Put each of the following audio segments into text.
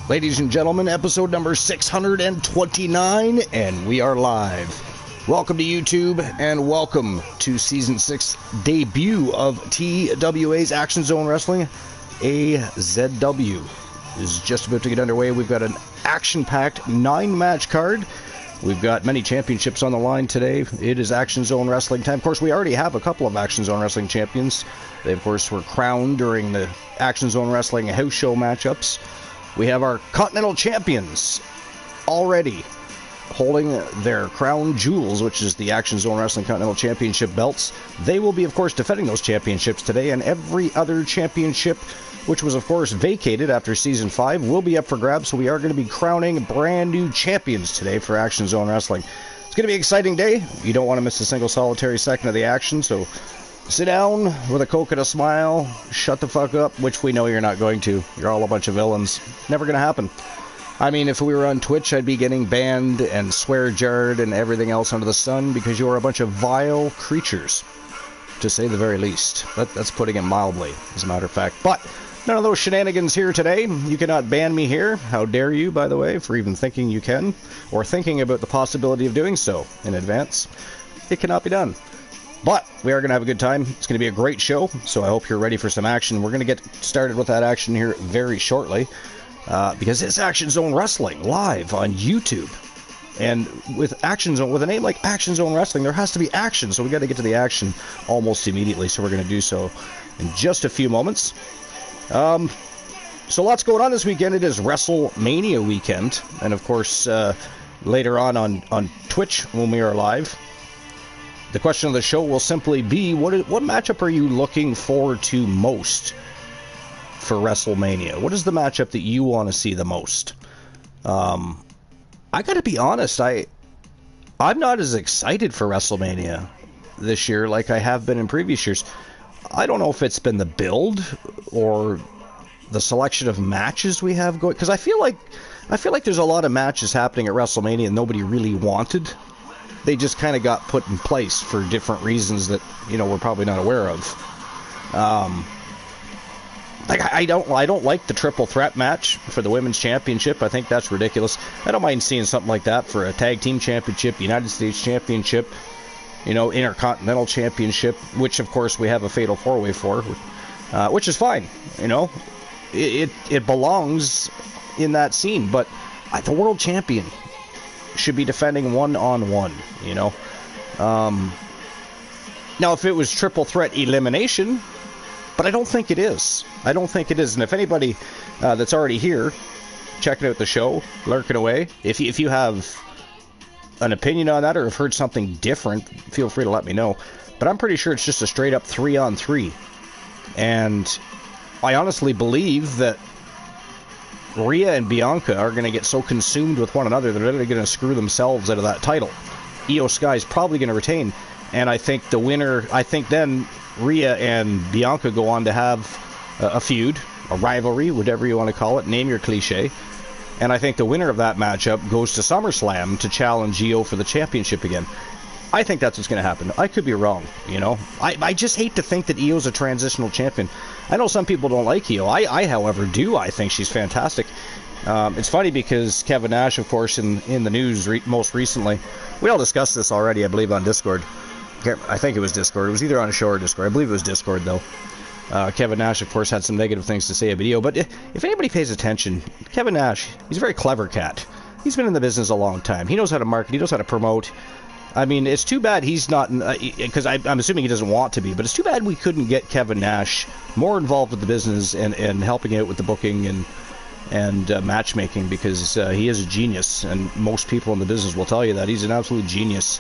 Ladies and gentlemen, episode number 629, and we are live. Welcome to YouTube, and welcome to Season 6 debut of TWA's Action Zone Wrestling. AZW is just about to get underway. We've got an action-packed 9-match card. We've got many championships on the line today. It is Action Zone Wrestling time. Of course, we already have a couple of Action Zone Wrestling champions. They, of course, were crowned during the Action Zone Wrestling house show matchups. We have our Continental Champions already holding their crown jewels, which is the Action Zone Wrestling Continental Championship belts. They will be, of course, defending those championships today, and every other championship, which was, of course, vacated after Season 5, will be up for grabs, so we are going to be crowning brand new champions today for Action Zone Wrestling. It's going to be an exciting day. You don't want to miss a single solitary second of the action, so sit down with a Coke and a smile, shut the fuck up, which we know you're not going to. You're all a bunch of villains. Never going to happen. I mean, if we were on Twitch, I'd be getting banned and swear-jarred and everything else under the sun because you are a bunch of vile creatures, to say the very least. That's putting it mildly, as a matter of fact. But none of those shenanigans here today. You cannot ban me here. How dare you, by the way, for even thinking you can, or thinking about the possibility of doing so in advance. It cannot be done. But we are going to have a good time. It's going to be a great show, so I hope you're ready for some action. We're going to get started with that action here very shortly, because it's Action Zone Wrestling live on YouTube. And with Action Zone, with a name like Action Zone Wrestling, there has to be action, so we got to get to the action almost immediately. So we're going to do so in just a few moments. So lots going on this weekend. It is WrestleMania weekend, and of course, later on Twitch when we are live, the question of the show will simply be, what matchup are you looking forward to most for WrestleMania? What is the matchup that you want to see the most? I gotta be honest, I'm not as excited for WrestleMania this year like I have been in previous years. I don't know if it's been the build or the selection of matches we have going, because I feel like there's a lot of matches happening at WrestleMania and nobody really wanted. They just kind of got put in place for different reasons that, we're probably not aware of. I don't like the triple threat match for the women's championship. I think that's ridiculous. I don't mind seeing something like that for a tag team championship, United States championship, Intercontinental championship, which of course we have a fatal four-way for, which is fine. It belongs in that scene, but the world champion should be defending one-on-one, Now, if it was triple threat elimination, but I don't think it is. And if anybody that's already here, checking out the show, lurking away, if you have an opinion on that or have heard something different, feel free to let me know. But I'm pretty sure it's just a straight-up 3-on-3. And I honestly believe that Rhea and Bianca are going to get so consumed with one another, they're literally going to screw themselves out of that title. Io Sky is probably going to retain, and I think the winner, then Rhea and Bianca go on to have a feud, a rivalry, whatever you want to call it, name your cliche, and I think the winner of that matchup goes to SummerSlam to challenge Io for the championship again. I think that's what's going to happen. I could be wrong, I just hate to think that Io's a transitional champion. I know some people don't like Io. I however, do. I think she's fantastic. It's funny because Kevin Nash, of course, in the news most recently, we all discussed this already, I believe, on Discord. I think it was Discord. It was either on a show or Discord. I believe it was Discord, though. Kevin Nash, of course, had some negative things to say about Io. But if anybody pays attention, Kevin Nash, he's a very clever cat. He's been in the business a long time. He knows how to market. He knows how to promote. I mean, it's too bad he's not, because I'm assuming he doesn't want to be, but it's too bad we couldn't get Kevin Nash more involved with the business and helping out with the booking and matchmaking, because he is a genius, and most people in the business will tell you that. He's an absolute genius.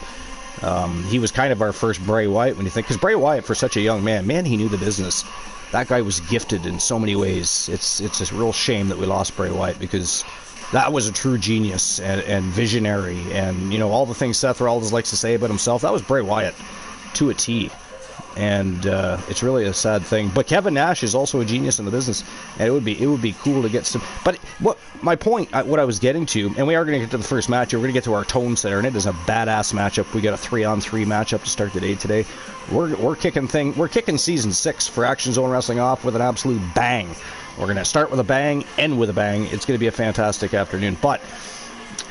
He was kind of our first Bray Wyatt, when you think, because Bray Wyatt, for such a young man, he knew the business. That guy was gifted in so many ways. It's a real shame that we lost Bray Wyatt, because that was a true genius and visionary, and all the things Seth Rollins likes to say about himself. That was Bray Wyatt to a T. And it's really a sad thing. But Kevin Nash is also a genius in the business, and it would be cool to get some. But what my point, what I was getting to, and we are going to get to the first match. We're going to get to our Tone Center, and it is a badass matchup. We got a 3-on-3 matchup to start the day today. We're kicking season 6 for Action Zone Wrestling off with an absolute bang. We're going to start with a bang, end with a bang. It's going to be a fantastic afternoon. But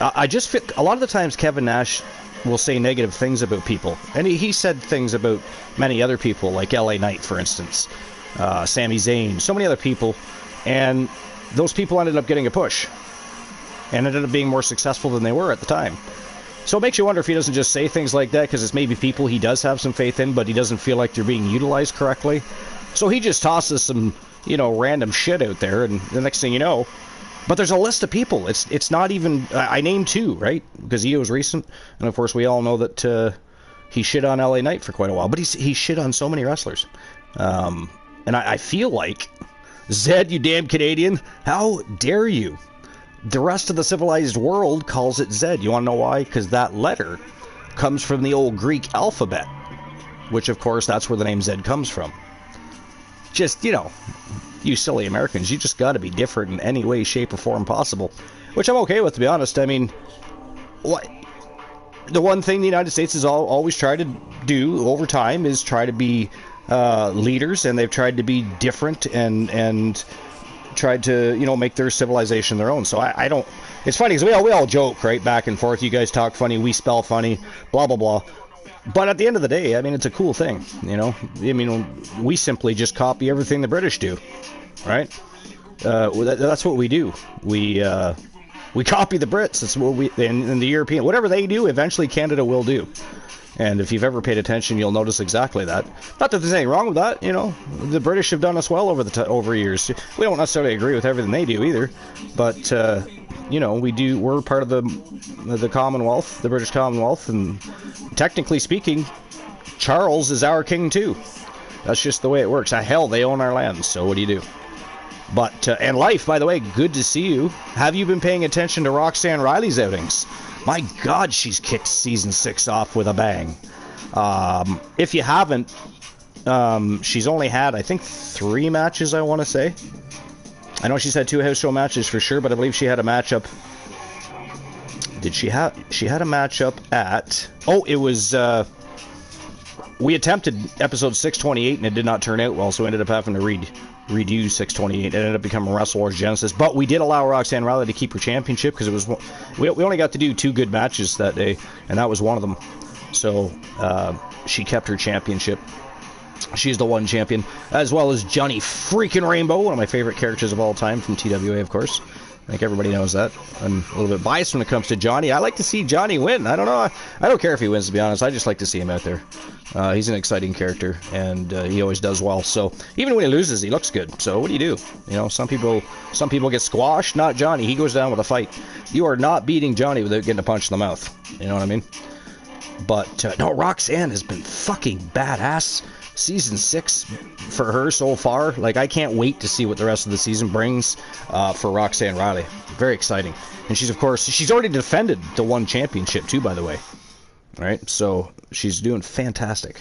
I just feel a lot of the times Kevin Nash will say negative things about people. And he said things about many other people, like LA Knight, for instance, Sami Zayn, so many other people. And those people ended up getting a push and ended up being more successful than they were at the time. So it makes you wonder if he doesn't just say things like that because it's maybe people he does have some faith in, but he doesn't feel like they're being utilized correctly. So he just tosses some, random shit out there, and the next thing you know, but there's a list of people. It's not even, I named 2, right? Because he was recent, and of course we all know that he shit on LA Knight for quite a while, but he shit on so many wrestlers. And I feel like, Zed, you damn Canadian, how dare you? The rest of the civilized world calls it Zed. You want to know why? Because that letter comes from the old Greek alphabet, which of course that's where the name Zed comes from. Just, you silly Americans, you just got to be different in any way, shape, or form possible, which I'm okay with, to be honest. I mean, the one thing the United States has always tried to do over time is try to be leaders, and they've tried to be different and tried to, make their civilization their own. So I don't. It's funny because we all joke, right, back and forth. You guys talk funny, we spell funny, blah blah blah. But at the end of the day, I mean, it's a cool thing, I mean, we simply just copy everything the British do, right? That's what we do. We copy the Brits. That's what we and the European. Whatever they do, eventually Canada will do. And if you've ever paid attention, you'll notice exactly that. Not that there's anything wrong with that, The British have done us well over years. We don't necessarily agree with everything they do either, but we do. We're part of the Commonwealth, the British Commonwealth, and technically speaking, Charles is our king too. That's just the way it works. Hell, they own our lands. So what do you do? But and Life, by the way, good to see you. Have you been paying attention to Roxanne Riley's outings? My God, she's kicked season 6 off with a bang. If you haven't, she's only had, I think, 3 matches, I want to say. I know she's had 2 house show matches for sure, but I believe she had a matchup. She had a matchup at... Oh, it was... we attempted episode 628, and it did not turn out well, so we ended up having to redo 628. It ended up becoming Wrestle Wars Genesis, but we did allow Roxanne Riley to keep her championship because it was we only got to do 2 good matches that day, and that was one of them. So she kept her championship. She's the one champion, as well as Johnny freaking Rainbow, one of my favorite characters of all time from TWA, of course. I think everybody knows that. I'm a little bit biased when it comes to Johnny. I like to see Johnny win. I don't know. I don't care if he wins, to be honest. I just like to see him out there. He's an exciting character, and he always does well. So even when he loses, he looks good. So what do you do? Some people get squashed. Not Johnny. He goes down with a fight. You are not beating Johnny without getting a punch in the mouth. You know what I mean? But no, Roxanne has been fucking badass. Season 6 for her so far. Like, I can't wait to see what the rest of the season brings for Roxanne Riley. Very exciting. And she's already defended the 1 championship too, by the way. Right? So she's doing fantastic.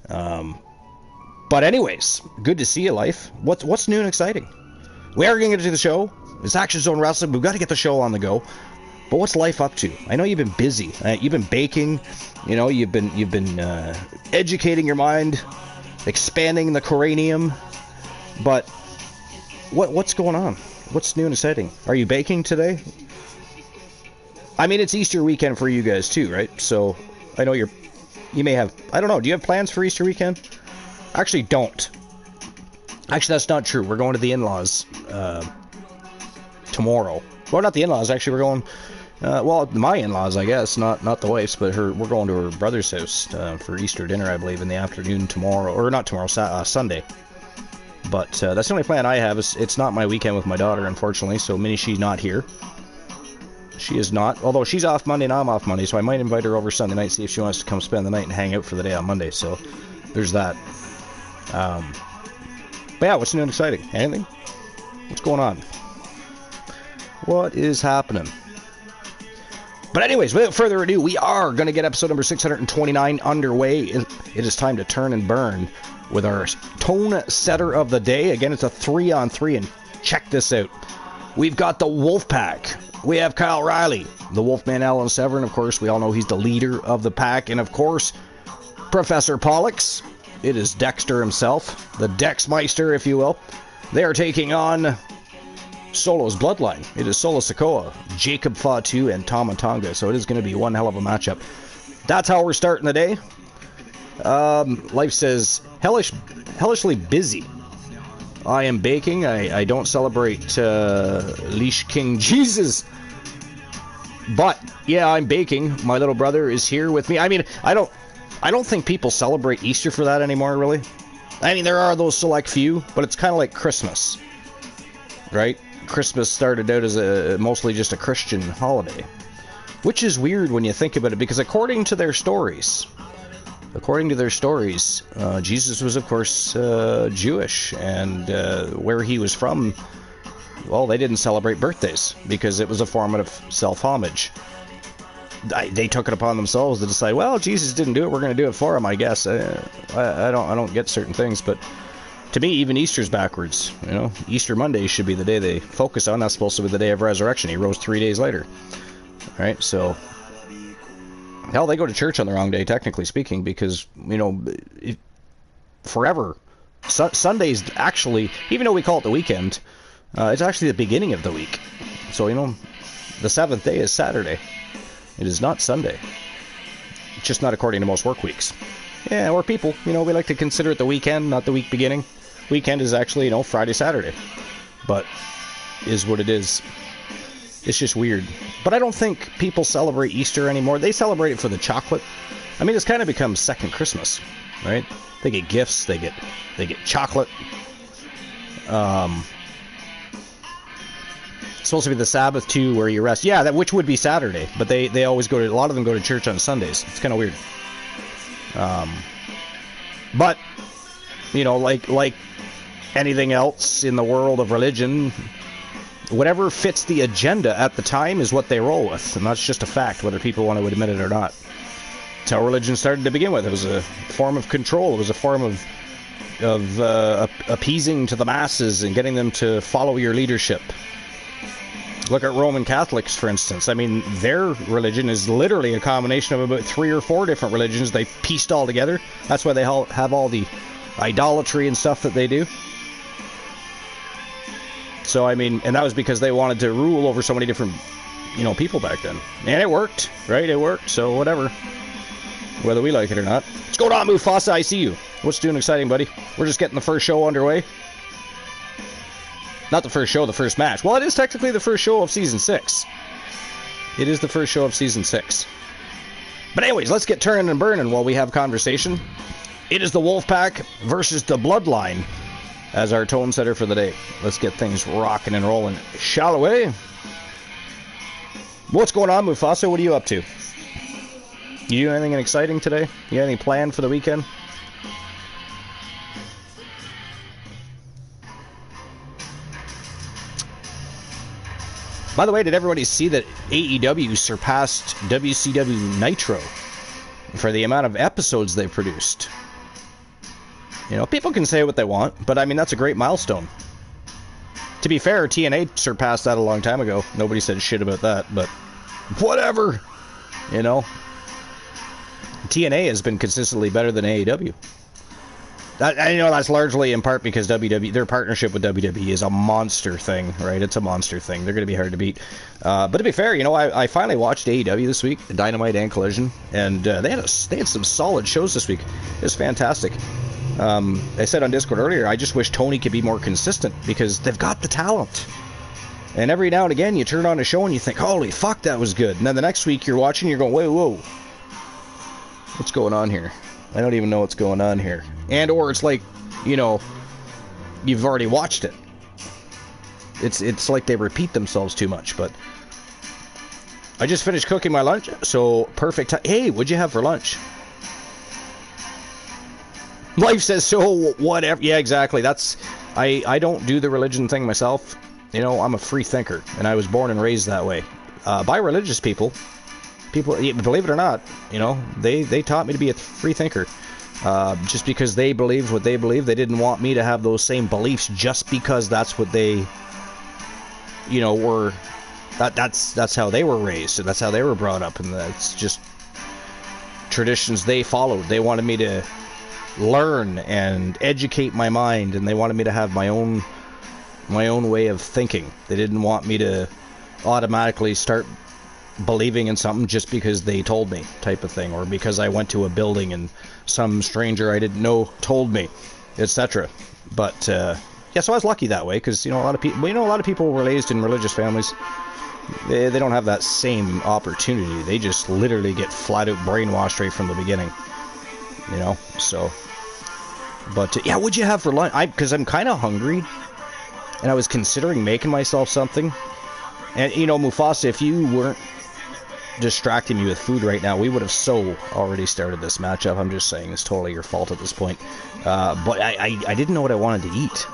But anyways, good to see you, Life. What's new and exciting? We are going to get to the show. It's Action Zone Wrestling. We've got to get the show on the go. But what's Life up to? I know you've been busy. You've been baking. You've been educating your mind, expanding the cranium. But what's going on? What's new and exciting? Are you baking today? I mean, it's Easter weekend for you guys too, right? So I know you may have. I don't know. Do you have plans for Easter weekend? Actually, don't. Actually, that's not true. We're going to the in-laws tomorrow. Well, not the in-laws. Actually, we're going. My in-laws, I guess, not the wife's, but we're going to her brother's house for Easter dinner, I believe, in the afternoon tomorrow, or not tomorrow, Sunday. But that's the only plan I have. It's not my weekend with my daughter, unfortunately. So she's not here. She is not, although she's off Monday and I'm off Monday, so I might invite her over Sunday night, see if she wants to come spend the night and hang out for the day on Monday. So there's that. But yeah, what's new and exciting? Anything? What's going on? What is happening? But anyways, without further ado, we are going to get episode number 629 underway. It is time to turn and burn with our tone setter of the day. Again, it's a 3-on-3, and check this out. We've got the Wolfpack. We have Kyle Riley, the Wolfman Alan Severn. Of course, we all know he's the leader of the pack. And of course, Professor Pollux. It is Dexter himself, the Dexmeister, if you will. They are taking on Solo's Bloodline. It is Solo Sikoa, Jacob Fatu, and Tama Tonga. So it is going to be one hell of a matchup. That's how we're starting the day. Life says, hellishly busy. I am baking. I don't celebrate Leash King Jesus. But, yeah, I'm baking. My little brother is here with me. I mean, I don't think people celebrate Easter for that anymore, really. I mean, there are those select few, but it's kind of like Christmas, right? Christmas started out as mostly just a Christian holiday, which is weird when you think about it, because according to their stories, Jesus was, of course, Jewish, and where he was from, well, they didn't celebrate birthdays because it was a form of self-homage. They took it upon themselves to decide, well, Jesus didn't do it, we're going to do it for him, I guess. I don't get certain things, but to me, even Easter's backwards. You know, Easter Monday should be the day they focus on. That's supposed to be the day of resurrection. He rose 3 days later. All right, so hell, they go to church on the wrong day, technically speaking, because, you know, forever, Sunday's actually, even though we call it the weekend, it's actually the beginning of the week. So, you know, the 7th day is Saturday. It is not Sunday. Just not according to most work weeks. Yeah, or people, you know, we like to consider it the weekend, not the week beginning. Weekend is actually, you know, Friday, Saturday. But is what it is. It's just weird. But I don't think people celebrate Easter anymore. They celebrate it for the chocolate. I mean, it's kind of become second Christmas, right? They get gifts, they get chocolate. It's supposed to be the Sabbath too, where you rest. Yeah, which would be Saturday, but they always go to, a lot of them go to church on Sundays. It's kind of weird. But you know, like anything else in the world of religion, whatever fits the agenda at the time is what they roll with, and that's just a fact, whether people want to admit it or not. That's how religion started to begin with. It was a form of control. It was a form of appeasing to the masses and getting them to follow your leadership. Look at Roman Catholics, for instance. I mean, their religion is literally a combination of about 3 or 4 different religions they pieced all together. That's why they have all the idolatry and stuff that they do. So, I mean, and that was because they wanted to rule over so many different, you know, people back then. And it worked, right? It worked, so whatever. Whether we like it or not. What's going on, Mufasa? I see you. What's doing exciting, buddy? We're just getting the first show underway. Not the first show, the first match. Well, it is technically the first show of Season 6. It is the first show of Season 6. But anyways, let's get turning and burning while we have conversation. It is the Wolfpack versus the Bloodline as our tone setter for the day. Let's get things rocking and rolling. Shall we? What's going on, Mufasa? What are you up to? You do anything exciting today? You got any planned for the weekend? By the way, did everybody see that AEW surpassed WCW Nitro for the amount of episodes they produced? You know, people can say what they want, but I mean, that's a great milestone. To be fair, TNA surpassed that a long time ago. Nobody said shit about that, but whatever. You know, TNA has been consistently better than AEW. I know that's largely in part because WWE, their partnership with WWE is a monster thing, right? It's a monster thing. They're going to be hard to beat. But to be fair, you know, I finally watched AEW this week, Dynamite and Collision, and they had some solid shows this week. It was fantastic. I said on Discord earlier, I just wish Tony could be more consistent because they've got the talent. And every now and again, you turn on a show and you think, holy fuck, that was good. And then the next week you're watching, you're going, whoa. What's going on here? I don't even know what's going on here. And or it's like, you know, you've already watched it. It's like they repeat themselves too much, but I just finished cooking my lunch, so perfect time. Hey, what'd you have for lunch? Life says so, whatever. Yeah, exactly. That's I don't do the religion thing myself. You know, I'm a free thinker, and I was born and raised that way. By religious people, believe it or not, you know, they taught me to be a free thinker. just because they believed what they believed. They didn't want me to have those same beliefs just because that's what they, you know, were. That's how they were raised, and that's how they were brought up, and that's just traditions they followed. They wanted me to learn and educate my mind, and they wanted me to have my own way of thinking. They didn't want me to automatically start believing in something just because they told me, type of thing, or because I went to a building and some stranger I didn't know told me, etc. But yeah, so I was lucky that way, because, you know, a lot of people were raised in religious families. They don't have that same opportunity. They just literally get flat out brainwashed right from the beginning, you know. So, but yeah, what'd you have for lunch? Because I'm kind of hungry, and I was considering making myself something. And, you know, Mufasa, if you weren't distracting me with food right now, we would have so already started this matchup. I'm just saying, it's totally your fault at this point. But I didn't know what I wanted to eat.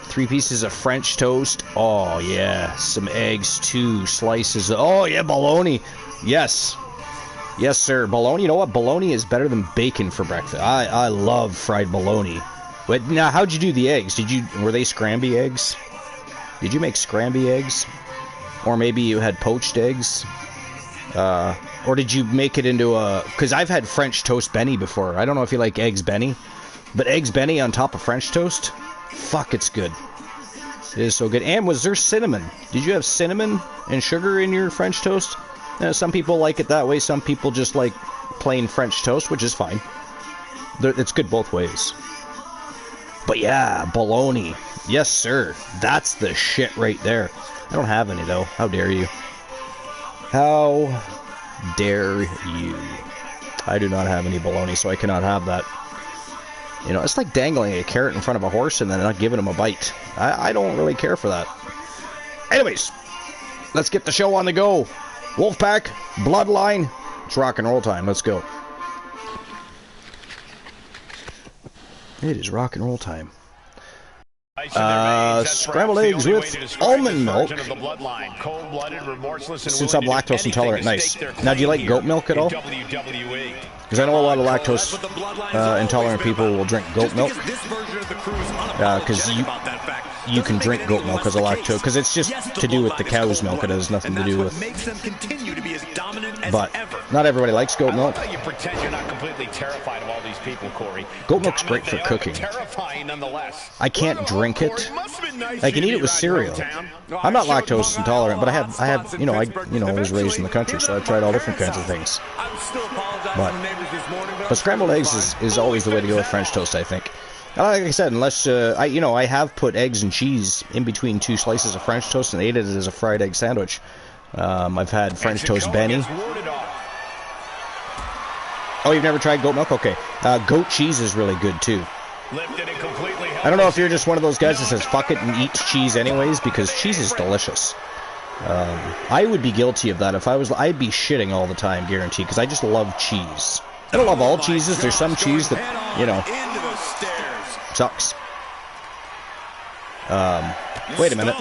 3 pieces of French toast. Oh, yeah. Some eggs, 2 slices. Oh, yeah, bologna. Yes. Yes, sir. Bologna. You know what? Bologna is better than bacon for breakfast. I love fried bologna. But now, how'd you do the eggs? Were they scramby eggs? Did you make scramby eggs? Or maybe you had poached eggs? Or did you make it into a... Because I've had French toast Benny before. I don't know if you like eggs Benny. But eggs Benny on top of French toast? Fuck, it's good. It is so good. And was there cinnamon? Did you have cinnamon and sugar in your French toast? Some people like it that way. Some people just like plain French toast, which is fine. It's good both ways. But yeah, bologna. Yes, sir. That's the shit right there. I don't have any, though. How dare you? How dare you? I do not have any bologna, so I cannot have that. You know, it's like dangling a carrot in front of a horse and then not giving him a bite. I don't really care for that. Anyways, let's get the show on the go. Wolfpack, Bloodline, it's rock and roll time. Let's go. It is rock and roll time. Scrambled eggs with almond milk. Since I'm lactose intolerant, nice. Now, do you like goat milk at all? Because I know a lot of lactose intolerant people will drink goat milk. Because you can drink goat milk because of lactose. Because it's just to do with the cow's milk. It has nothing to do with... But not everybody likes goat milk. You pretend you're not completely terrified of all these people, Corey. Goat milk's great for cooking. I can't drink it. I can eat it with cereal. I'm not lactose intolerant, but I have, you know, I was raised in the country, so I've tried all different kinds of things. But scrambled eggs is always the way to go with French toast, I think. And like I said, unless I have put eggs and cheese in between 2 slices of French toast and ate it as a fried egg sandwich. I've had French toast Benny. Oh, you've never tried goat milk? Okay. Goat cheese is really good, too. I don't know if you're just one of those guys that says fuck it and eats cheese anyways, because cheese is delicious. I would be guilty of that if I was... I'd be shitting all the time, guaranteed, because I just love cheese. I don't love all cheeses. There's some cheese that, you know, sucks. Wait a minute.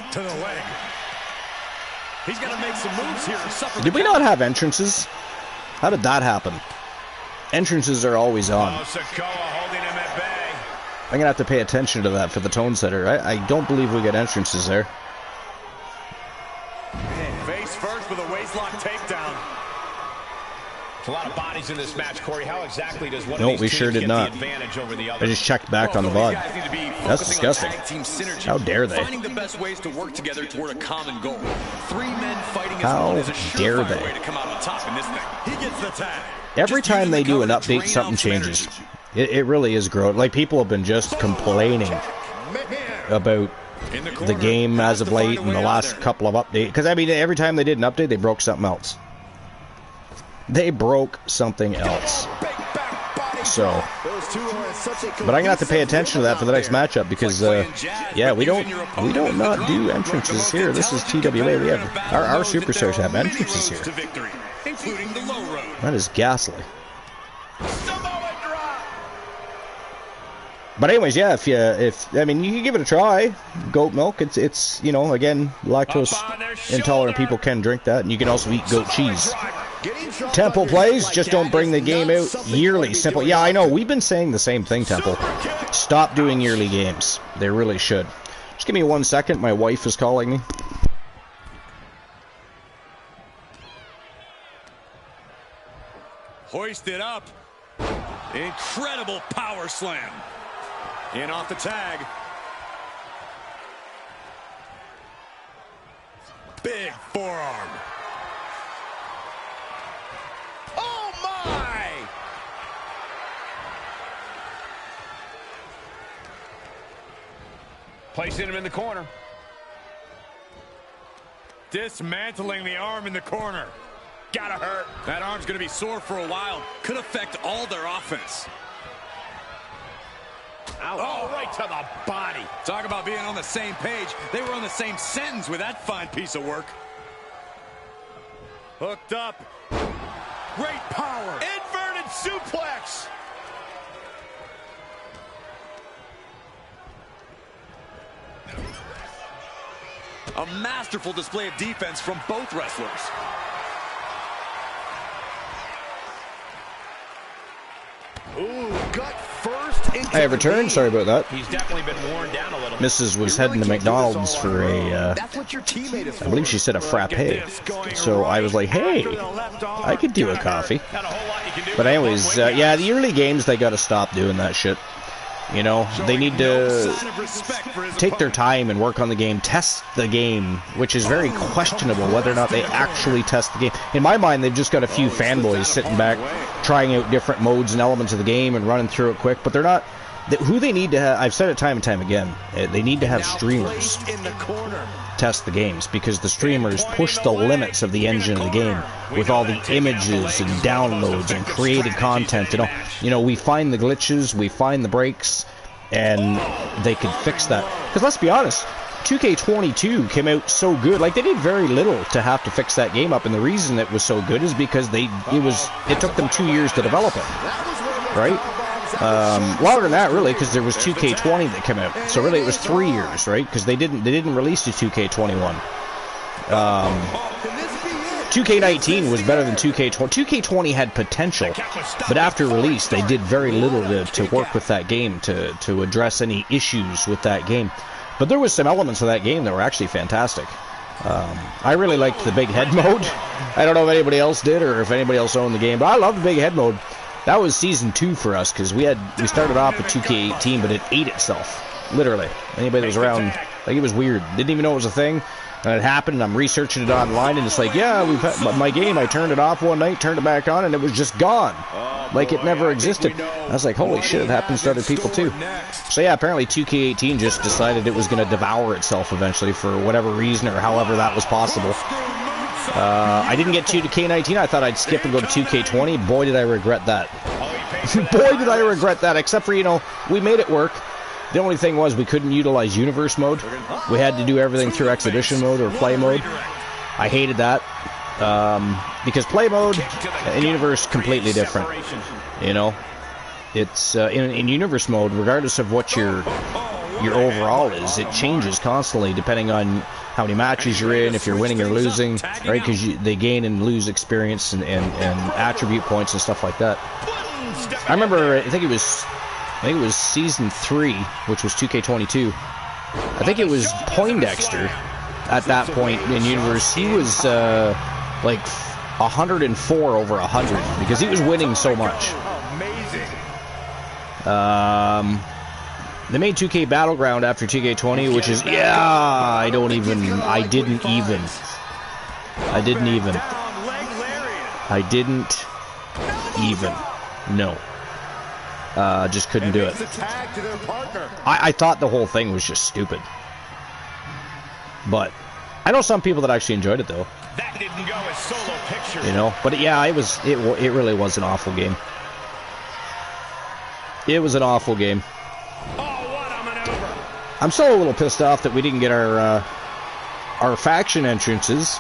Did we not have entrances? How did that happen? Entrances are always on. I'm going to have to pay attention to that for the tone setter. I don't believe we get entrances there. Face first with a waistlock takedown. There's a lot of bodies in this match, Corey. How exactly does one of these we sure did not. I just checked back on the VOD. That's disgusting. How dare they? Finding the best ways to work together toward a common goal. 3 men fighting as How one is a dare surefire they? way to come out on top in this thing. He gets the tag. Every time they do an update, something changes. It really is growing. Like, people have been just complaining about the game as of late and the last couple of updates. Because, I mean, every time they did an update, they broke something else. They broke something else. So, but I'm gonna have to pay attention to that for the next matchup because, yeah, we don't not do entrances here. This is TWA. We have our superstars have entrances here. That is ghastly. But anyways, yeah, if I mean, you can give it a try. Goat milk, it's you know, again, lactose intolerant people can drink that, and you can also eat goat cheese. Temple plays, just don't bring the game out yearly. Simple. Yeah, I know. We've been saying the same thing, Temple. Stop doing yearly games. They really should. Just give me 1 second. My wife is calling me. Hoist it up. Incredible power slam. In off the tag. Big forearm. Oh my! Placing him in the corner. Dismantling the arm in the corner. Gotta hurt. That arm's gonna be sore for a while. Could affect all their offense. Oh, right to the body. Talk about being on the same page. They were on the same sentence with that fine piece of work. Hooked up. Great power. Inverted suplex. A masterful display of defense from both wrestlers. Ooh, gut first. I have returned. Sorry about that. He's definitely been worn down a little. Mrs. was heading to McDonald's for a, That's what your teammate is for. I believe she said a frappe. So I was like, hey, I could do a coffee. But anyways, yeah, the early games, they got to stop doing that shit. You know, they need to take their time and work on the game, test the game, which is very questionable whether or not they actually test the game. In my mind, they've just got a few fanboys sitting back, trying out different modes and elements of the game and running through it quick, but they're not... Who they need to have, I've said it time and time again, they need to have streamers test the games, because the streamers push the limits of the engine of the game with all the images and downloads and created content. You know, we find the glitches, we find the breaks, and they could fix that. Because let's be honest, 2K22 came out so good, like they did very little to have to fix that game up, and the reason it was so good is because it took them 2 years to develop it, right? Longer than that, really, because there was 2K20 that came out. So really, it was 3 years, right? Because they didn't release the 2K21. 2K19 was better than 2K20. 2K20 had potential, but after release, they did very little to work with that game to address any issues with that game. But there was some elements of that game that were actually fantastic. I really liked the big head mode. I don't know if anybody else did or if anybody else owned the game, but I loved the big head mode. That was season 2 for us, because we started off with 2K18, but it ate itself, literally. Anybody that was around, like, it was weird. Didn't even know it was a thing, and it happened, and I'm researching it online, and it's like, yeah, my game, I turned it off one night, turned it back on, and it was just gone. Like it never existed. I was like, holy shit, it happens to other people too. So yeah, apparently 2K18 just decided it was going to devour itself eventually for whatever reason or however that was possible. I didn't get 2K19. I thought I'd skip and go to 2K20. Boy, did I regret that. Boy, did I regret that. Except for, you know, we made it work. The only thing was we couldn't utilize Universe mode. We had to do everything through Exhibition mode or Play mode. I hated that. Because Play mode and Universe completely different. You know, it's in Universe mode, regardless of what your overall is, it changes constantly depending on how many matches you're in, if you're winning or losing, right? Because they gain and lose experience and attribute points and stuff like that. I remember, I think it was season 3, which was 2K22. I think it was Poindexter at that point in Universe. He was like 104 over 100 because he was winning so much. They made 2K Battleground after 2K20, which is, I didn't even. No. Just couldn't do it. I thought the whole thing was just stupid. But I know some people that actually enjoyed it, though. That didn't go as solo picture. You know, but yeah, it really was an awful game. It was an awful game. I'm still a little pissed off that we didn't get our faction entrances.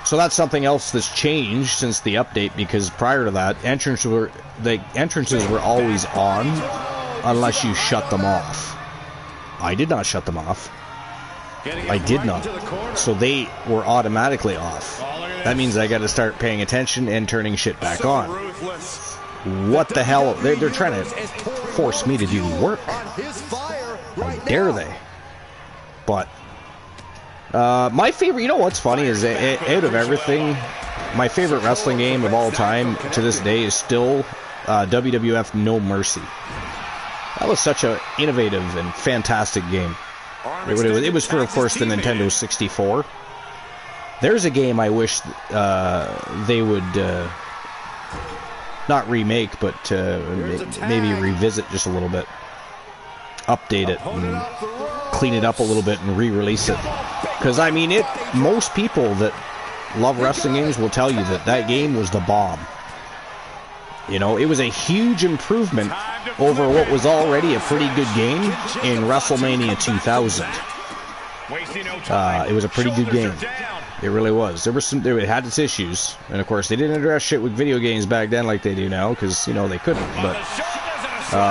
So that's something else that's changed since the update, because prior to that, the entrances were always on unless you shut them off. I did not shut them off. I did not. So they were automatically off. That means I got to start paying attention and turning shit back on. What the hell? They're trying to force me to do work. How dare they? But my favorite, you know what's funny is out of everything, my favorite wrestling game of all time to this day is still WWF No Mercy. That was such an innovative and fantastic game. It was for, of course, the Nintendo 64. There's a game I wish they would not remake, but maybe revisit just a little bit. Update it and clean it up a little bit and re-release it. Because, I mean, most people that love wrestling games will tell you that game was the bomb. You know, it was a huge improvement over what was already a pretty good game in WrestleMania 2000. It was a pretty good game. It really was. It had its issues, and of course they didn't address shit with video games back then like they do now, because, you know, they couldn't. But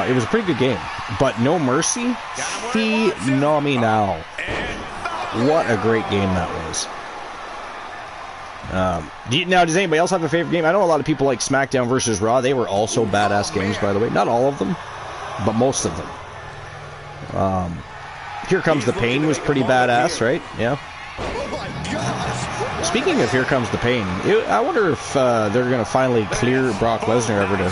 it was a pretty good game. But No Mercy, phenomenal. What a great game that was. Now, does anybody else have a favorite game? I know a lot of people like SmackDown vs. Raw. They were also badass games, by the way. Not all of them, but most of them. Here Comes the Pain was pretty badass, right? Yeah. Speaking of Here Comes the Pain, I wonder if they're going to finally clear Brock Lesnar ever to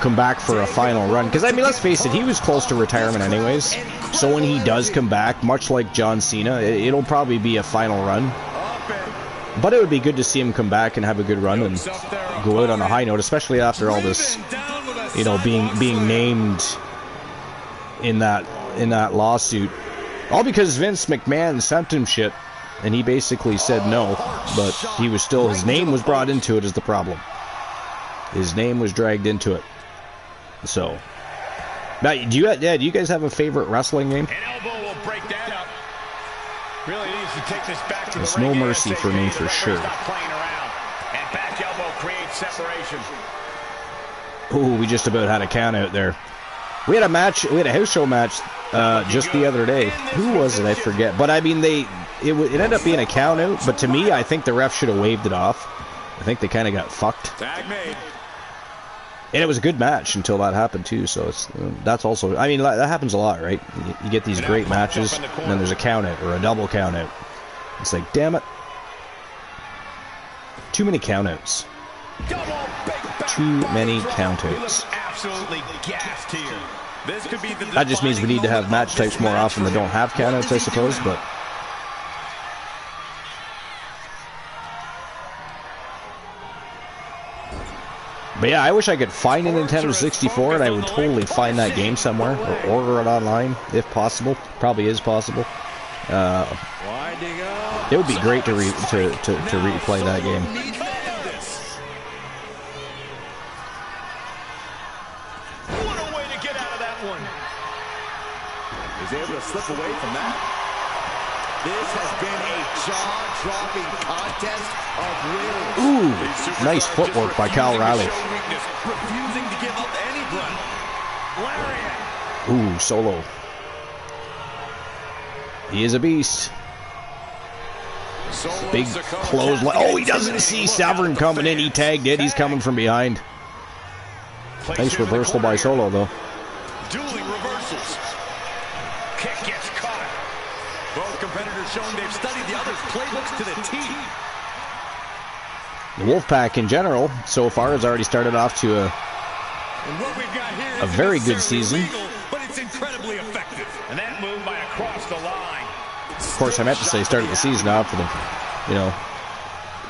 come back for a final run. Because, I mean, let's face it, he was close to retirement anyways. So when he does come back, much like John Cena, it'll probably be a final run. But it would be good to see him come back and have a good run and go out on a high note, especially after all this, you know, being named in that lawsuit. All because Vince McMahon sent him shit, and he basically said no, but he was still, his name was brought into it is the problem. His name was dragged into it. So, now, do you guys have a favorite wrestling game? Really needs to take this back to There's No Mercy for me for sure. Ooh, we just about had a count out there. We had a match, we had a house show match just the other day. Who was it? I forget. But I mean, it ended up being a count out, but to me, I think the ref should have waved it off. I think they kind of got fucked. Tag made. And it was a good match until that happened too, so that's also, I mean, that happens a lot, right? You get these great matches, and then there's a count out, or a double count out. It's like, damn it. Too many count outs. Too many count outs. That just means we need to have match types more often that don't have count outs, I suppose, but... But yeah, I wish I could find a Nintendo 64, and I would totally find that game somewhere, or order it online, if possible. Probably is possible. It would be great to replay that game. What a way to get out of that one. He's able to slip away from that. This has been a jaw-dropping contest of wills. Ooh, nice footwork by Kyle O'Reilly. Refusing to give up any ground. Lariat. Ooh, Solo. He is a beast. Big clothesline. Oh, he doesn't see Severn coming in. He tagged it. He's coming from behind. Nice reversal by Solo, though. Dueling reversals. Kick gets caught. Both competitors showing they've studied the other's playbooks to the T. The Wolfpack in general, so far, has already started off to a very good season. Legal, but it's incredibly effective. And that move by across the line. Of course, I meant to say started the season off with a, you know,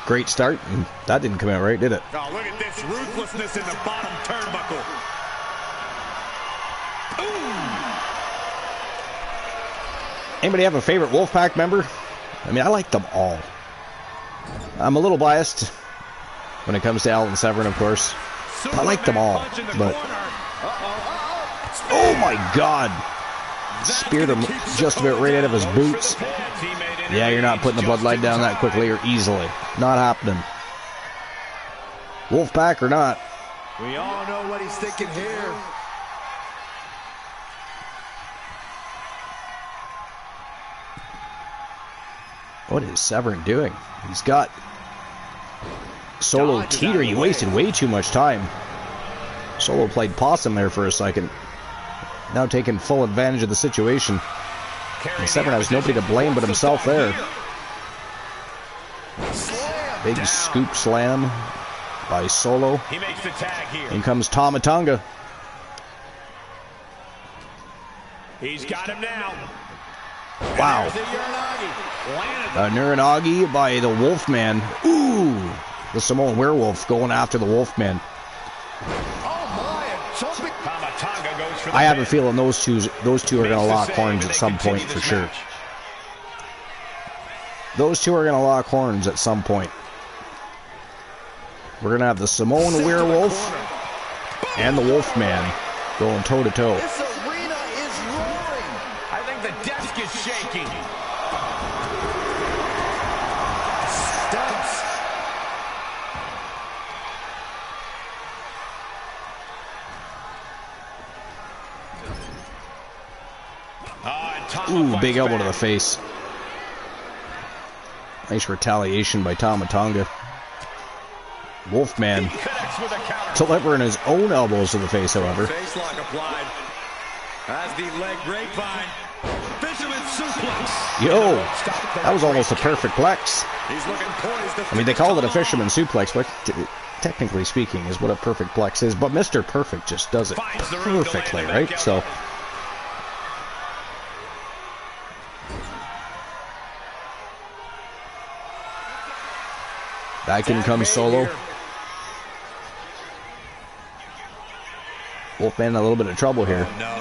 great start, and that didn't come out right, did it? Oh, look at this ruthlessness in the bottom turnbuckle. Anybody have a favorite Wolfpack member? I mean, I like them all. I'm a little biased when it comes to Alan Severn, of course. I like them all, but... Oh my God! Speared him just about right out of his boots. Yeah, you're not putting the bloodline down that quickly or easily. Not happening. Wolfpack or not. We all know what he's thinking here. What is Severn doing? He's got Solo teeter. He wasted way too much time. Solo played possum there for a second. Now taking full advantage of the situation. And Severn has nobody to blame but himself there. Big scoop slam by Solo. He makes the tag here. In comes Tama Tonga. He's got him now. Wow. Nuranagi by the Wolfman. Ooh. The Samoan Werewolf going after the Wolfman. I have a feeling those two are going to lock horns at some point for sure. Those two are going to lock horns at some point. We're going to have the Samoan Werewolf and the Wolfman going toe to toe. This arena is roaring. I think the desk is shaking. Stumps. Ooh, big elbow to the face. Nice retaliation by Tama Tonga. Wolfman delivering his own elbows to the face, however. Facelock applied. As the leg grapevine. Fisherman suplex. Yo, that was almost a perfect plex. He's looking poised. I mean, they call it a fisherman suplex, but technically speaking is what a perfect plex is. But Mr. Perfect just does it perfectly, right? So. Back in comes Solo. Wolfman in a little bit of trouble here. No.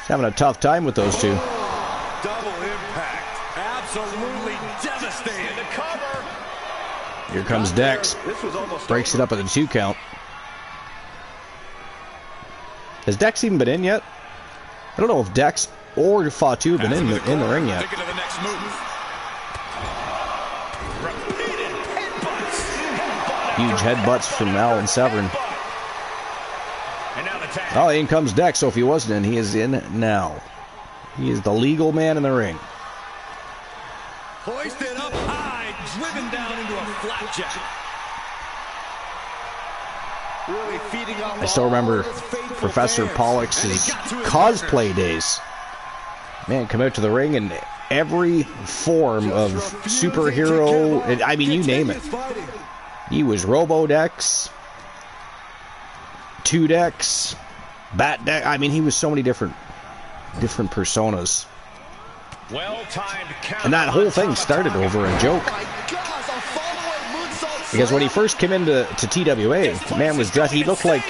He's having a tough time with those two. Double impact. Absolutely devastating. The cover. Here comes Dex. Breaks it up at the 2 count. Has Dex even been in yet? I don't know if Dex or Fatu have been in the ring yet. Thinking of the next move. Huge headbutts from Alan Severn. Oh, in comes Dex, so if he wasn't in, he is in now. He is the legal man in the ring. Hoisted up high, driven down into a flapjack. Really feeding on I still remember Professor Pollock's cosplay days. Man, come out to the ring in every form of superhero. I mean, you name it. He was Robo-Dex, 2-Dex, Bat-Dex. I mean, he was so many different personas. And that whole thing started over a joke. Because when he first came into TWA, the man was dressed, he looked like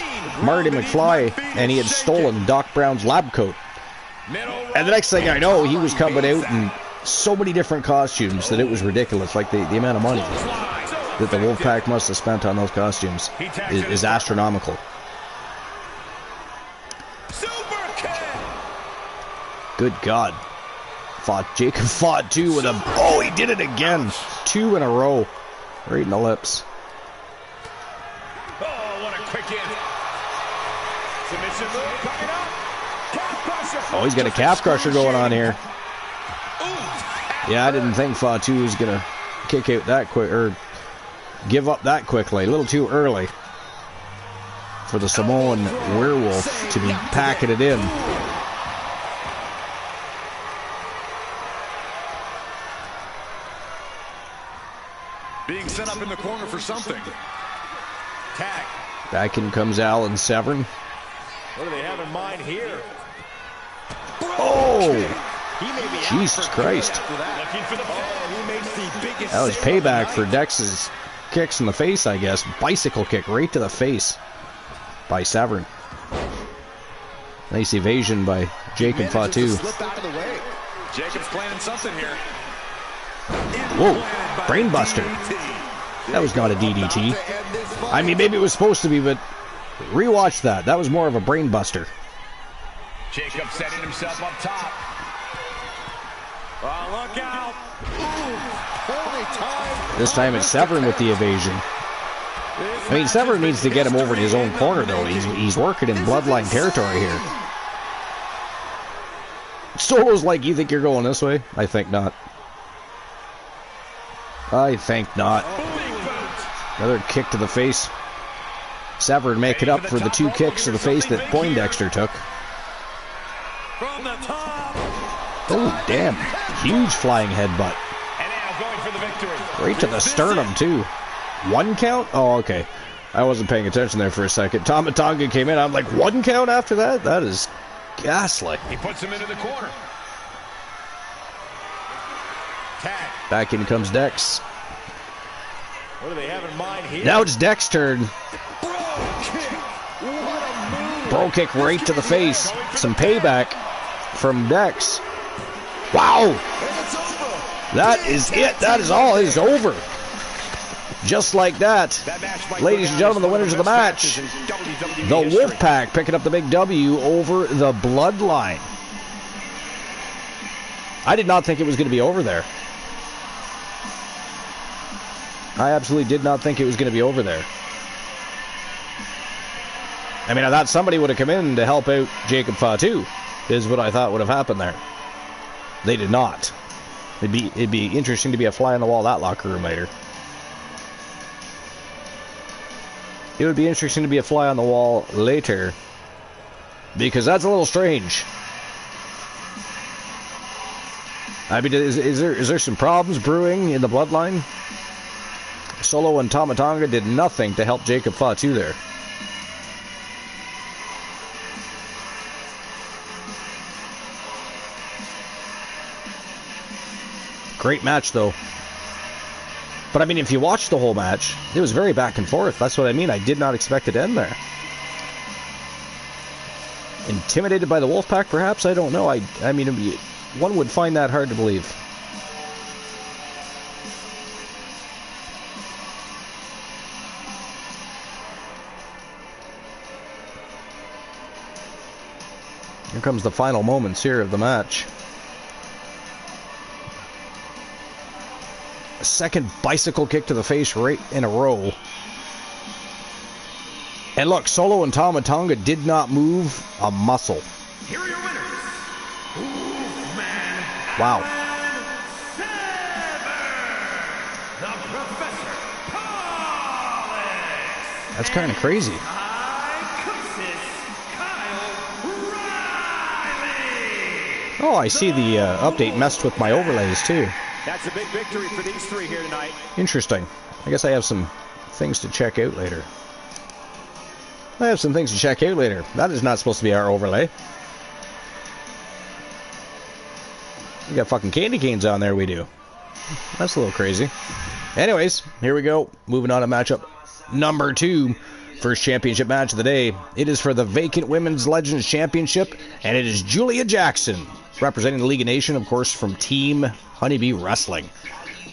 Marty McFly, and he had stolen Doc Brown's lab coat. And the next thing I know, he was coming out in so many different costumes that it was ridiculous. Like the amount of money that the Wolfpack must have spent on those costumes is astronomical. Good God. Jacob fought too with a... Oh, he did it again. 2 in a row. Right in the lips. Oh, what a quick in. Submission move coming up. Calf crusher. Oh, he's got a calf crusher going on here. Yeah, I didn't think Fatu was going to kick out that quick, or give up that quickly. A little too early for the Samoan Werewolf to be packing it in. Being set up in the corner for something. Tag. Back in comes Alan Severn. What do they have in mind here? Oh! Jesus Christ. That was payback for Dex's kicks in the face, I guess. Bicycle kick right to the face by Severn. Nice evasion by Jacob Fatu. Jacob's planning something here. Whoa, brainbuster. That was not a DDT. I mean, maybe it was supposed to be, but rewatch that. That was more of a brainbuster. Jacob setting himself up top. Oh, look out. This time it's Severn with the evasion. I mean, Severn needs to get him over to his own corner, though. He's working in bloodline territory here. Solo's like, you think you're going this way? I think not. I think not. Another kick to the face. Severed making up for the 2 kicks to the face that Poindexter took. From the top. Oh, damn. Huge flying headbutt. And now going for the victory. Right to the sternum, too. 1 count? Oh, okay. I wasn't paying attention there for a second. Tama Tonga came in. I'm like, 1 count after that? That is ghastly. He puts him into the corner. Tag. Back in comes Dex. What do they have in mind here? Now it's Dex's turn. Bro kick. What a move. Bro kick right to the face. Some payback from Dex. Wow. That is it. That is all. It is over. Just like that. Ladies and gentlemen, the winners of the match. The Wolfpack picking up the big W over the Bloodline. I did not think it was going to be over there. I absolutely did not think it was going to be over there. I mean, I thought somebody would have come in to help out Jacob Fatu, is what I thought would have happened there. They did not. It'd be interesting to be a fly on the wall of that locker room later. It would be interesting to be a fly on the wall later, because that's a little strange. I mean, is there some problems brewing in the Bloodline? Solo and Tama Tonga did nothing to help Jacob Fatu there. Great match, though. But, I mean, if you watch the whole match, it was very back and forth. That's what I mean. I did not expect it to end there. Intimidated by the Wolfpack, perhaps? I don't know. I mean, one would find that hard to believe. Here comes the final moments here of the match. A second bicycle kick to the face right in a row. And look, Solo and Tama Tonga did not move a muscle. Here are your winners. Wow. The Professor That's kind of crazy. Oh, I see the update messed with my overlays too. That's a big victory for these 3 here tonight. Interesting. I guess I have some things to check out later. That is not supposed to be our overlay. We got fucking candy canes on there, we do. That's a little crazy. Anyways, here we go. Moving on to matchup number 2. First championship match of the day. It is for the vacant Women's Legends Championship, and it is Julia Jackson, representing the League of Nations, of course, from Team Honeybee Wrestling.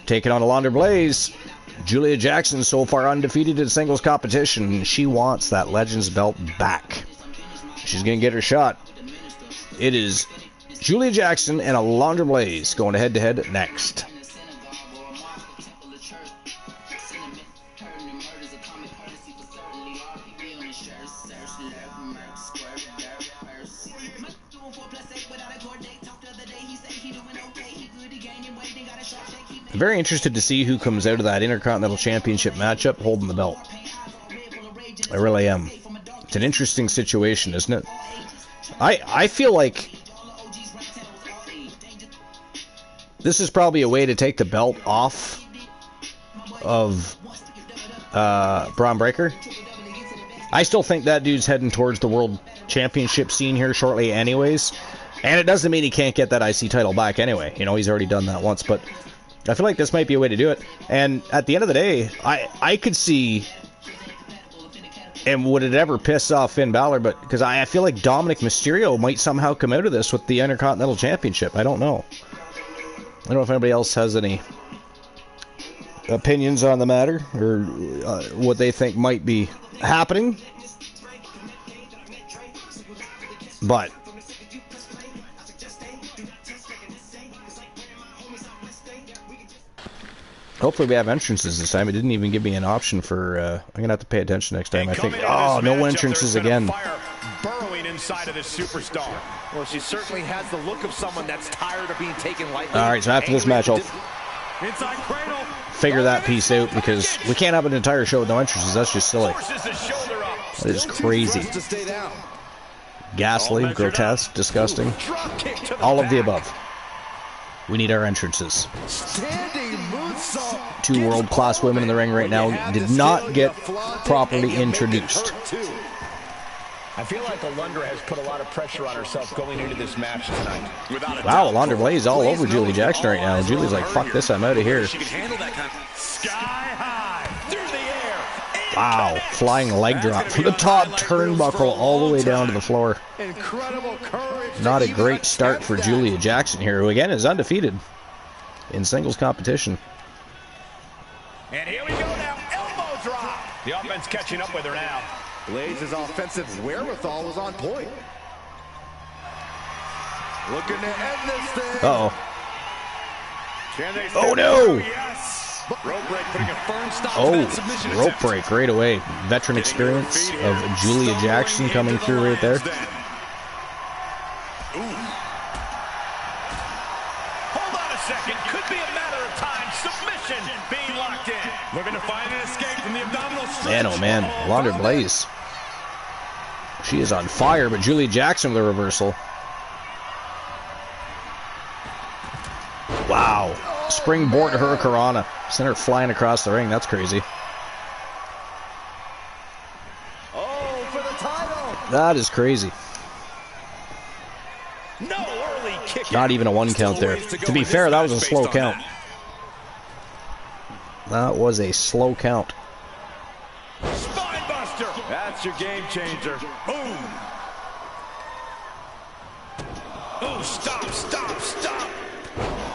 Taking on Alondra Blaze. Julia Jackson so far undefeated in singles competition. She wants that Legends belt back. She's going to get her shot. It is Julia Jackson and Alondra Blaze going head-to-head next. Very interested to see who comes out of that Intercontinental Championship matchup holding the belt. I really am. It's an interesting situation, isn't it? I feel like this is probably a way to take the belt off of Braun Breaker. I still think that dude's heading towards the World Championship scene here shortly anyways. And it doesn't mean he can't get that IC title back anyway. You know, he's already done that once, but I feel like this might be a way to do it. And at the end of the day, I could see, and would it ever piss off Finn Balor, but because I feel like Dominic Mysterio might somehow come out of this with the Intercontinental Championship. I don't know. I don't know if anybody else has any opinions on the matter, or what they think might be happening. But hopefully we have entrances this time. It didn't even give me an option for, I'm going to have to pay attention next time. I think, oh, no entrances again. Burrowing inside of this superstar. Well, she certainly has the look of someone that's tired of being taken lightly. All right, so after this match, Inside cradle. figure that piece out, because we can't have an entire show with no entrances. That's just silly. That is crazy. Ghastly, grotesque, disgusting. All of the above. We need our entrances. Two world-class women in the ring right now did not get properly introduced. I feel like Alundra has put a lot of pressure on herself going into this match tonight. Wow, Alundra Blaze all over Julia Jackson right now. Julie's like, fuck this, I'm out of here. She can handle that kind of sky high through the air. Wow, flying leg drop from the top turnbuckle all the way down to the floor. Incredible courage. Not a great start for Julia Jackson here, who again is undefeated in singles competition. And here we go now, elbow drop. The offense catching up with her now. Blaze's offensive wherewithal was on point. Looking to end this thing. Uh-oh. Oh no! Yes. Rope break, putting a firm stop to that submission Oh, rope attempt. break right away. Veteran experience of Julia Jackson coming through right there. Hold on a second. Could be a matter of time. Submission being locked in. Looking to find an escape from the abdominal stretch. Man, oh man. Alundra Blaze. She is on fire, but Julia Jackson with a reversal. Wow. Springboard Hurricanrana. Sent her flying across the ring. That's crazy. Oh, for the title. That is crazy. No early kick. Not even a one count there. To be fair, that was a slow count. That was a slow count. Spinebuster. That's your game changer. Boom. Oh, stop, stop, stop.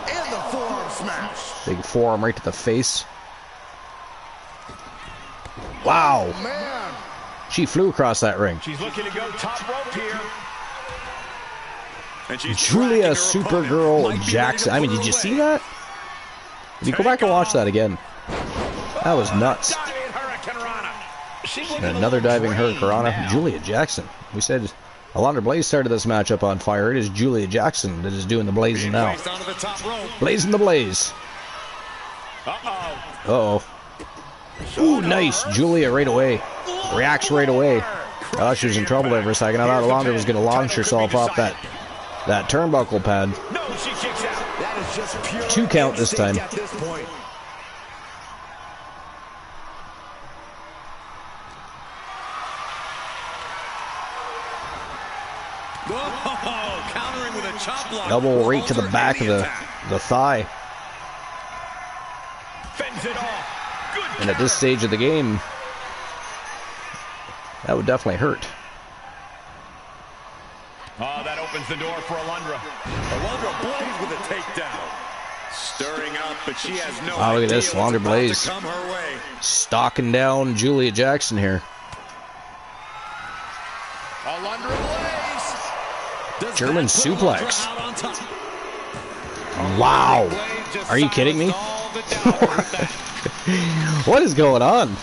And the forearm smash. Big forearm right to the face. Wow. Man. She flew across that ring. She's looking to go top rope here. And she's Julia tracking her opponent. Supergirl Might be Jackson. I ready mean, to did you put see away. that? Did you go back and watch that again? That was nuts. Diving Hurricanrana. She's looking And a another little diving drained Hurricanrana. now. Julia Jackson. We said Alundra Blaze started this matchup on fire. It is Julia Jackson that is doing the blazing now. Placed onto the top rope. Blazing the blaze. Uh-oh. Uh-oh. Ooh, nice. Julia right away. Reacts right away. Oh, she was in trouble there for a second. I thought Alundra was going to launch herself off that turnbuckle pad. No, she kicks out. That is just pure 2 count this time. instinct at this point. Whoa, countering with a chop block. Elbow right to the Holds her back of in the attack. thigh. Fends it off. Good And at this counter. stage of the game, that would definitely hurt. Oh, that opens the door for Alundra. Alundra Blaze with a takedown. Stirring up, but she has no Oh, look at idea this, what's Alundra about Blaze. to come her way. Stalking down Julia Jackson here. Alundra Blaze. Does German that put suplex. Alundra out on top? Wow. Blaze just Are you kidding me? silenced all the doubters with that. What is going on?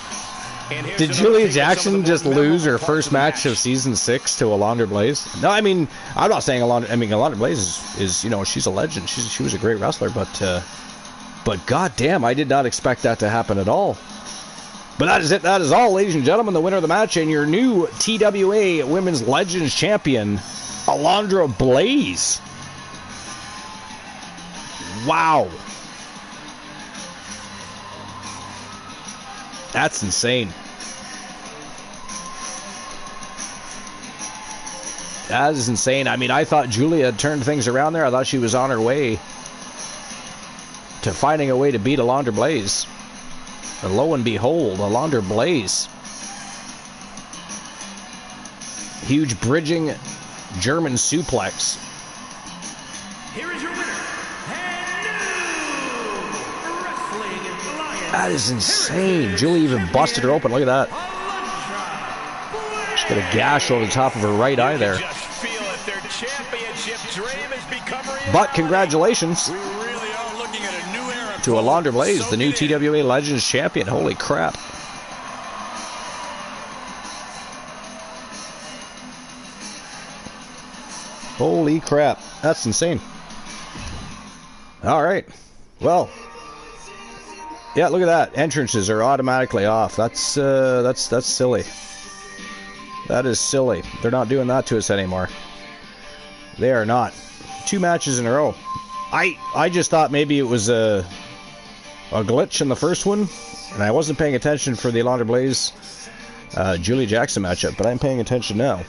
And here's Did another Julia peek at some Jackson of the just more lose her memorable parts first of the match of season 6 to Alundra Blaze? No, I mean, I'm not saying Alundra Blaze is you know, she's a legend. She was a great wrestler, but goddamn, I did not expect that to happen at all. But that is it. That is all, ladies and gentlemen. The winner of the match and your new TWA Women's Legends Champion, Alundra Blaze. Wow. That's insane. That is insane. I mean, I thought Julia had turned things around there. I thought she was on her way to finding a way to beat Alundra Blaze. And lo and behold, Alundra Blaze. Huge bridging German suplex. Here is your winner, and new Wrestling Alliance. That is insane. Julie even busted her open. Look at that. She's got a gash over the top of her right eye there. Just feel it. Their championship dream has become reality. But congratulations We really are looking at a new era to Alundra Blaze, So the new get in. TWA Legends Champion. Holy crap. Holy crap. That's insane. All right. Well, Yeah, look at that. Entrances are automatically off. That's silly. That is silly. They're not doing that to us anymore. They are not. 2 matches in a row. I just thought maybe it was a glitch in the first one, and I wasn't paying attention for the Alundra Blaze Julia Jackson matchup, but I'm paying attention now.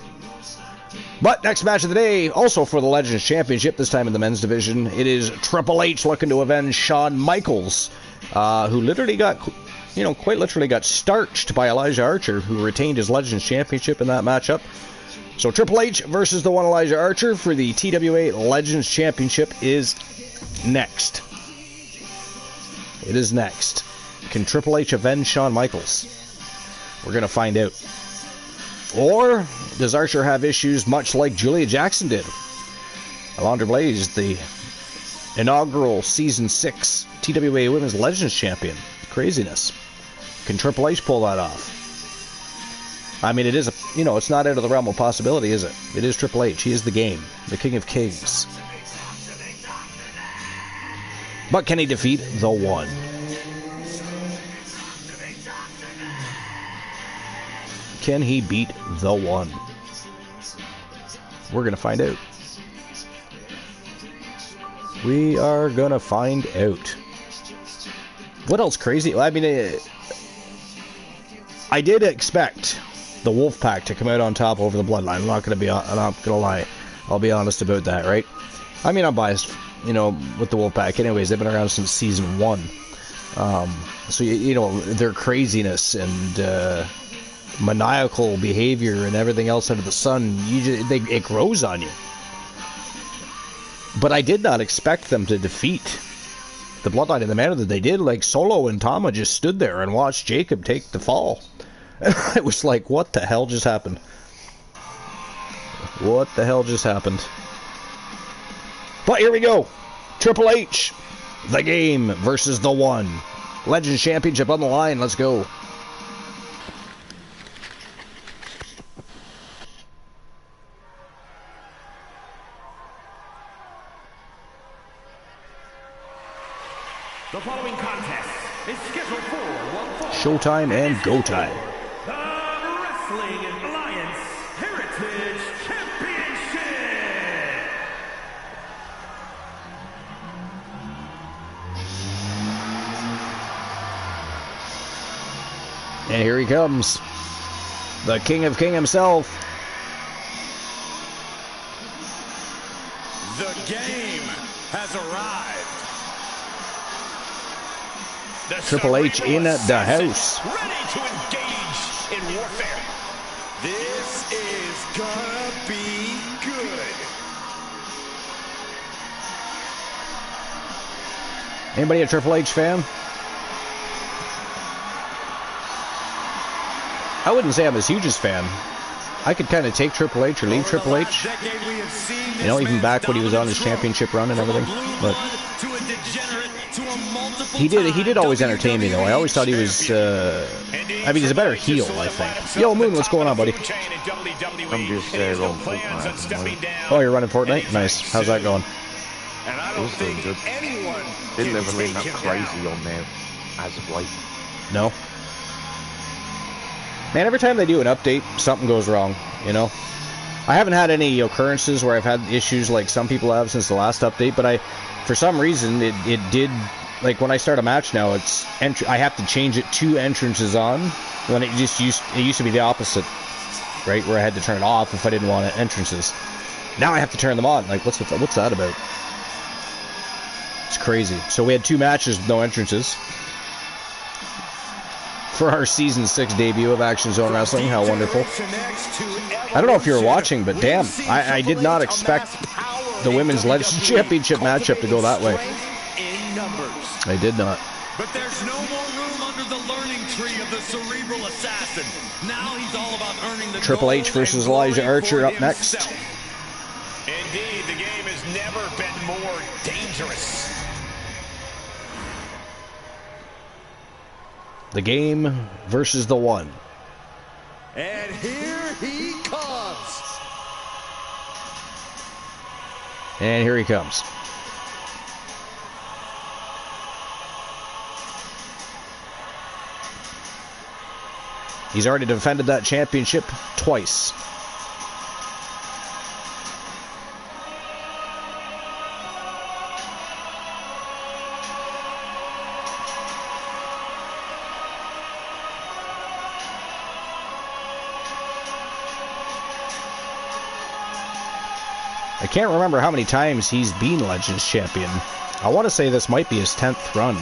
But next match of the day, also for the Legends Championship, this time in the men's division, it is Triple H looking to avenge Shawn Michaels, who literally got, quite literally got starched by Elijah Archer, who retained his Legends Championship in that matchup. So Triple H versus the one Elijah Archer for the TWA Legends Championship is next. It is next. Can Triple H avenge Shawn Michaels? We're going to find out. Or does Archer have issues much like Julia Jackson did? Alundra Blaze, the inaugural Season 6 TWA Women's Legends Champion. Craziness. Can Triple H pull that off? I mean, it is it's not out of the realm of possibility, is it? It is Triple H. He is the game. The King of Kings. But can he defeat the One? Can he beat the One? We're going to find out. We are going to find out. What else crazy? I mean, I did expect the Wolfpack to come out on top over the Bloodline. I'm not going to lie. I'll be honest about that, right? I mean, I'm biased, with the Wolfpack. Anyways, they've been around since Season 1. So, their craziness and maniacal behavior and everything else under the sun, it grows on you. But I did not expect them to defeat the Bloodline in the manner that they did. Like, Solo and Tama just stood there and watched Jacob take the fall. It was like, what the hell just happened? What the hell just happened? But here we go. Triple H, the game versus the One. Legends Championship on the line. Let's go. The following contest is scheduled for one fall. Showtime and go time. The Wrestling Alliance Heritage Championship. And here he comes. The King of King himself. The game has arrived. Triple H in the house. Ready to engage in warfare. This is gonna be good. Anybody a Triple H fan? I wouldn't say I'm his hugest fan. I could kind of take Triple H or leave Triple H. Even back when he was on his championship run and everything. But he did always entertain me, though. I always thought he was, he's a better heel, I think. Yo, Moon, what's going on, buddy? I'm just rolling Fortnite. Oh, you're running Fortnite? Nice. How's that going? It was doing good. Didn't ever been that crazy on there as of late. No? Man, every time they do an update, something goes wrong, I haven't had any occurrences where I've had issues like some people have since the last update, but for some reason, it did, like when I start a match now, I have to change it to entrances on, when it used to be the opposite, right, where I had to turn it off if I didn't want entrances. Now I have to turn them on, like, what's that about? It's crazy. So we had 2 matches with no entrances for our Season 6 debut of Action Zone Wrestling. How wonderful. I don't know if you were watching, but damn, I did not expect the Women's Legends Championship matchup to go that way. I did not. But there's no more room under the learning tree of the cerebral assassin. Now he's all about earning the Triple H versus Elijah Archer up next. Indeed, the game has never been more dangerous. The game versus the One. And here he comes. And here he comes. He's already defended that championship twice. I can't remember how many times he's been Legends champion. I want to say this might be his 10th run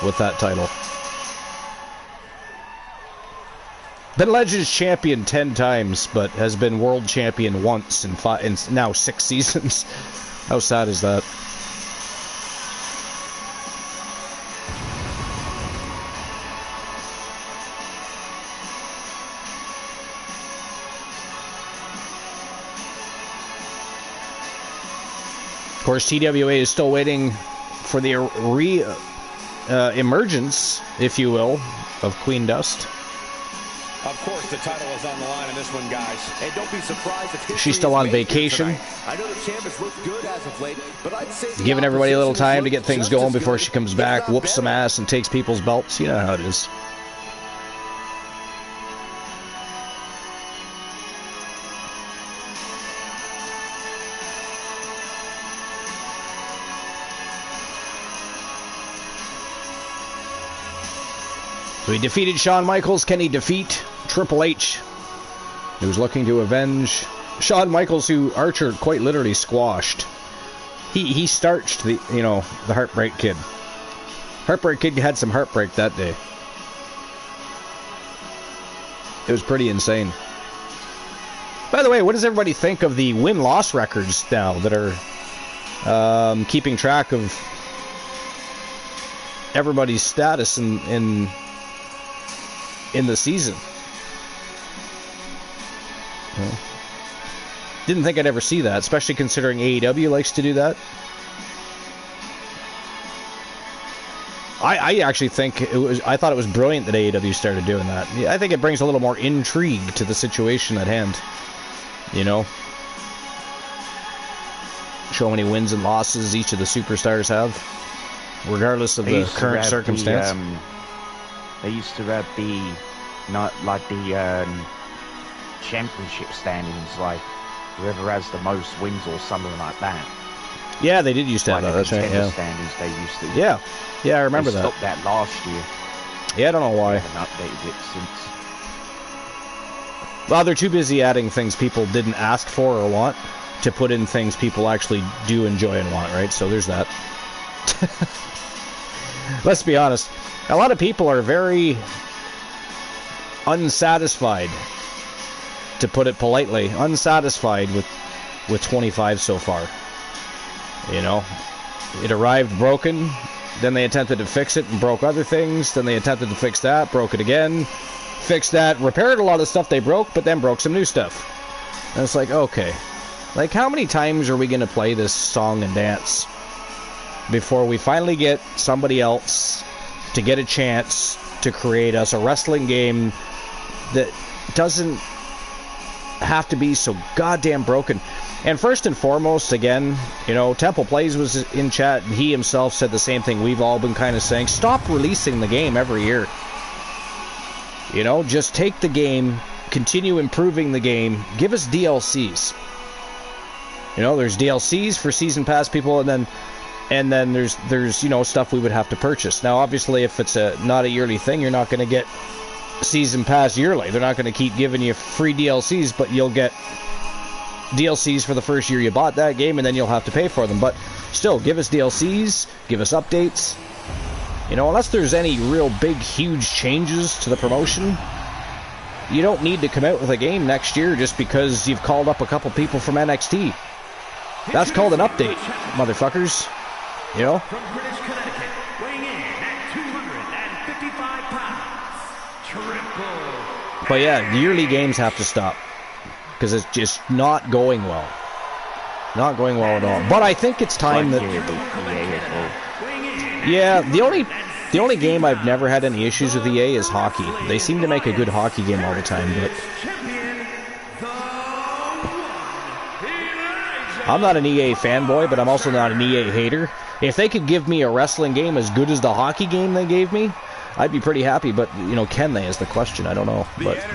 with that title. Been Legends champion 10 times, but has been world champion once in now 6 seasons. How sad is that? Of course, TWA is still waiting for the emergence, if you will, of Queen Dust. Of course, the title is on the line in this one, guys. And don't be surprised if she's still on vacation. I know the champ has looked good as of late, but I'd say giving everybody a little time to get things going before she comes back, whoops some ass, and takes people's belts. You know how it is. So he defeated Shawn Michaels. Can he defeat Triple H, who's looking to avenge Shawn Michaels, who Archer quite literally squashed? He starched the Heartbreak Kid. Heartbreak Kid had some heartbreak that day. It was pretty insane. By the way, what does everybody think of the win-loss records now that are keeping track of everybody's status in the season? Well, didn't think I'd ever see that, especially considering AEW likes to do that. I actually think I thought it was brilliant that AEW started doing that. I think it brings a little more intrigue to the situation at hand. You know, show how many wins and losses each of the superstars have, regardless of the current circumstance. They used to have the championship standings, like whoever has the most wins or something like that. Yeah, they did used to have that. That's right. Yeah. Standings they used to. Yeah, I remember that. They stopped that last year. Yeah, I don't know why. They haven't updated it since. Well, they're too busy adding things people didn't ask for or want to put in things people actually do enjoy and want, right? So there's that. Let's be honest. A lot of people are very unsatisfied, to put it politely, unsatisfied with 25 so far. You know, it arrived broken, then they attempted to fix it and broke other things, then they attempted to fix that, broke it again, fixed that, repaired a lot of stuff they broke, but then broke some new stuff. And it's like, okay, like how many times are we going to play this song and dance before we finally get somebody else to get a chance to create us a wrestling game that doesn't have to be so goddamn broken? And first and foremost, again, you know, Temple Plays was in chat, and he himself said the same thing we've all been kind of saying. Stop releasing the game every year. You know, just take the game, continue improving the game, give us DLCs. You know, there's DLCs for Season Pass people, and then there's you know, stuff we would have to purchase. Now, obviously, if it's not a yearly thing, you're not going to get Season Pass yearly. They're not going to keep giving you free DLCs, but you'll get DLCs for the first year you bought that game, and then you'll have to pay for them. But still, give us DLCs, give us updates. You know, unless there's any real big, huge changes to the promotion, you don't need to come out with a game next year just because you've called up a couple people from NXT. That's called an update, motherfuckers. You know? From British Connecticut, weighing in at 255 pounds, Triple. But yeah, yearly games have to stop, because it's just not going well. Not going well at all. But I think it's time that... Yeah, the only game I've never had any issues with EA is hockey. They seem to make a good hockey game all the time, but... I'm not an EA fanboy, but I'm also not an EA hater. If they could give me a wrestling game as good as the hockey game they gave me, I'd be pretty happy, but you know, can they is the question. I don't know.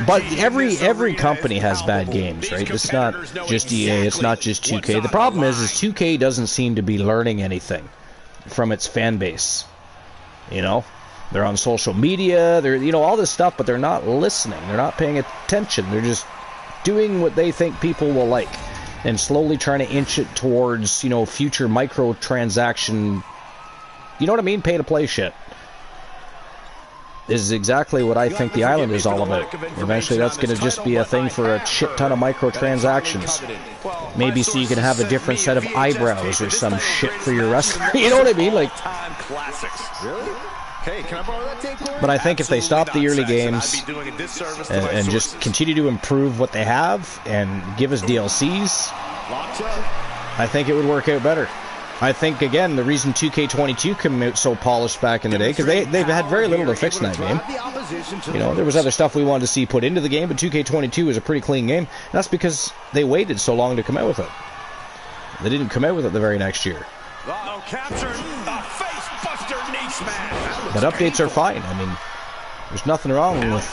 But every company has bad games, right? It's not just EA, it's not just 2K. The problem is 2K doesn't seem to be learning anything from its fan base. You know, they're on social media, they're, you know, all this stuff, but they're not listening. They're not paying attention. They're just doing what they think people will like, and slowly trying to inch it towards, you know, future microtransaction. You know what I mean? Pay to play shit. This is exactly what I think the island is all about. Eventually that's going to just be a thing for a shit ton of microtransactions. Maybe so you can have a different set of eyebrows or some shit for your wrestler. You know what I mean? Like, but I think if they stop the early games and just continue to improve what they have and give us DLCs, I think it would work out better. I think, again, the reason 2K22 came out so polished back in the day, because they've had very little to fix in that game. You know, there was other stuff we wanted to see put into the game, but 2K22 is a pretty clean game. And that's because they waited so long to come out with it. They didn't come out with it the very next year. But updates are fine. I mean, there's nothing wrong with...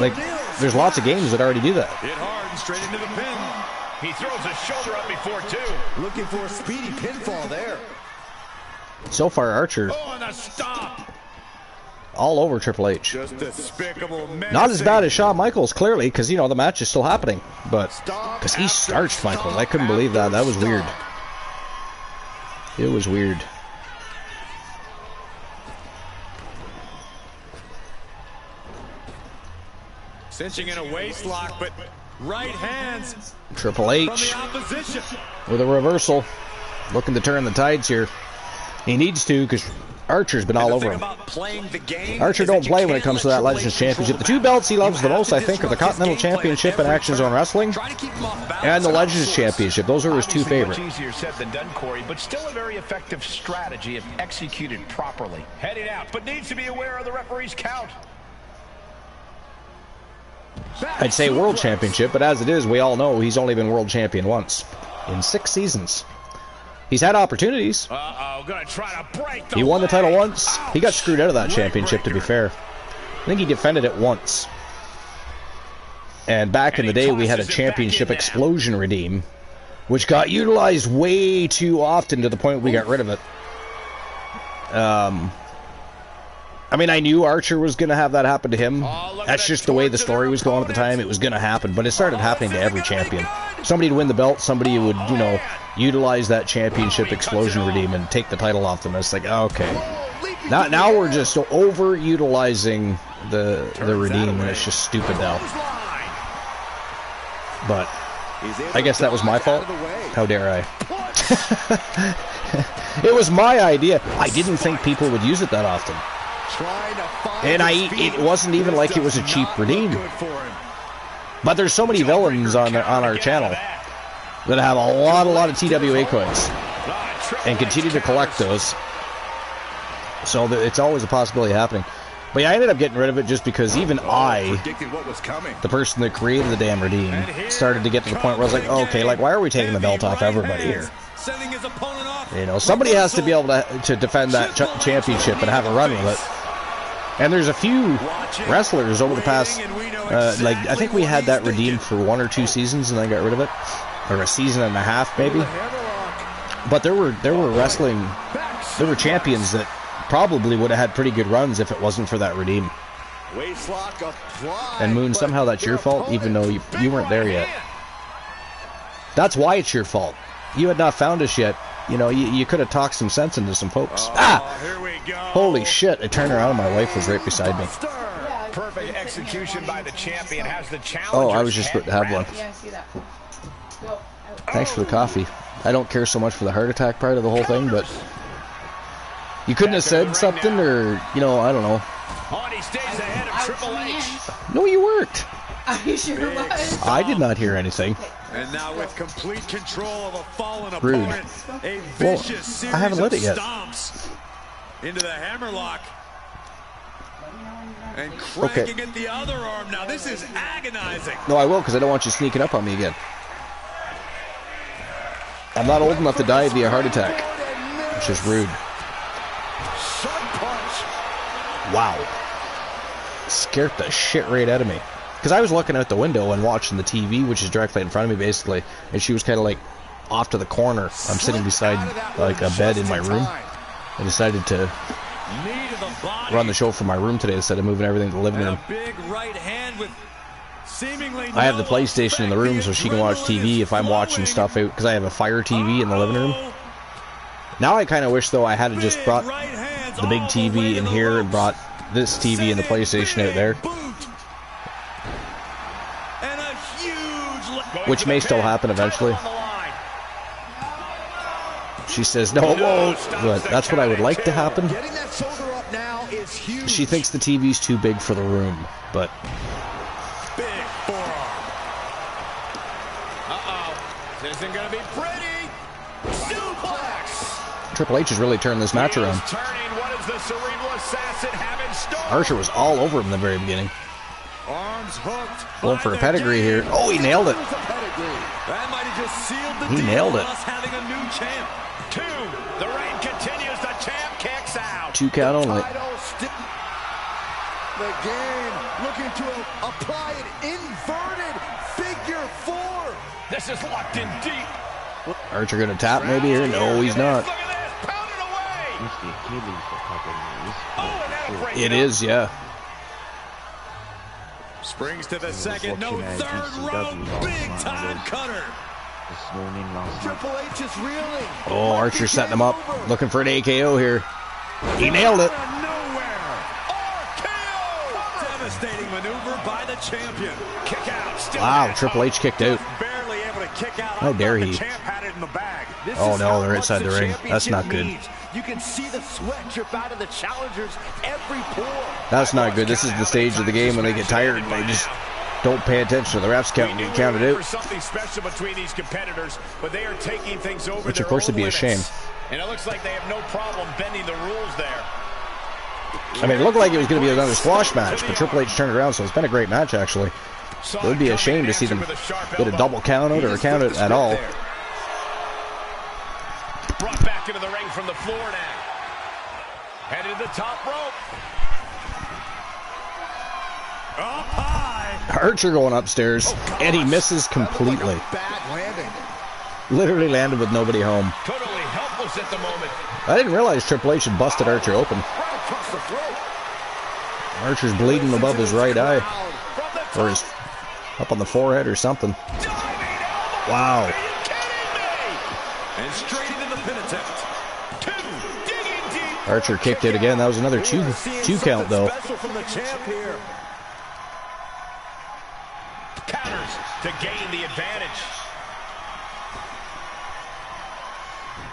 Like, there's lots of games that already do that. Hit hard and straight into the pin. He throws his shoulder up before two. Looking for a speedy pinfall there. So far, Archer... Oh, and a stop. All over Triple H. Just despicable. Not as bad as Shawn Michaels, clearly, because, you know, the match is still happening. But, because he starched Michaels. I couldn't believe that. That was weird. It was weird. Cinching in a waist lock, but right hands. Triple H with a reversal. Looking to turn the tides here. He needs to, because Archer's been all over him. Archer don't play when it comes to that Legends Championship. The two belts he loves the most, I think, are the Continental Championship in Action Zone Wrestling and the Legends Championship. Those are his two favorites. Much easier said than done, Corey, but still a very effective strategy if executed properly. Heading out, but needs to be aware of the referee's count. I'd say World Championship, but as it is, we all know he's only been World Champion once in 6 seasons. He's had opportunities. Gonna try to break the he won the title once. He got screwed out of that championship, to be fair. I think he defended it once. And back in the day, we had a championship explosion redeem, which got utilized way too often to the point we got rid of it. I mean, I knew Archer was going to have that happen to him. That's just the way the story was going at the time. It was going to happen, but it started happening to every champion. Somebody would win the belt, somebody would, you know, utilize that championship explosion redeem and take the title off them. It's like, okay. Now we're just over-utilizing the redeem, and it's just stupid now. But I guess that was my fault. How dare I? It was my idea. I didn't think people would use it that often. And it wasn't even like it was a cheap redeem. But there's so many villains on our channel that have a lot of TWA coins and continue to collect those. So it's always a possibility happening. But yeah, I ended up getting rid of it just because even I, the person that created the damn redeem, started to get to the point where I was like, okay, like, why are we taking the belt off everybody here? You know, somebody has to be able to defend that championship and have a run with it. And there's a few wrestlers over the past, like, I think we had that redeemed for 1 or 2 seasons and then got rid of it. Or a season and a half, maybe. But there were champions that probably would have had pretty good runs if it wasn't for that redeem. And Moon, somehow that's your fault, even though you weren't there yet. That's why it's your fault. You had not found us yet. You know, you could have talked some sense into some folks. Here we go. Holy shit, I turned around and my wife was right beside me. Perfect execution by the champion. Has the challenger. Oh, I was just about to have one. Yeah, I see that. Thanks for the coffee. I don't care so much for the heart attack part of the whole thing, but you couldn't have said something, or, you know, I don't know. He stays ahead of Triple H. No, you weren't. I sure was. I did not hear anything. And now with complete control of a fallen Rude. opponent, a Well, vicious series I haven't lit of it yet. stomps into the hammerlock. And cranking at the other arm. Now this is agonizing. No, I will, because I don't want you sneaking up on me again. I'm not old enough to die via heart attack. It's just rude. Sharp punch. Wow. Scared the shit right out of me. Because I was looking out the window and watching the TV, which is directly in front of me, basically. And she was kind of like off to the corner. I'm sitting beside like a bed in my room. I decided to run the show from my room today instead of moving everything to the living room. I have the PlayStation in the room so she can watch TV if I'm watching stuff out, because I have a Fire TV in the living room. Now I kind of wish, though, I had just brought the big TV in here and brought this TV and the PlayStation out there. Which may still happen eventually. She says, no, it won't. But that's what I would like to happen. She thinks the TV's too big for the room, but... Big forearm. This isn't going to be pretty. Suplex. Triple H has really turned this match around. What does the cerebral assassin have in store? Archer was all over him in the very beginning. Arms hooked. Going for a pedigree here. Oh, he nailed it. That might have just sealed the He deal nailed with it. us having a new champ. 2. The reign continues. The champ kicks out. 2 count only. The game looking to apply an inverted figure 4. This is locked in deep. Archer gonna tap maybe here? No, he's not. Look at this. Pound it away. It's the Achilles for covering these. Oh, and that'll break It up. is, yeah. Springs to the second. No, watching a third GCW rope. last Big night. time cutter. This morning, last night. Triple H is reeling. Oh, Archer setting him up. Looking for an AKO here. He nailed it. Out of nowhere. RKO. Devastating maneuver by the champion. Kick out. Still Wow, has Triple H kicked out. barely able to kick out. How dare he. The champ had it in the bag. This Oh is no, how they're much inside the ring. That's not good. means. You can see the sweat drip out of the challengers every pore. That's not good. This is the stage of the game when they get tired and they just don't pay attention to the refs count and get counted There's out. something special between these competitors, but they are taking things over. Which, of their course, own would be a shame. limits. And it looks like they have no problem bending the rules there. I mean, it looked like it was going to be another squash match, but Triple H turned it around, so it's been a great match, actually. It would be a shame to see them get a double count out or count it at all. Brought back into the ring from the floor now. Headed to the top rope. Up high. Archer going upstairs, and he misses completely. Bad landing. Literally landed with nobody home. Totally helpless at the moment. I didn't realize Triple H had busted Archer open. Right across the throat. Archer's bleeding above his right eye, From the or his up on the forehead or something. diving elbow. Wow. Are you kidding me? And straight into the pin attempt. 2. Digging deep. Archer kicked it again. That was another two count, though. Special from the champ here. Counters to gain the advantage.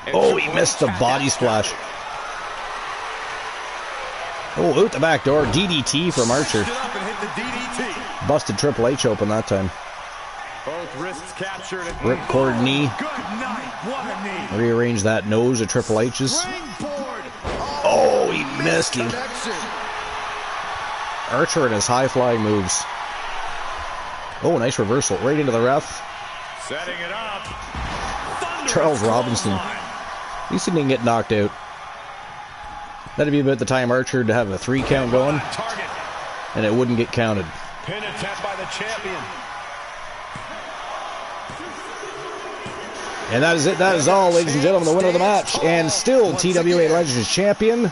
And Oh, he Triple missed H the had body that splash. Oh, out the back door. DDT from Archer. Stood up and hit the DDT. Busted Triple H open that time. Both wrists captured. Ripcord knee. Good night. What a knee. Rearrange that nose of Triple H's. Springboard. Oh, he missed him. Connection. Archer and his high-flying moves. Oh, nice reversal. Right into the ref. Setting it up. Charles Robinson. At least he didn't get knocked out. That'd be about the time Archer to have a 3 count going, Target. and it wouldn't get counted. Pin attempt by the champion. And that is it. That is all, ladies and gentlemen. The winner of the match, and still TWA Legends champion,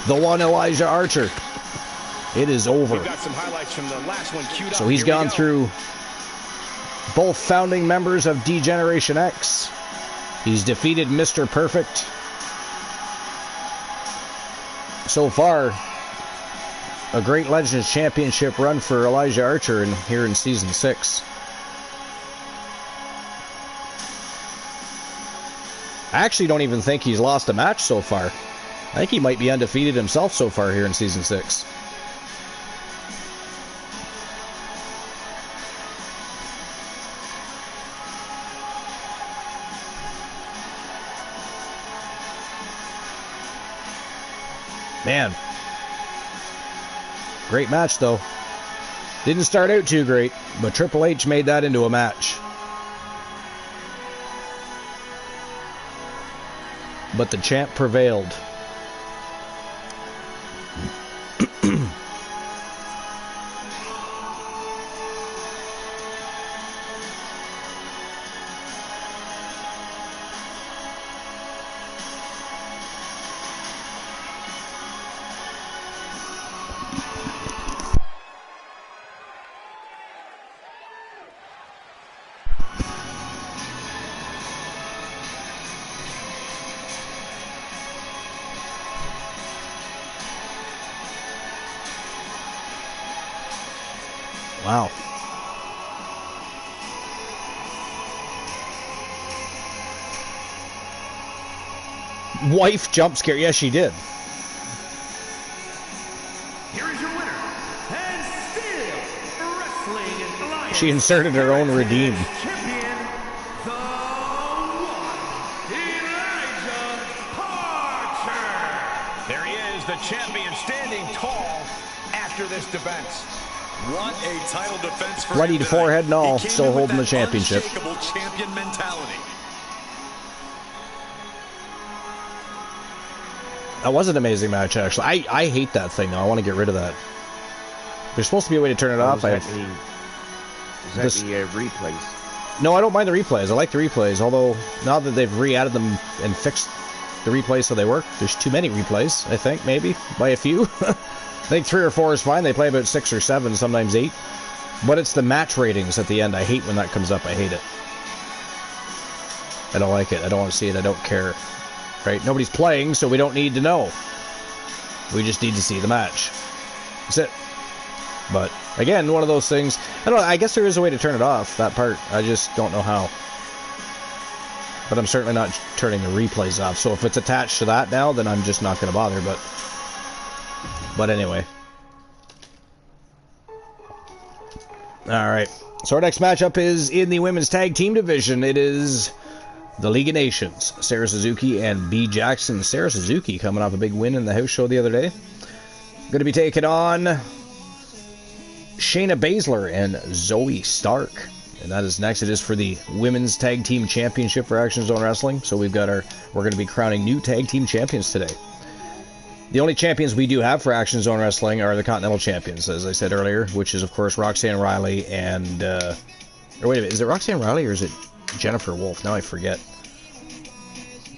the one Elijah Archer. It is over. We've got some highlights from the last one queued up. So he's Here we gone go. through both founding members of D-Generation X. He's defeated Mr. Perfect. So far, a great Legends Championship run for Elijah Archer here in Season 6. I actually don't even think he's lost a match so far. I think he might be undefeated himself so far here in Season 6. Man. Great match, though. Didn't start out too great, but Triple H made that into a match. But the champ prevailed. Wow. Wife jump scare. Yes, she did. Here is your winner, and still Wrestling Alliance. She inserted her own redeem. Champion, the one, Elijah Parker. There he is, the champion, standing tall after this defense. What a title defense for Bloodied him tonight. forehead and all, He came still in with holding the that championship. unshakable champion mentality. That was an amazing match, actually. I hate that thing, though. I want to get rid of that. There's supposed to be a way to turn it off. Is that the replays? No, I don't mind the replays. I like the replays, although now that they've re-added them and fixed the replays so they work, there's too many replays, I think, maybe, by a few. I think 3 or 4 is fine. They play about 6 or 7, sometimes 8. But it's the match ratings at the end. I hate when that comes up. I hate it. I don't like it. I don't want to see it. I don't care. Right? Nobody's playing, so we don't need to know. We just need to see the match. That's it. But, again, one of those things... I don't know. I guess there is a way to turn it off, that part. I just don't know how. But I'm certainly not turning the replays off. So if it's attached to that now, then I'm just not going to bother. But anyway. Alright. So our next matchup is in the women's tag team division. It is the League of Nations. Sarah Suzuki and B. Jackson. Sarah Suzuki coming off a big win in the house show the other day. Going to be taking on Shayna Baszler and Zoe Stark. And that is next. It is for the Women's Tag Team Championship for Action Zone Wrestling. So we're going to be crowning new tag team champions today. The only champions we do have for Action Zone Wrestling are the Continental Champions, as I said earlier, which is, of course, Roxanne Riley and... or wait a minute, is it Roxanne Riley or is it Jennifer Wolf? Now I forget.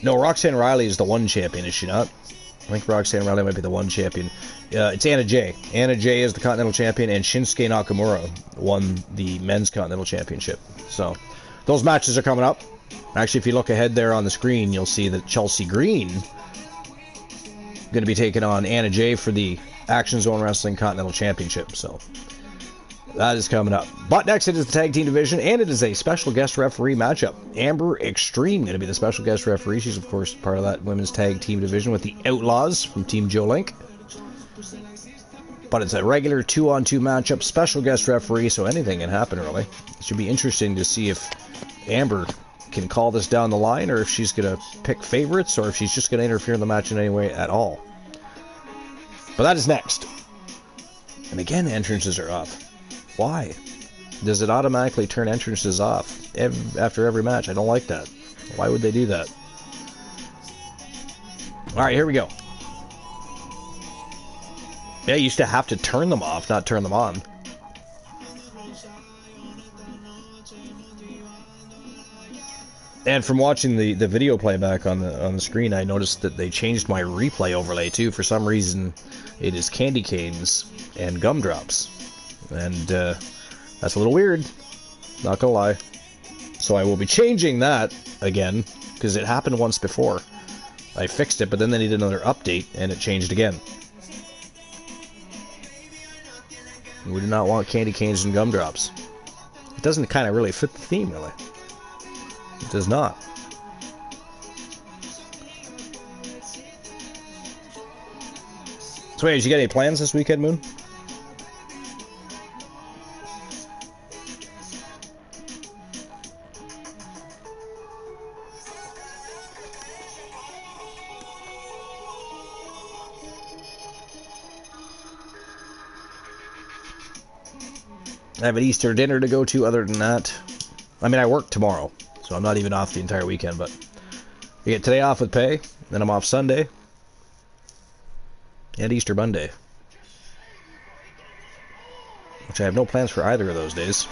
No, Roxanne Riley is the one champion, is she not? I think Roxanne Riley might be the one champion. It's Anna Jay. Anna Jay is the Continental Champion, and Shinsuke Nakamura won the Men's Continental Championship. So, those matches are coming up. Actually, if you look ahead there on the screen, you'll see that Chelsea Green going to be taking on Anna Jay for the Action Zone Wrestling Continental Championship. So, that is coming up. But next, it is the Tag Team Division, and it is a special guest referee matchup. Amber Extreme going to be the special guest referee. She's, of course, part of that Women's Tag Team Division with the Outlaws from Team Joe Link. But it's a regular 2-on-2 matchup, special guest referee, so anything can happen, really. It should be interesting to see if Amber can call this down the line, or if she's going to pick favorites, or if she's just going to interfere in the match in any way at all. But that is next. And again, entrances are off. Why? Does it automatically turn entrances off after every match? I don't like that. Why would they do that? Alright, here we go. Yeah, you used to have to turn them off, not turn them on. And from watching the video playback on the screen, I noticed that they changed my replay overlay too. For some reason, it is candy canes and gumdrops. And that's a little weird, not gonna lie. So I will be changing that again, because it happened once before. I fixed it, but then they needed another update, and it changed again. We do not want candy canes and gumdrops. It doesn't kind of really fit the theme, really. It does not. So, wait, did you get any plans this weekend, Moon? I have an Easter dinner to go to. Other than that, I mean, I work tomorrow, so I'm not even off the entire weekend, but I get today off with pay, then I'm off Sunday, and Easter Monday, which I have no plans for either of those days.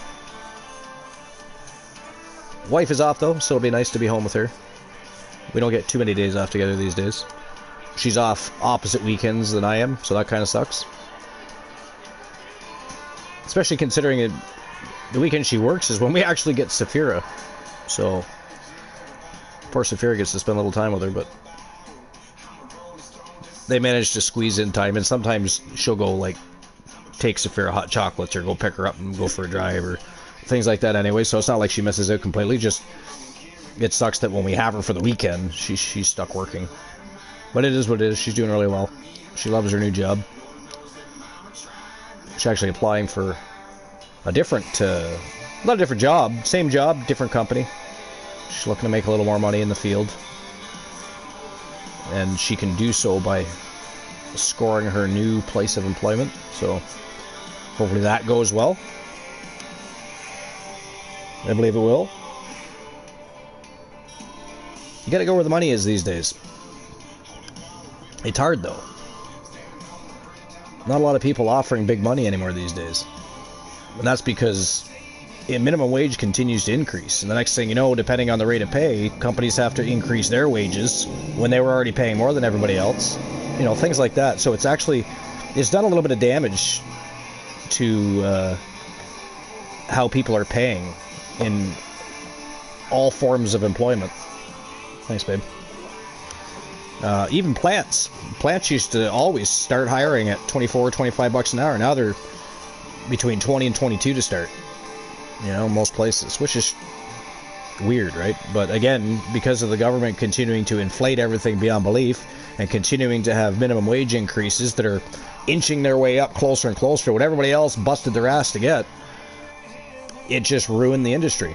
Wife is off, though, so it'll be nice to be home with her. We don't get too many days off together these days. She's off opposite weekends than I am, so that kind of sucks. Especially considering the weekend she works is when we actually get Saphira. So, poor Saphira gets to spend a little time with her, but they manage to squeeze in time, and sometimes she'll go like take Saphira hot chocolates or go pick her up and go for a drive or things like that anyway. So it's not like she misses out completely. Just it sucks that when we have her for the weekend, she's stuck working. But it is what it is. She's doing really well. She loves her new job. She's actually applying for a different, not a different job, same job, different company. She's looking to make a little more money in the field. And she can do so by scoring her new place of employment. So hopefully that goes well. I believe it will. You gotta go where the money is these days. It's hard though. Not a lot of people offering big money anymore these days. And that's because minimum wage continues to increase. And the next thing you know, depending on the rate of pay, companies have to increase their wages when they were already paying more than everybody else. You know, things like that. So it's done a little bit of damage to how people are paying in all forms of employment. Thanks, babe. Even plants. Plants used to always start hiring at $24-25 an hour. Now they're between 20 and 22 to start. You know, most places, which is weird, right? But again, because of the government continuing to inflate everything beyond belief and continuing to have minimum wage increases that are inching their way up closer and closer to what everybody else busted their ass to get, it just ruined the industry.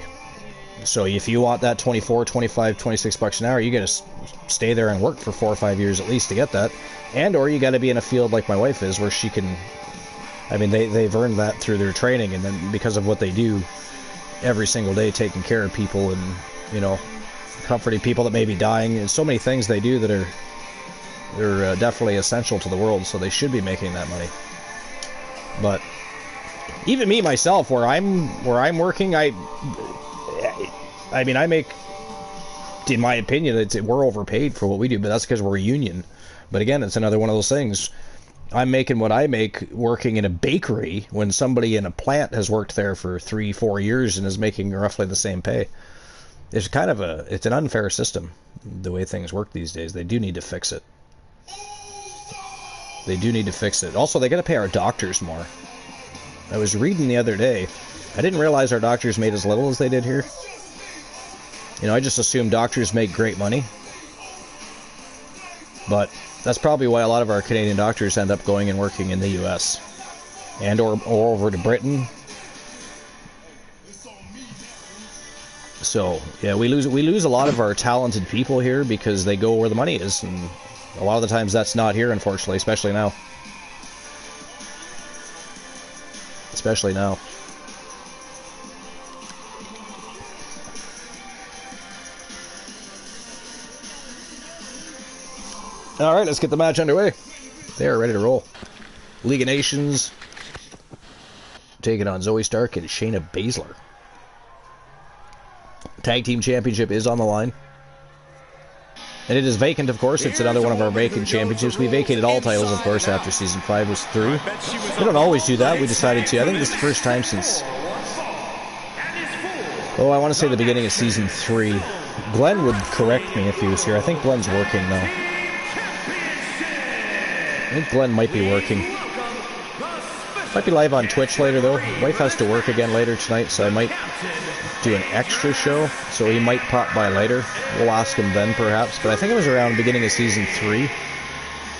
So if you want that 24, 25, 26 bucks an hour, you got to stay there and work for 4 or 5 years at least to get that. And or you got to be in a field like my wife is, where she can, I mean, they've earned that through their training, and then because of what they do every single day, taking care of people and, you know, comforting people that may be dying, and so many things they do that they're definitely essential to the world, so they should be making that money. But even me myself, where I'm working, I mean, I make, in my opinion, we're overpaid for what we do, but that's because we're a union. But again, it's another one of those things. I'm making what I make working in a bakery when somebody in a plant has worked there for 3-4 years and is making roughly the same pay. It's kind of it's an unfair system, the way things work these days. They do need to fix it. They do need to fix it. Also, they got to pay our doctors more. I was reading the other day, I didn't realize our doctors made as little as they did here. You know, I just assumed doctors make great money. But that's probably why a lot of our Canadian doctors end up going and working in the U.S. and or over to Britain. So, yeah, we lose a lot of our talented people here because they go where the money is, and a lot of the times that's not here, unfortunately, especially now. Especially now. All right, let's get the match underway. They are ready to roll. League of Nations taking on Zoe Stark and Shayna Baszler. Tag Team Championship is on the line. And it is vacant, of course. It's another one of our vacant championships. We vacated all titles, of course, after Season 5 was through. We don't always do that. We decided to. I think this is the first time since, I want to say the beginning of Season 3. Glenn would correct me if he was here. I think Glenn's working now. I think Glenn might be working. Might be live on Twitch later, though. Wife has to work again later tonight, so I might do an extra show, so he might pop by later. We'll ask him then, perhaps. But I think it was around the beginning of Season 3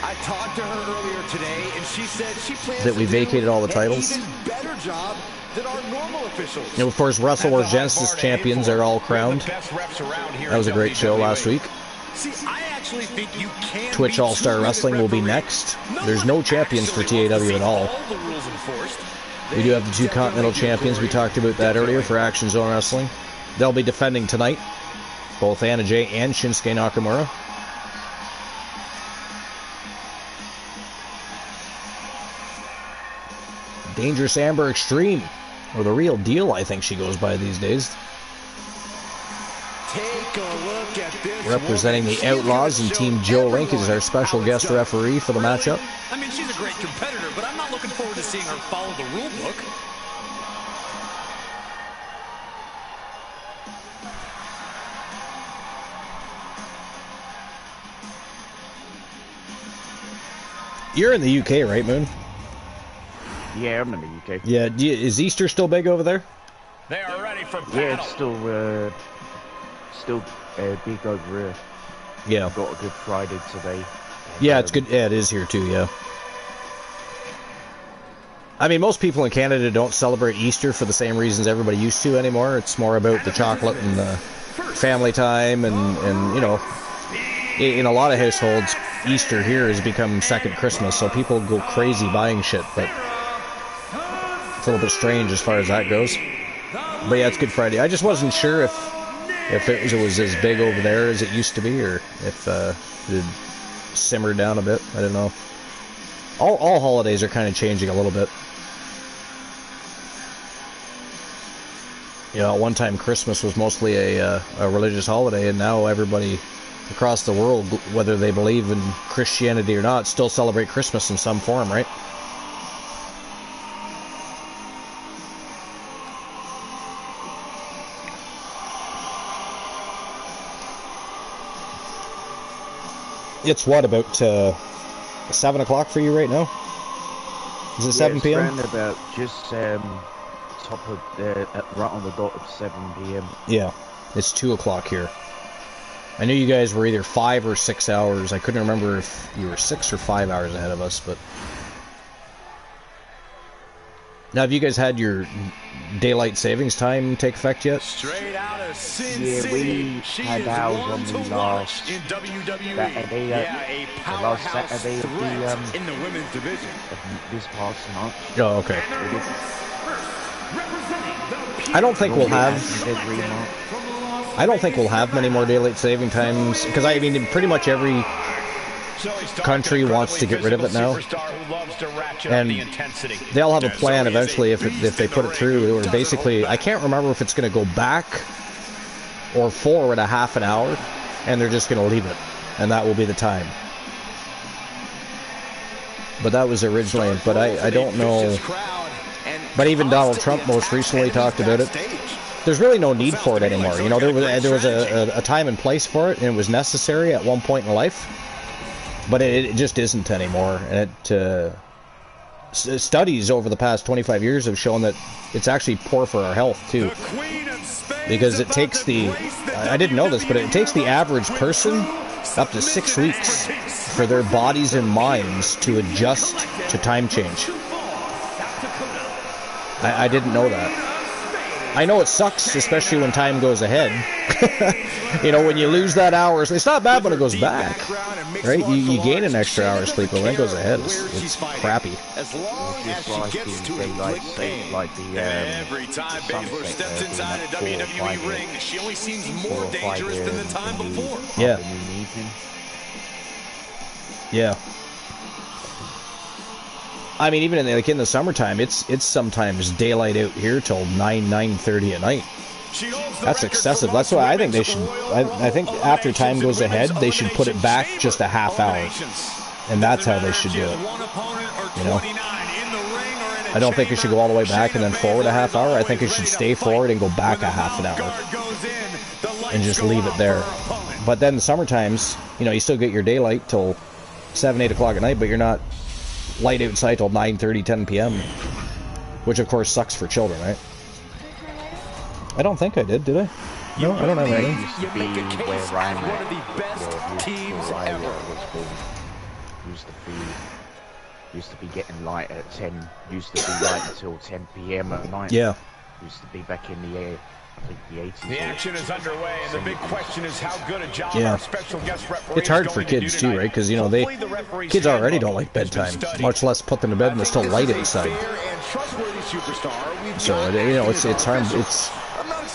I talked to her earlier today, and she said she plans that we vacated all the titles. an even better job than our normal officials. And of course, Wrestle or Genesis champions are all crowned. That was a great show last week. See, I actually think you can Twitch All-Star Wrestling will be next. There's no champions for TAW at all. We do have the 2 Continental Champions. We talked about that earlier for Action Zone Wrestling. They'll be defending tonight. Both Anna Jay and Shinsuke Nakamura. Dangerous Amber Extreme, or the real deal, I think she goes by these days. Take a look at this. Representing the Outlaws, and Team Joe Link is our special guest referee for the matchup. I mean, she's a great competitor, but I'm not looking forward to seeing her follow the rule book. You're in the UK, right, Moon? Yeah, I'm in the UK. Yeah, is Easter still big over there? They are ready for battle. Yeah, it's still big over here. Yeah. Got a Good Friday today. Yeah, it's good. Yeah, it is here too, yeah. I mean, most people in Canada don't celebrate Easter for the same reasons everybody used to anymore. It's more about the chocolate and the family time, and you know, in a lot of households, Easter here has become second Christmas, so people go crazy buying shit, but it's a little bit strange as far as that goes. But yeah, it's Good Friday. I just wasn't sure if it was as big over there as it used to be, or if it had simmered down a bit. I don't know. All holidays are kind of changing a little bit. You know, at one time Christmas was mostly a religious holiday, and now everybody across the world, whether they believe in Christianity or not, still celebrate Christmas in some form, right? It's what, about 7 o'clock for you right now? Is it 7 p.m.? It's around about just top of right on the dot of 7 p.m. Yeah, it's 2 o'clock here. I knew you guys were either 5 or 6 hours. I couldn't remember if you were 6 or 5 hours ahead of us, but... Now, have you guys had your daylight savings time take effect yet? Straight out of Sin Yeah, City. we She had is ours one on to the watch last in WWE. Saturday, Yeah, a the last powerhouse Saturday of threat the, in the women's division. this past month. Oh, okay. I don't think we'll have... Every month. I don't think we'll have many more daylight saving times, because I mean, pretty much every country wants to get rid of it now, and they all have a plan eventually if they put it through. Or basically, I can't remember if it's going to go back or forward a half an hour, and they're just going to leave it, and that will be the time. But that was originally, but I don't know. But even Donald Trump most recently talked about it. There's really no need for it anymore. You know, there was a time and place for it, and it was necessary at one point in life, but it just isn't anymore. And studies over the past 25 years have shown that it's actually poor for our health too, because it takes I didn't know this, but it takes the average person up to 6 weeks for their bodies and minds to adjust to time change. I didn't know that. I know it sucks, especially when time goes ahead. You know, when you lose that hour, it's not bad when it goes back, right? You gain an extra hour of sleep, but when it goes ahead, it's crappy. As long as she gets to a quick game. Every time Baszler steps inside a WWE ring, she only seems more dangerous than the time before. Yeah. Yeah. I mean, even in the summertime, it's sometimes daylight out here till 9:30 at night. That's excessive. That's why I think they should. I think after time goes ahead, they should put it back just a half hour, and that's how they should do it. You know, I don't think it should go all the way back and then forward a half hour. I think it should stay forward and go back a half an hour, and just leave it there. But then the summer times, you know, you still get your daylight till 7, 8 o'clock at night, but you're not light outside till 9:30, 10 p.m., which of course sucks for children, right? I don't think I did I? No, I don't have anything. Used to be where I'm at, one of the best teams ever. Used to be getting light at 10. Used to be light until 10 p.m. at night. Yeah. Used to be back in the I think the 80s. The action is underway, and the big question is how good a job Yeah. our special guest referee It's hard is for going to do kids too, tonight. right? Because, you know, Hopefully the referee's kids already handle don't like has been bedtime, studied. much less put them to bed and they're still light inside. So, you know, it's hard. It's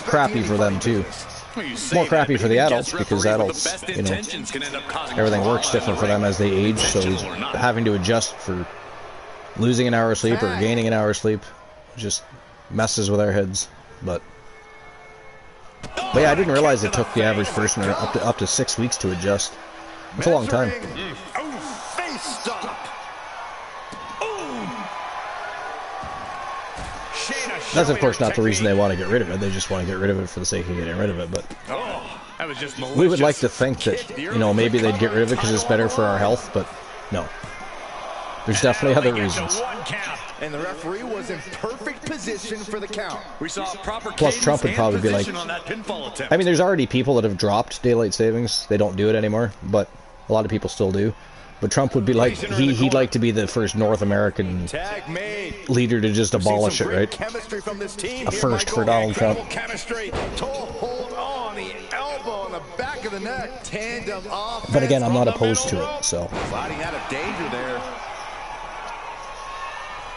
crappy for them too. More crappy for the adults, because adults, you know, everything works different for them as they age, so having to adjust for losing an hour of sleep or gaining an hour of sleep just messes with our heads. But yeah, I didn't realize it took the average person up to 6 weeks to adjust. It's a long time. That's of course not the reason they want to get rid of it. They just want to get rid of it for the sake of getting rid of it. But we would like to think that, you know, maybe they'd get rid of it because it's better for our health, but no. There's definitely other reasons. And the referee was in perfect position for the count. We saw proper Plus, Trump would probably be like, I mean, there's already people that have dropped daylight savings. They don't do it anymore, but a lot of people still do. But Trump would be like, he'd like to be the first North American leader to just abolish it, right? A first for Donald Trump. But again, I'm not opposed to it, so.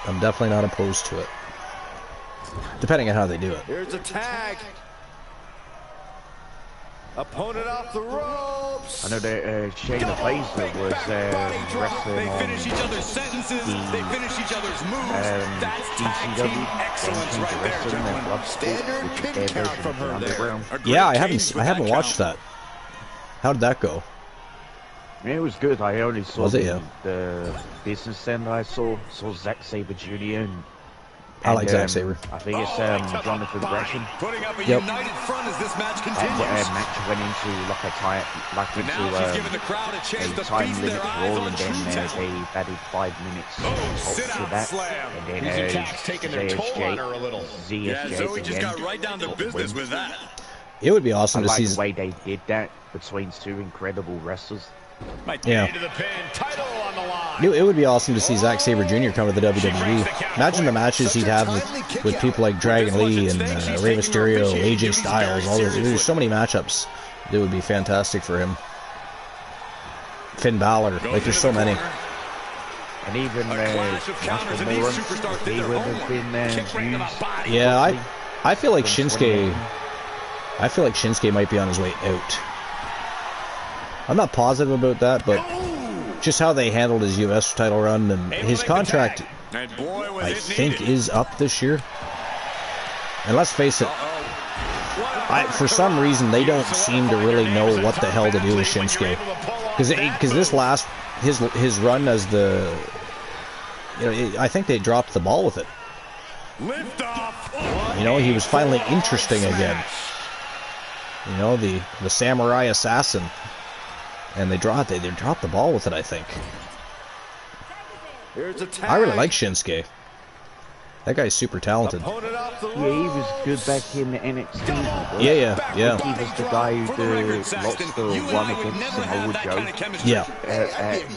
I'm definitely not opposed to it. Depending on how they do it. Here's a tag. Opponent off the ropes. I know that Shayna Baszler was wrestling They on finish each other's sentences. They finish each other's moves. That's tag team excellence right there, gentlemen. Standard pin count from her there. Yeah, I haven't watched that. How did that go? It was good. I only saw the business end. I saw Zack Sabre Jr. and I like Zack Sabre. I think it's Jonathan Gresham. Putting up a united front as this match continues. That match went into like a time limit brawl, and then they added 5 minutes to that. And then Zoe just got right down to business with that. It would be awesome to see the way they did that between two incredible wrestlers. Yeah. It would be awesome to see Zack Sabre Jr. come to the WWE. Imagine the matches he'd have with people like Dragon Lee and Rey Mysterio, AJ Styles. All those. There's so many matchups that would be fantastic for him. Finn Balor, like there's so many. And even Nakamura, he would have been used. Yeah, I feel like Shinsuke. I feel like Shinsuke might be on his way out. I'm not positive about that, but just how they handled his U.S. title run and his contract, I think, is up this year. And let's face it, for some reason they don't seem to really know what the hell to do with Shinsuke, because this last his run as the, I think they dropped the ball with it. He was finally interesting again. The samurai assassin. And they dropped the ball with it, I think. I really like Shinsuke. That guy's super talented. Yeah, he was good back in NXT. Yeah. He was the guy who lost the one against Samoa Joe. Yeah.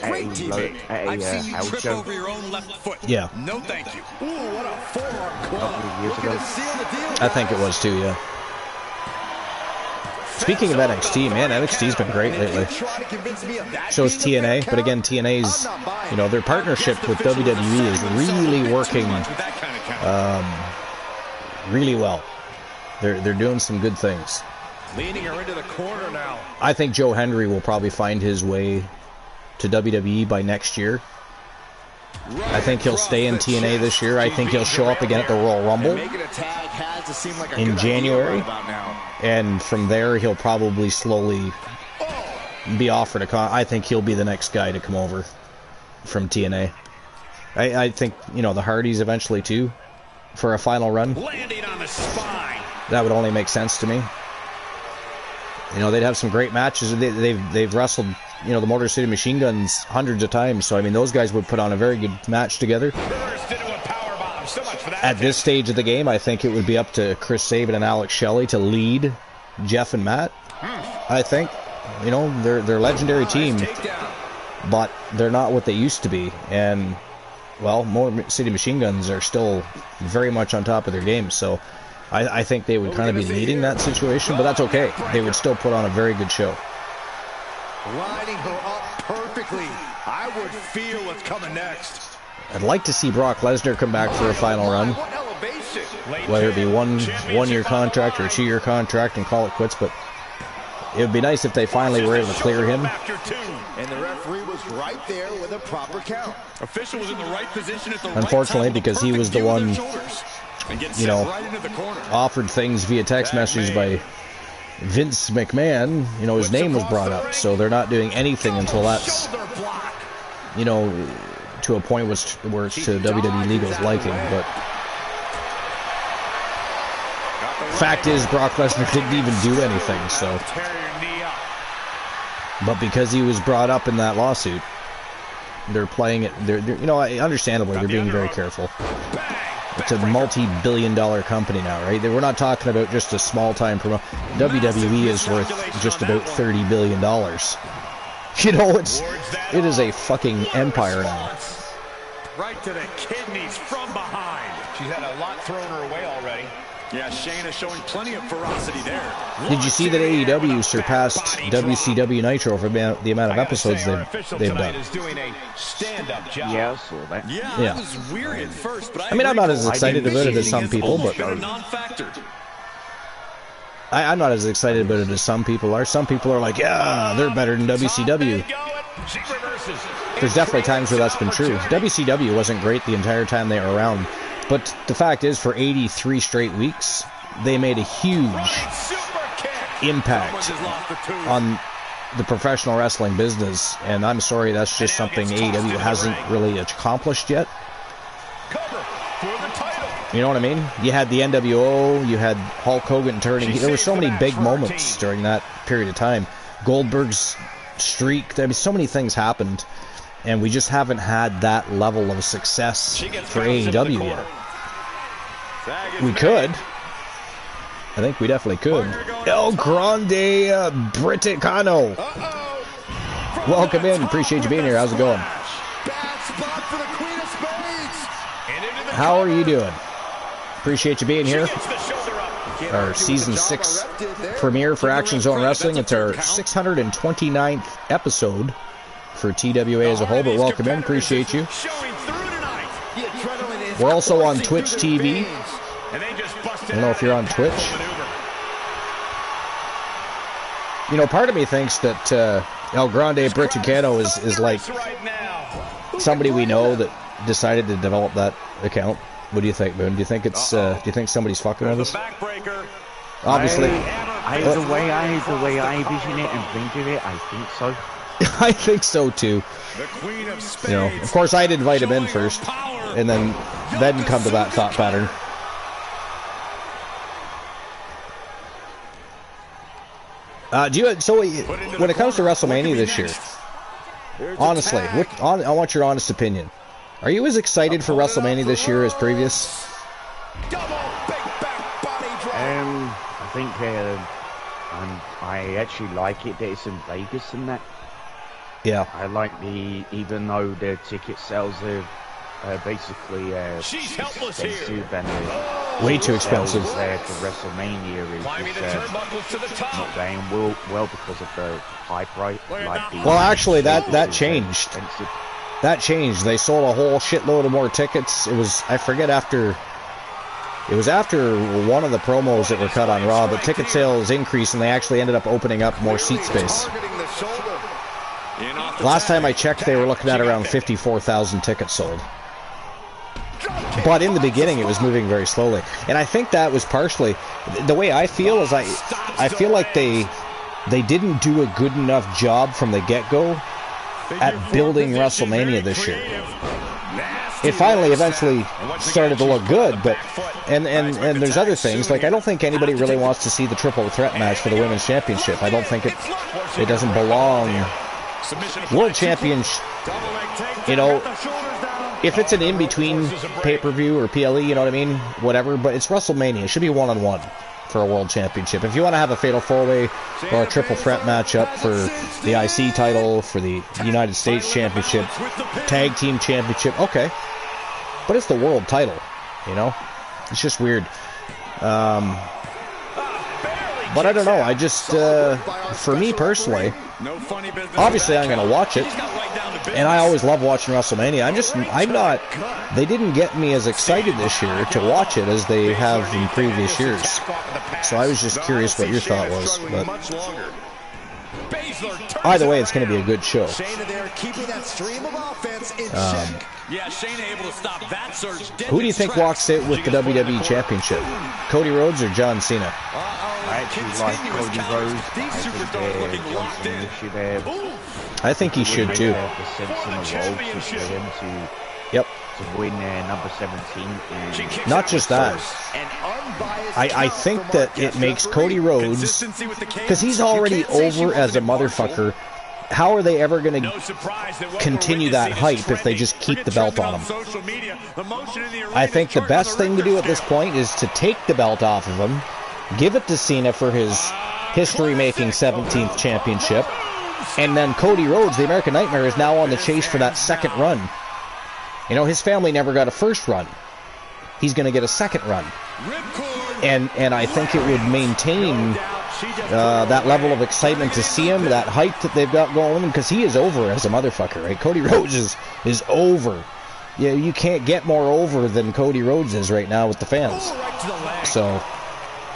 I've seen you trip over your own left foot. Yeah. No, thank you. Ooh, what a forearm club. Years ago. I think it was too, yeah. Speaking of NXT, man, NXT's been great lately. So is TNA, but again, TNA's, their partnership with WWE is really working really well. They're doing some good things. Leaning her into the corner now. I think Joe Hendry will probably find his way to WWE by next year. I think he'll stay in TNA this year. I think he'll show up again at the Royal Rumble in January. And from there, he'll probably slowly be offered I think he'll be the next guy to come over from TNA. I think, the Hardys eventually, too, for a final run. That would only make sense to me. They'd have some great matches. They've wrestled, the Motor City Machine Guns hundreds of times. So, those guys would put on a very good match together. At this stage of the game, I think it would be up to Chris Sabin and Alex Shelley to lead Jeff and Matt. I think, they're a legendary team, but they're not what they used to be. And, Motor City Machine Guns are still very much on top of their game. So, I think they would kind of be leading that situation, but that's okay. They would still put on a very good show. Lining her up perfectly. I would feel what's coming next. I'd like to see Brock Lesnar come back for a final run, whether it be one-year contract or a 2-year contract and call it quits, but it would be nice if they finally were able to clear him. And the referee was right there with a proper count. Official was in the right position at the Unfortunately, because he was the one, offered things via text message by Vince McMahon, his name was brought up, so they're not doing anything until that's, to a point where it's to WWE Legal's liking, but fact is Brock Lesnar didn't even do anything, so. But because he was brought up in that lawsuit, They're playing it. They're you know, understandably, they're being very careful. It's a multi-billion-dollar company now, right? We're not talking about just a small-time promo. WWE is worth just about $30 billion. You know, it is a fucking empire now. Right to the kidneys from behind. She's had a lot thrown her way already. Yeah, Shayna showing plenty of ferocity there. Did you see that AEW surpassed WCW Nitro for the amount of episodes they've done? Is doing a stand-up job. Yeah, I saw that. Yeah, it was weird at first, but I mean, I'm not as excited about it as some people, but I'm not as excited about it as some people are. Some people are like, yeah, they're better than WCW. There's definitely times where that's been true. WCW wasn't great the entire time they were around, but the fact is, for 83 straight weeks, they made a huge impact on the professional wrestling business, and I'm sorry, that's just something AEW hasn't really accomplished yet. You know what I mean? You had the NWO, you had Hulk Hogan turning. There were so many big moments during that period of time. Goldberg's streak. I mean, so many things happened, and we just haven't had that level of success for AEW yet. We could. I think we definitely could. El Grande Briticano. Welcome in. Appreciate you being here. How's it going? How are you doing? Appreciate you being here. Our Season 6 premiere for Action Zone Wrestling. It's our 629th episode for TWA as a whole, but welcome in. Appreciate you. We're also on Twitch TV. I don't know if you're on Twitch. You know, part of me thinks that El Grande Briticano is like somebody we know that decided to develop that account. What do you think, Boone? Do you think it's? Do you think somebody's fucking with us? Obviously, the way I vision it and think of it, I think so. I think so too. You know, of course, I'd invite him in first, and then come to that thought pattern. So when it comes to WrestleMania this year, honestly, I want your honest opinion. Are you as excited for WrestleMania this year as previous? I think I actually like it that it's in Vegas and that. Yeah. I like even though the ticket sales are basically expensive and way too expensive. There to WrestleMania is just not going well because of the hype, right? Well, actually, that changed. That changed. They sold a whole shitload of more tickets. It was after one of the promos that were cut on Raw, but ticket sales increased and they actually ended up opening up more seat space. Last time I checked, they were looking at around 54,000 tickets sold. But in the beginning, it was moving very slowly. And I think that was partially... The way I feel is I feel like they didn't do a good enough job from the get-go at building WrestleMania this year. It finally eventually started to look good, but and there's other things, like I don't think anybody really wants to see the triple threat match for the women's championship. I don't think it doesn't belong. World champions, you know, if it's an in-between pay-per-view or PLE, you know what I mean, whatever, but it's WrestleMania. It should be one-on-one for a world championship. If you want to have a fatal four-way or a triple threat matchup for the IC title, for the United States Championship, tag team championship, okay. But it's the world title, you know? It's just weird. But I don't know. I just, for me personally, obviously I'm going to watch it. And I always love watching WrestleMania. I'm not, they didn't get me as excited this year to watch it as they have in previous years. So I was just curious what your thought was. But either way, it's going to be a good show. Who do you think walks out with the WWE Championship? Cody Rhodes or John Cena? I actually like Cody Rhodes. I think he should too. Yep. To win number 17. Not just that. I think that it makes Cody Rhodes, because he's already over as a motherfucker how are they ever going to continue that hype if they just keep the belt on him? I think the best thing to do at this point is to take the belt off of him, give it to Cena for his history-making 17th championship, and then Cody Rhodes, the American Nightmare, is now on the chase for that second run. You know, his family never got a first run. He's going to get a second run. And I think it would maintain that level of excitement to see him, that hype that they've got going, because he is over as a motherfucker, right? Cody Rhodes is over. Yeah, you can't get more over than Cody Rhodes is right now with the fans. So,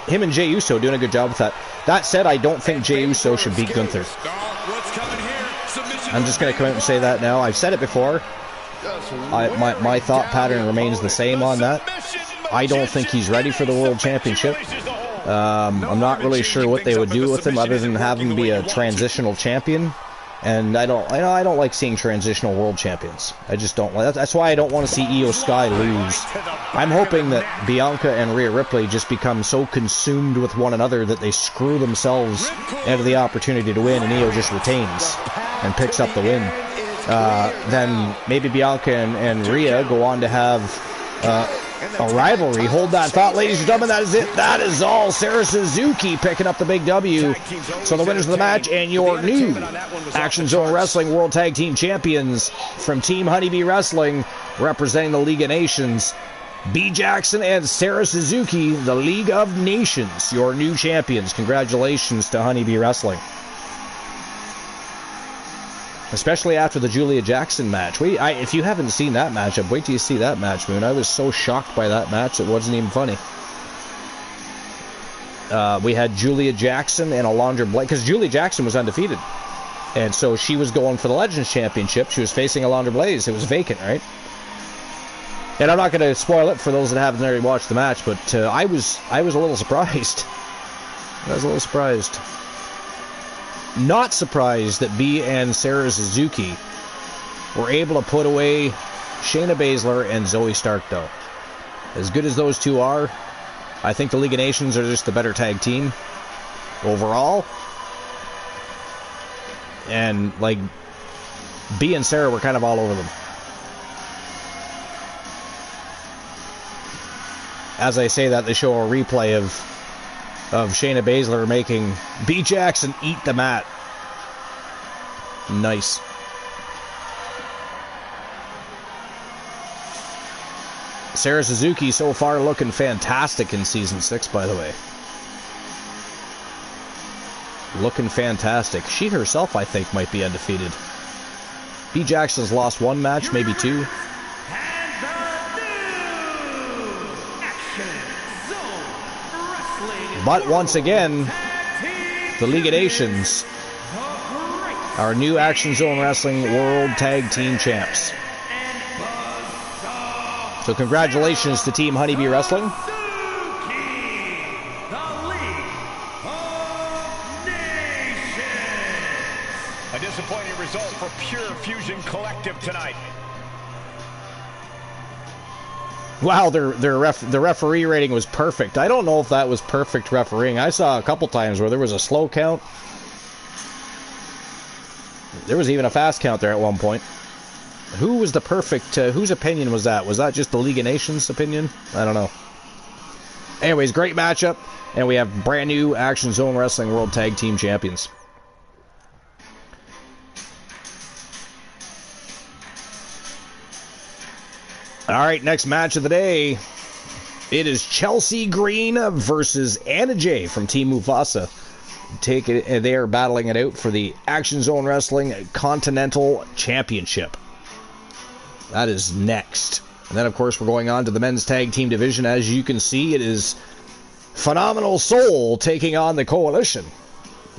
him and Jey Uso doing a good job with that. That said, I don't think Jey Uso should beat Gunther. I'm just going to come out and say that now. I've said it before. My thought pattern remains the same on that. I don't think he's ready for the World Championship. I'm not really sure what they would do with him other than have him be a transitional champion. And I don't like seeing transitional world champions. I just don't like that. That's why I don't want to see Io Sky lose. I'm hoping that Bianca and Rhea Ripley just become so consumed with one another that they screw themselves out of the opportunity to win, and Io just retains and picks up the win. Then maybe Bianca and Rhea go on to have a rivalry. Hold that thought, ladies and gentlemen. That is it. That is all. Sarah Suzuki picking up the big W. So the winners of the match and your new Action Zone Wrestling World Tag Team Champions from Team Honeybee Wrestling, representing the League of Nations, B. Jackson and Sarah Suzuki, the League of Nations, your new champions. Congratulations to Honeybee Wrestling. Especially after the Julia Jackson match. If you haven't seen that matchup, wait till you see that match, Moon. I was so shocked by that match, it wasn't even funny. We had Julia Jackson and Alondra Blaze, because Julia Jackson was undefeated. And so she was going for the Legends Championship. She was facing Alondra Blaze. It was vacant, right? And I'm not going to spoil it for those that haven't already watched the match, but I was a little surprised. I was a little surprised. Not surprised that B and Sarah Suzuki were able to put away Shayna Baszler and Zoe Stark, though. As good as those two are, I think the League of Nations are just the better tag team overall. And, like, B and Sarah were kind of all over them. As I say that, they show a replay of Shayna Baszler making B. Jackson eat the mat. Nice. Sarah Suzuki so far looking fantastic in Season 6, by the way. Looking fantastic. She herself, I think, might be undefeated. B. Jackson's lost one match, maybe two. But once again, the League of Nations, our new Action Zone Wrestling World Tag Team Champs. So congratulations to Team Honeybee Wrestling. A disappointing result for Pure Fusion Collective tonight. Wow, the referee rating was perfect. I don't know if that was perfect refereeing. I saw a couple times where there was a slow count. There was even a fast count there at one point. Who was the perfect, whose opinion was that? Was that just the League of Nations opinion? I don't know. Anyways, great matchup. And we have brand new Action Zone Wrestling World Tag Team Champions. Alright, next match of the day. It is Chelsea Green versus Anna Jay from Team Mufasa. They are battling it out for the Action Zone Wrestling Continental Championship. That is next. And then, of course, we're going on to the men's tag team division. As you can see, it is Phenomenal Soul taking on the Coalition.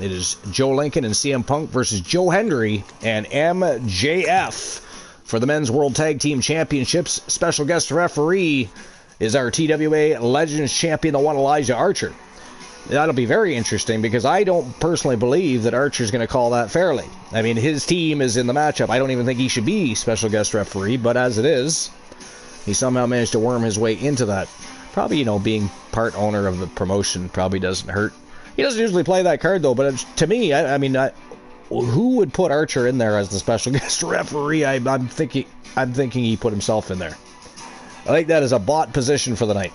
It is Joe Lincoln and CM Punk versus Joe Hendry and MJF. For the Men's World Tag Team Championships, special guest referee is our TWA Legends Champion, the one Elijah Archer. That'll be very interesting because I don't personally believe that Archer's going to call that fairly. I mean, his team is in the matchup. I don't even think he should be special guest referee, but as it is, he somehow managed to worm his way into that. Probably, being part owner of the promotion probably doesn't hurt. He doesn't usually play that card, though, but to me, I mean, who would put Archer in there as the special guest referee? I'm thinking he put himself in there. I think that is a bought position for the night.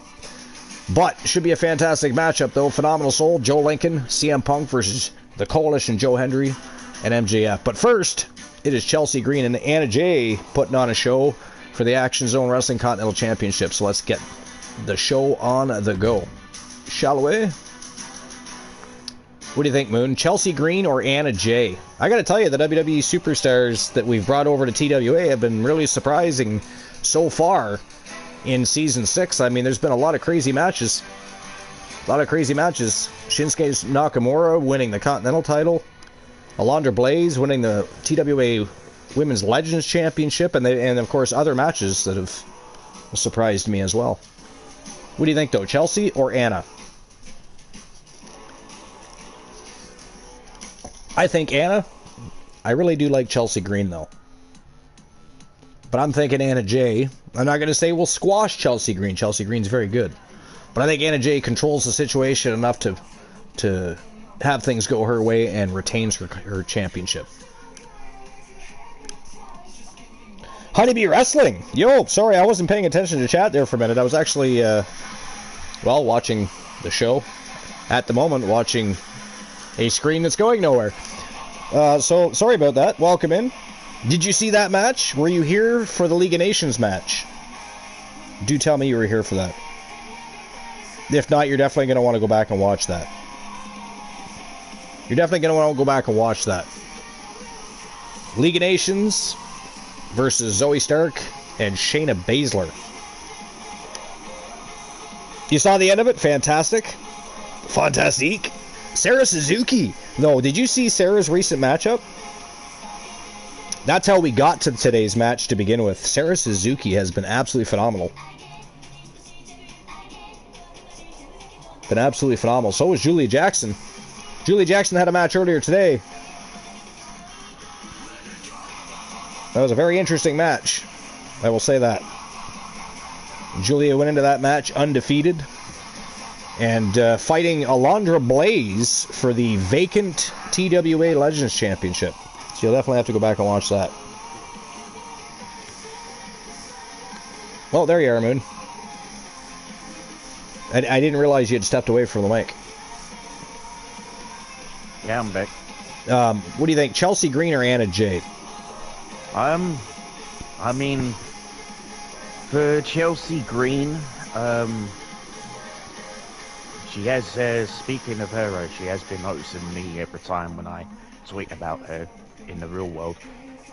But should be a fantastic matchup though. Phenomenal Soul, Joe Lincoln, CM Punk versus the Coalition, Joe Hendry and MJF. But first, it is Chelsea Green and Anna Jay putting on a show for the Action Zone Wrestling Continental Championship. So let's get the show on the go. Shall we? What do you think, Moon? Chelsea Green or Anna Jay? I gotta tell you, the WWE superstars that we've brought over to TWA have been really surprising so far in Season 6. I mean, there's been a lot of crazy matches. Shinsuke Nakamura winning the Continental title. Alundra Blaze winning the TWA Women's Legends Championship. And of course, other matches that have surprised me as well. What do you think, though? Chelsea or Anna? I think Anna. I really do like Chelsea Green, though. But I'm thinking Anna Jay. I'm not going to say we'll squash Chelsea Green. Chelsea Green's very good. But I think Anna Jay controls the situation enough to have things go her way and retains her championship. Honeybee Wrestling. Yo, sorry, I wasn't paying attention to chat there for a minute. I was actually, watching the show. At the moment, watching a screen that's going nowhere. So, sorry about that. Welcome in. Did you see that match? Were you here for the League of Nations match? Do tell me you were here for that. If not, you're definitely going to want to go back and watch that. League of Nations versus Zoe Stark and Shayna Baszler. You saw the end of it? Fantastic. Fantastique. Sarah Suzuki. No, did you see Sarah's recent matchup? That's how we got to today's match to begin with. Sarah Suzuki has been absolutely phenomenal. So was Julia Jackson. Julia Jackson had a match earlier today. That was a very interesting match. I will say that. Julia went into that match undefeated. And fighting Alundra Blaze for the vacant TWA Legends Championship. So you'll definitely have to go back and watch that. Well, there you are, Moon. I didn't realize you had stepped away from the mic. Yeah, I'm back. What do you think, Chelsea Green or Anna Jay? I mean, for Chelsea Green, she has, speaking of her, she has been noticing me every time when I tweet about her in the real world.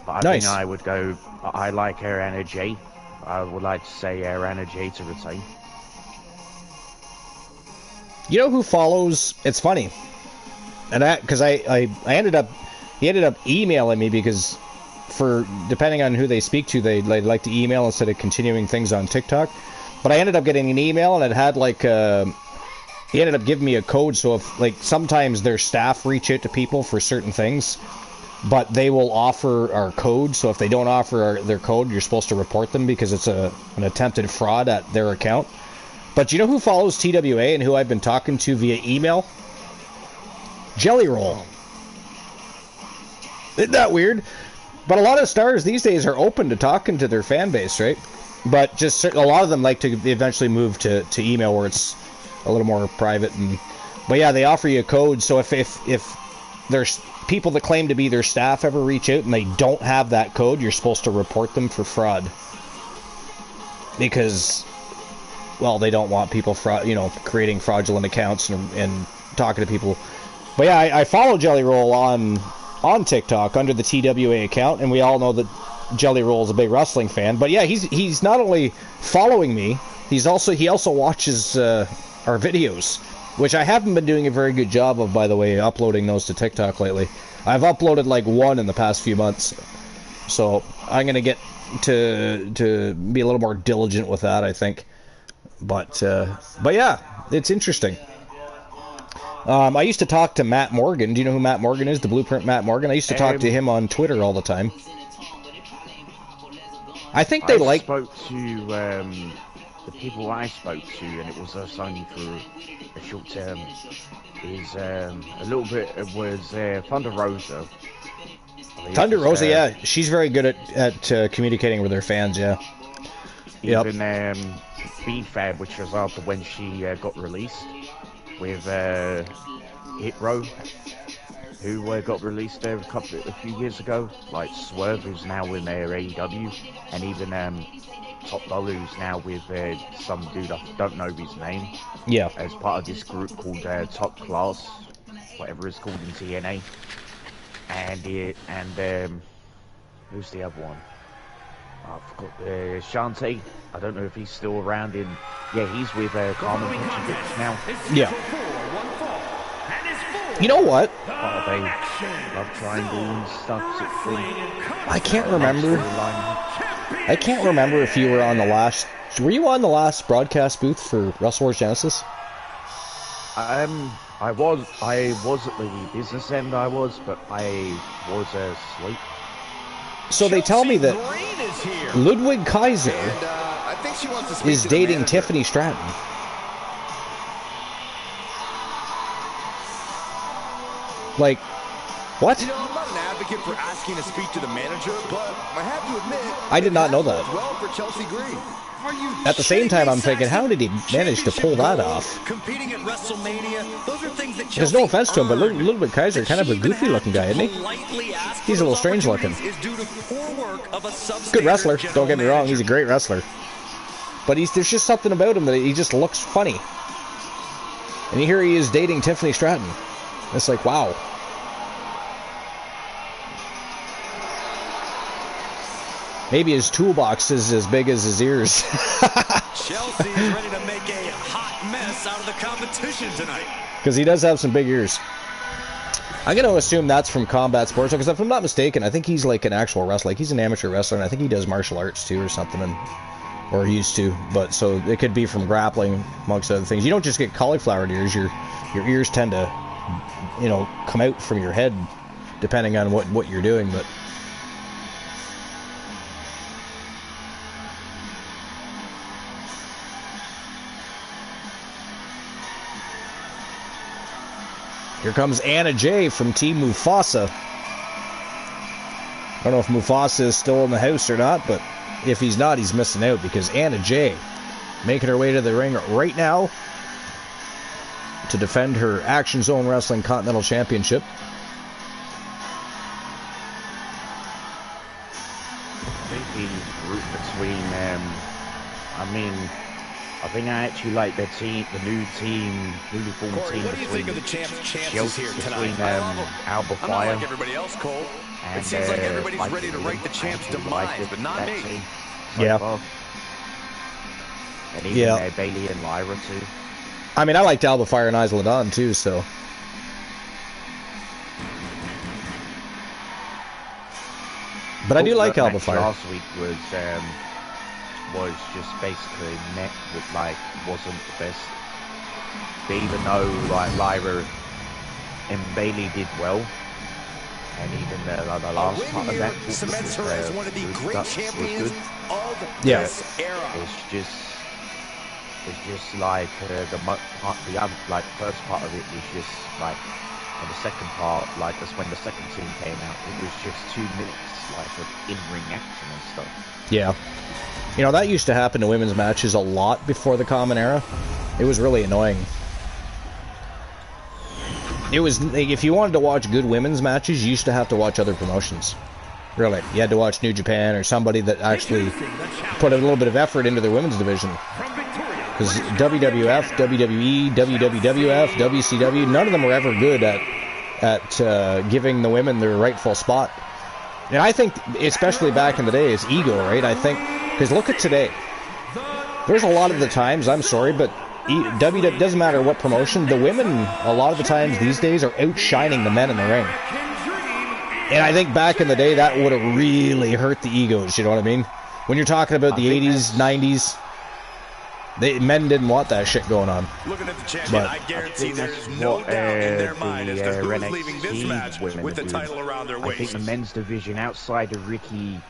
But I think I would go, I like her Anna Jay. I would like to say Anna Jay to retain. You know who follows? It's funny. And because I ended up, he ended up emailing me because depending on who they speak to, they like to email instead of continuing things on TikTok. But I ended up getting an email and it had like, he ended up giving me a code, so if, like, sometimes their staff reach out to people for certain things, but they will offer our code, so if they don't offer their code, you're supposed to report them because it's an attempted fraud at their account. But you know who follows TWA and who I've been talking to via email? Jelly Roll. Isn't that weird? But a lot of stars these days are open to talking to their fan base, right? But just a lot of them like to eventually move to email where it's a little more private. But yeah, they offer you a code, so if there's people that claim to be their staff ever reach out and they don't have that code, you're supposed to report them for fraud. Because, well, they don't want people creating fraudulent accounts and talking to people. But yeah, I follow Jelly Roll on TikTok under the TWA account, and we all know that Jelly Roll is a big wrestling fan. But yeah, he's not only following me, he also watches our videos, which I haven't been doing a very good job of, by the way, uploading those to TikTok lately. I've uploaded like one in the past few months, so I'm gonna get to be a little more diligent with that, I think. But yeah, it's interesting. I used to talk to Matt Morgan. Do you know who Matt Morgan is? The Blueprint Matt Morgan. I used to talk to him on Twitter all the time. I think they like. I spoke to the people I spoke to, and it was us only for a short term, is a little bit was Thunder Rosa. Thunder Rosa, yeah, she's very good at communicating with her fans, yeah. Even B-Fab, which was after when she got released, with Hit Row, who got released there a few years ago, like Swerve, who's now in their AEW, and even Top Dollar, who's now with some dude, I don't know his name, as part of this group called Top Class, whatever it's called in TNA, and who's the other one? I forgot. Shantae. I don't know if he's still around in. Yeah, he's with Carmen now. Yeah. You know what? Oh, they love triangle and stuff. I can't remember. I can't remember if you were on the last. Were you on the last broadcast booth for Wrestle Wars Genesis? I was at the business end. I was, but I was asleep. So they tell me that Ludwig Kaiser is dating Tiffany Stratton. Like, what? You know, I'm not an advocate for asking to speak to the manager, but I have to admit, I did not know that. well for Chelsea Green. At the same time, I'm thinking, how did he manage to pull that off? Competing at WrestleMania, those are things that There's no offense to him, but Ludwig Kaiser, kind of a goofy looking guy, isn't he? He's a little strange looking. Good wrestler, don't get me wrong, he's a great wrestler. But there's just something about him that he just looks funny. And here he is dating Tiffany Stratton. It's like, wow. Maybe his toolbox is as big as his ears. Chelsea is ready to make a hot mess out of the competition tonight. Because he does have some big ears. I'm going to assume that's from Combat Sports, because if I'm not mistaken, I think he's like an actual wrestler. Like, he's an amateur wrestler, and I think he does martial arts too or something, or he used to. But so it could be from grappling, amongst other things. You don't just get cauliflower ears. Your ears tend to, you know, come out from your head, depending on what you're doing. But here comes Anna Jay from Team Mufasa. I don't know if Mufasa is still in the house or not, but if he's not, he's missing out, because Anna Jay making her way to the ring right now to defend her Action Zone Wrestling Continental Championship. I think the group between I think I actually like the newly formed team between Chelsea, between Alba Fire. Like everybody else, Cole. It seems like everybody's ready to write the champ's demise, but not me. Yeah. And even Bailey and Lyra too. I mean, I liked Alba Fire and Isla Dawn too, so. But I do like Alba Fire. Last week was just basically net with wasn't the best. But even though Lyra and Bailey did well, and even the last part of that cements her as one of the great champions of this era. It's just like the first part of it was just like, and the second part, like that's when the second team came out. It was just 2 minutes of in-ring action and stuff. Yeah. You know, that used to happen to women's matches a lot before the Common Era. It was really annoying. It was, if you wanted to watch good women's matches, you used to have to watch other promotions. Really. You had to watch New Japan or somebody that actually put a little bit of effort into their women's division. Because WWF, WWE, WWF, WCW, none of them were ever good at giving the women their rightful spot. And I think, especially back in the day, it's ego, right? I think, because look at today. There's a lot of the times, I'm sorry, but WWE, doesn't matter what promotion, the women, a lot of the times these days, are outshining the men in the ring. And I think back in the day, that would have really hurt the egos, you know what I mean? When you're talking about the 80s, 90s, men didn't want that shit going on. Looking at the champion, I guarantee there's no doubt in their mind as to who's leaving this match with the title around their waist. I think the men's division outside of Ricky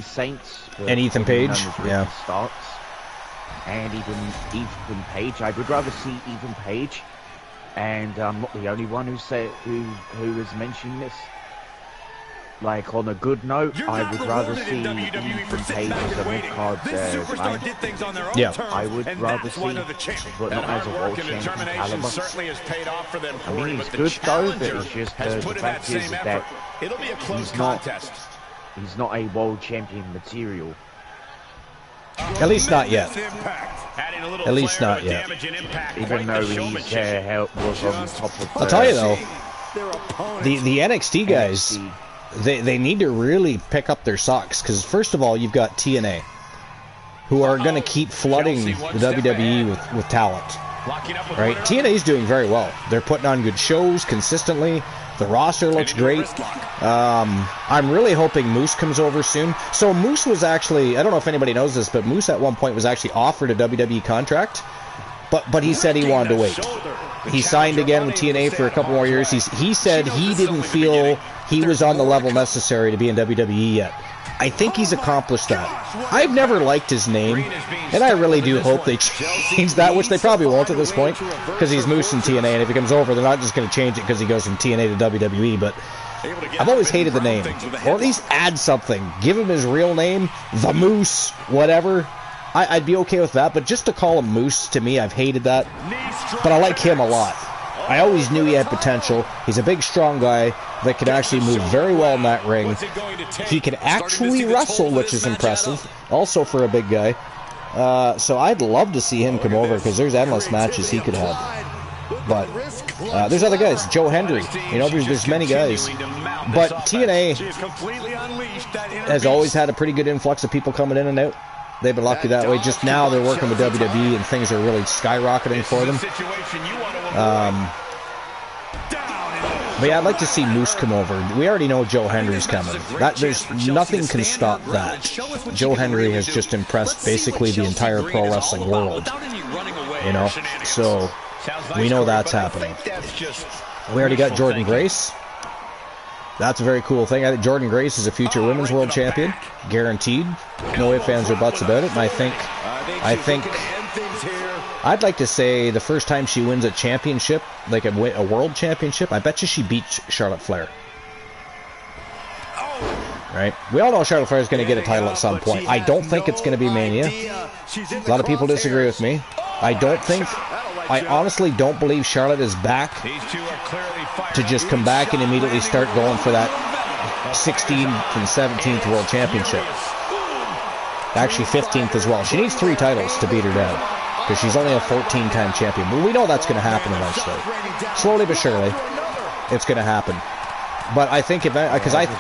Saints and Ethan Page, Starks, and even Ethan Page. I would rather see Ethan Page, and I'm not the only one who has mentioned this. Like, on a good note, I would rather see Ethan Page as a Midcard guy. Yeah. I would rather see, but not as a world champion caliber. I mean, he's good though, but it's just the fact is that he's not a world champion material. At least not yet. At least not yet. Even though his help was on top of. I'll tell you though, the NXT guys, they need to really pick up their socks, because first of all, you've got TNA, who are going to keep flooding the WWE with talent. Right? TNA's doing very well. They're putting on good shows consistently. The roster looks great. I'm really hoping Moose comes over soon. So Moose was actually, I don't know if anybody knows this, but Moose at one point was actually offered a WWE contract, but he said he wanted to wait. He signed again with TNA for a couple more years. He said he didn't feel he was on the level necessary to be in WWE yet. I think he's accomplished that. I've never liked his name, and I really do hope they change that, which they probably won't at this point, because he's Moose in TNA, and if he comes over, they're not just going to change it because he goes from TNA to WWE, but I've always hated the name. Or at least add something. Give him his real name, The Moose, whatever. I'd be okay with that, but just to call him Moose, to me, I've hated that. But I like him a lot. I always knew he had potential. He's a big, strong guy that can actually move very well in that ring. He can actually wrestle, which is impressive, also for a big guy. So I'd love to see him come over, because there's endless matches he could have. But there's other guys. Joe Hendry. You know, there's many guys. But TNA has always had a pretty good influx of people coming in and out. They've been lucky that way. Just now they're working with WWE and things are really skyrocketing for them. But yeah, I'd like to see Moose come over. We already know Joe Hendry's coming. There's nothing can stop that. Joe Hendry has just impressed basically the entire pro wrestling world. You know, so we know that's happening. We already got Jordynne Grace. That's a very cool thing. I think Jordynne Grace is a future women's world champion, guaranteed. No ifs, ands, or buts about it. And I think I'd like to say the first time she wins a championship, like a world championship, I bet you she beats Charlotte Flair. Right? We all know Charlotte Flair is going to get a title at some point. I don't think it's going to be Mania. A lot of people disagree with me. I honestly don't believe Charlotte is back to just come back and immediately start going for that 16th and 17th World Championship. Actually 15th as well. She needs 3 titles to beat her down, because she's only a 14-time champion. But we know that's going to happen eventually. Slowly but surely, it's going to happen. But I think, because I think...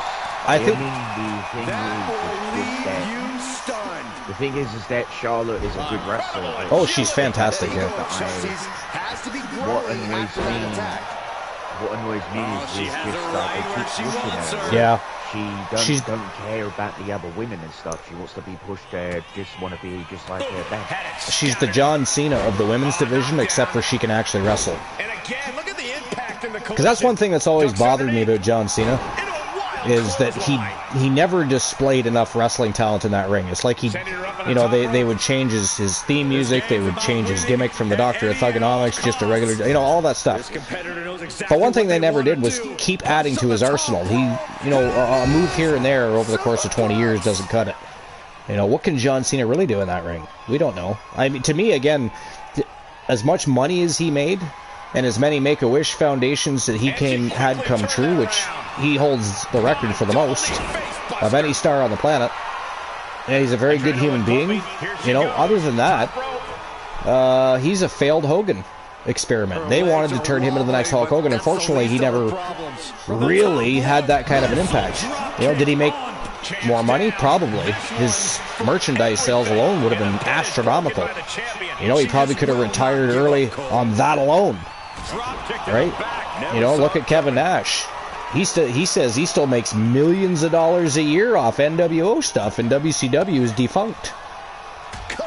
The thing is that Charlotte is a good wrestler. Oh, she's fantastic, yeah. What annoys me is just that they keep pushing her. Yeah. She doesn't care about the other women and stuff. She wants to be pushed there, just want to be just like her back. She's the John Cena of the women's division, except for she can actually wrestle. Because that's one thing that's always bothered me about John Cena, is that he never displayed enough wrestling talent in that ring. It's like they would change his theme music, they would change his gimmick from the Doctor of Thugonomics, just a regular, all that stuff. But one thing they never did was keep adding to his arsenal. A move here and there over the course of 20 years doesn't cut it. What can John Cena really do in that ring? We don't know. I mean, to me, again, as much money as he made, and as many Make-A-Wish foundations that he had come true, which he holds the record for the most of any star on the planet. And he's a very good human being. Other than that, he's a failed Hogan experiment. They wanted to turn him into the next Hulk Hogan. Unfortunately, he never really had that kind of an impact. Did he make more money? Probably. His merchandise sales alone would have been astronomical. He probably could have retired early on that alone. Right? Look at Kevin Nash. He says he still makes millions of dollars a year off NWO stuff, and WCW is defunct.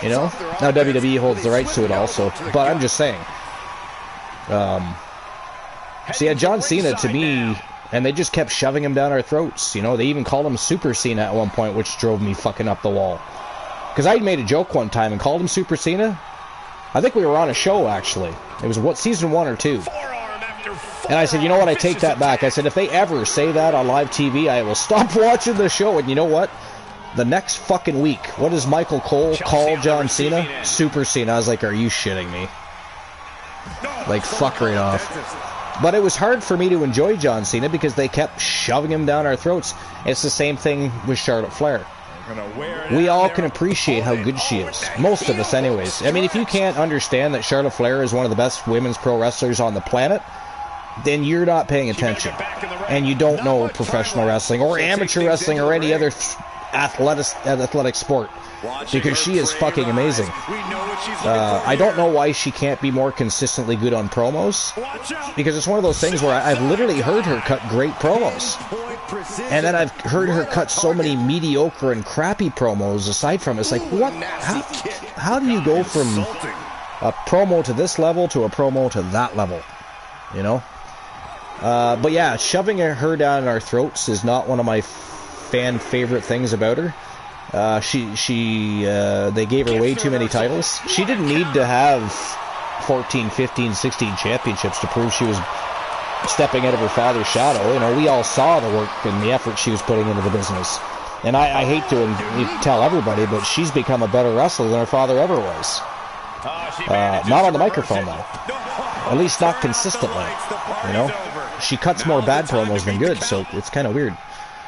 Now WWE holds the rights to it also, but I'm just saying. So yeah, John Cena, to me, and they just kept shoving him down our throats. They even called him Super Cena at one point, which drove me fucking up the wall. Because I made a joke one time and called him Super Cena. I think we were on a show, actually. It was, what, season 1 or 2? And I said, you know what, I take that back. I said, if they ever say that on live TV, I will stop watching the show. And you know what? The next fucking week, what does Michael Cole call John Cena? Super Cena. I was like, are you shitting me? Like, fuck right off. But it was hard for me to enjoy John Cena because they kept shoving him down our throats. It's the same thing with Charlotte Flair. We all can appreciate how good she is. Most of us, anyways. I mean, if you can't understand that Charlotte Flair is one of the best women's pro wrestlers on the planet, then you're not paying attention. And you don't know professional wrestling or amateur wrestling or any other athletic sport. Because she is fucking amazing. I don't know why she can't be more consistently good on promos. Because it's one of those things where I've literally heard her cut great promos. And then I've heard her cut so many mediocre and crappy promos aside from it. It's like, what? How do you go from a promo to this level to a promo to that level? You know? But yeah, shoving her down our throats is not one of my fan favorite things about her. They gave her way too many titles. She didn't need to have 14, 15, 16 championships to prove she was stepping out of her father's shadow. You know, we all saw the work and the effort she was putting into the business. And I hate to tell everybody, but she's become a better wrestler than her father ever was. Not on the microphone, though. At least not consistently. You know? She cuts more bad promos than good, so it's kind of weird.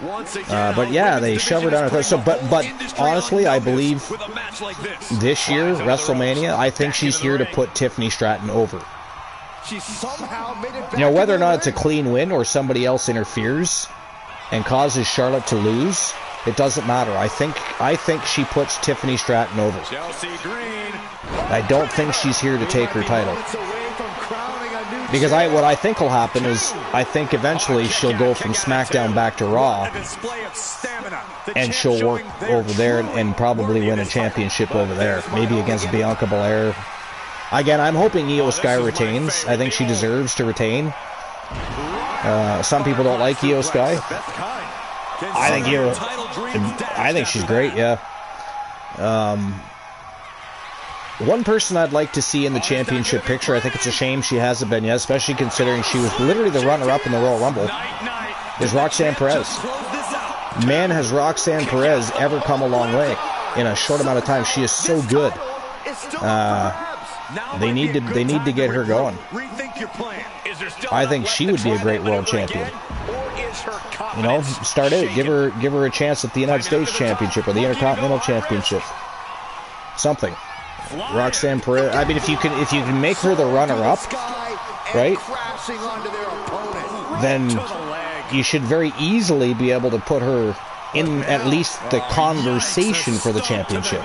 But yeah, they shove her down her throat. So, but honestly, I believe this year, WrestleMania, I think she's here to put Tiffany Stratton over. You know, whether or not it's a clean win or somebody else interferes and causes Charlotte to lose, it doesn't matter. I think she puts Tiffany Stratton over. I don't think she's here to take her title. Because what I think will happen is, I think eventually she'll go from SmackDown back to Raw, and she'll work over there and probably win a championship over there. Maybe against Bianca Belair. Again, I'm hoping Io Sky retains. I think she deserves to retain. Some people don't like Io Sky. I think she's great, yeah. One person I'd like to see in the championship picture, I think it's a shame she hasn't been yet, especially considering she was literally the runner-up in the Royal Rumble, is Roxanne Perez. Man, has Roxanne Perez ever come a long way in a short amount of time. She is so good. They need to get her going. I think she would be a great world champion. You know, start out, give her a chance at the United States Championship or the Intercontinental Championship. Something. Roxanne Perez. I mean, if you can make her the runner-up, right? Then you should very easily be able to put her in at least the conversation for the championship.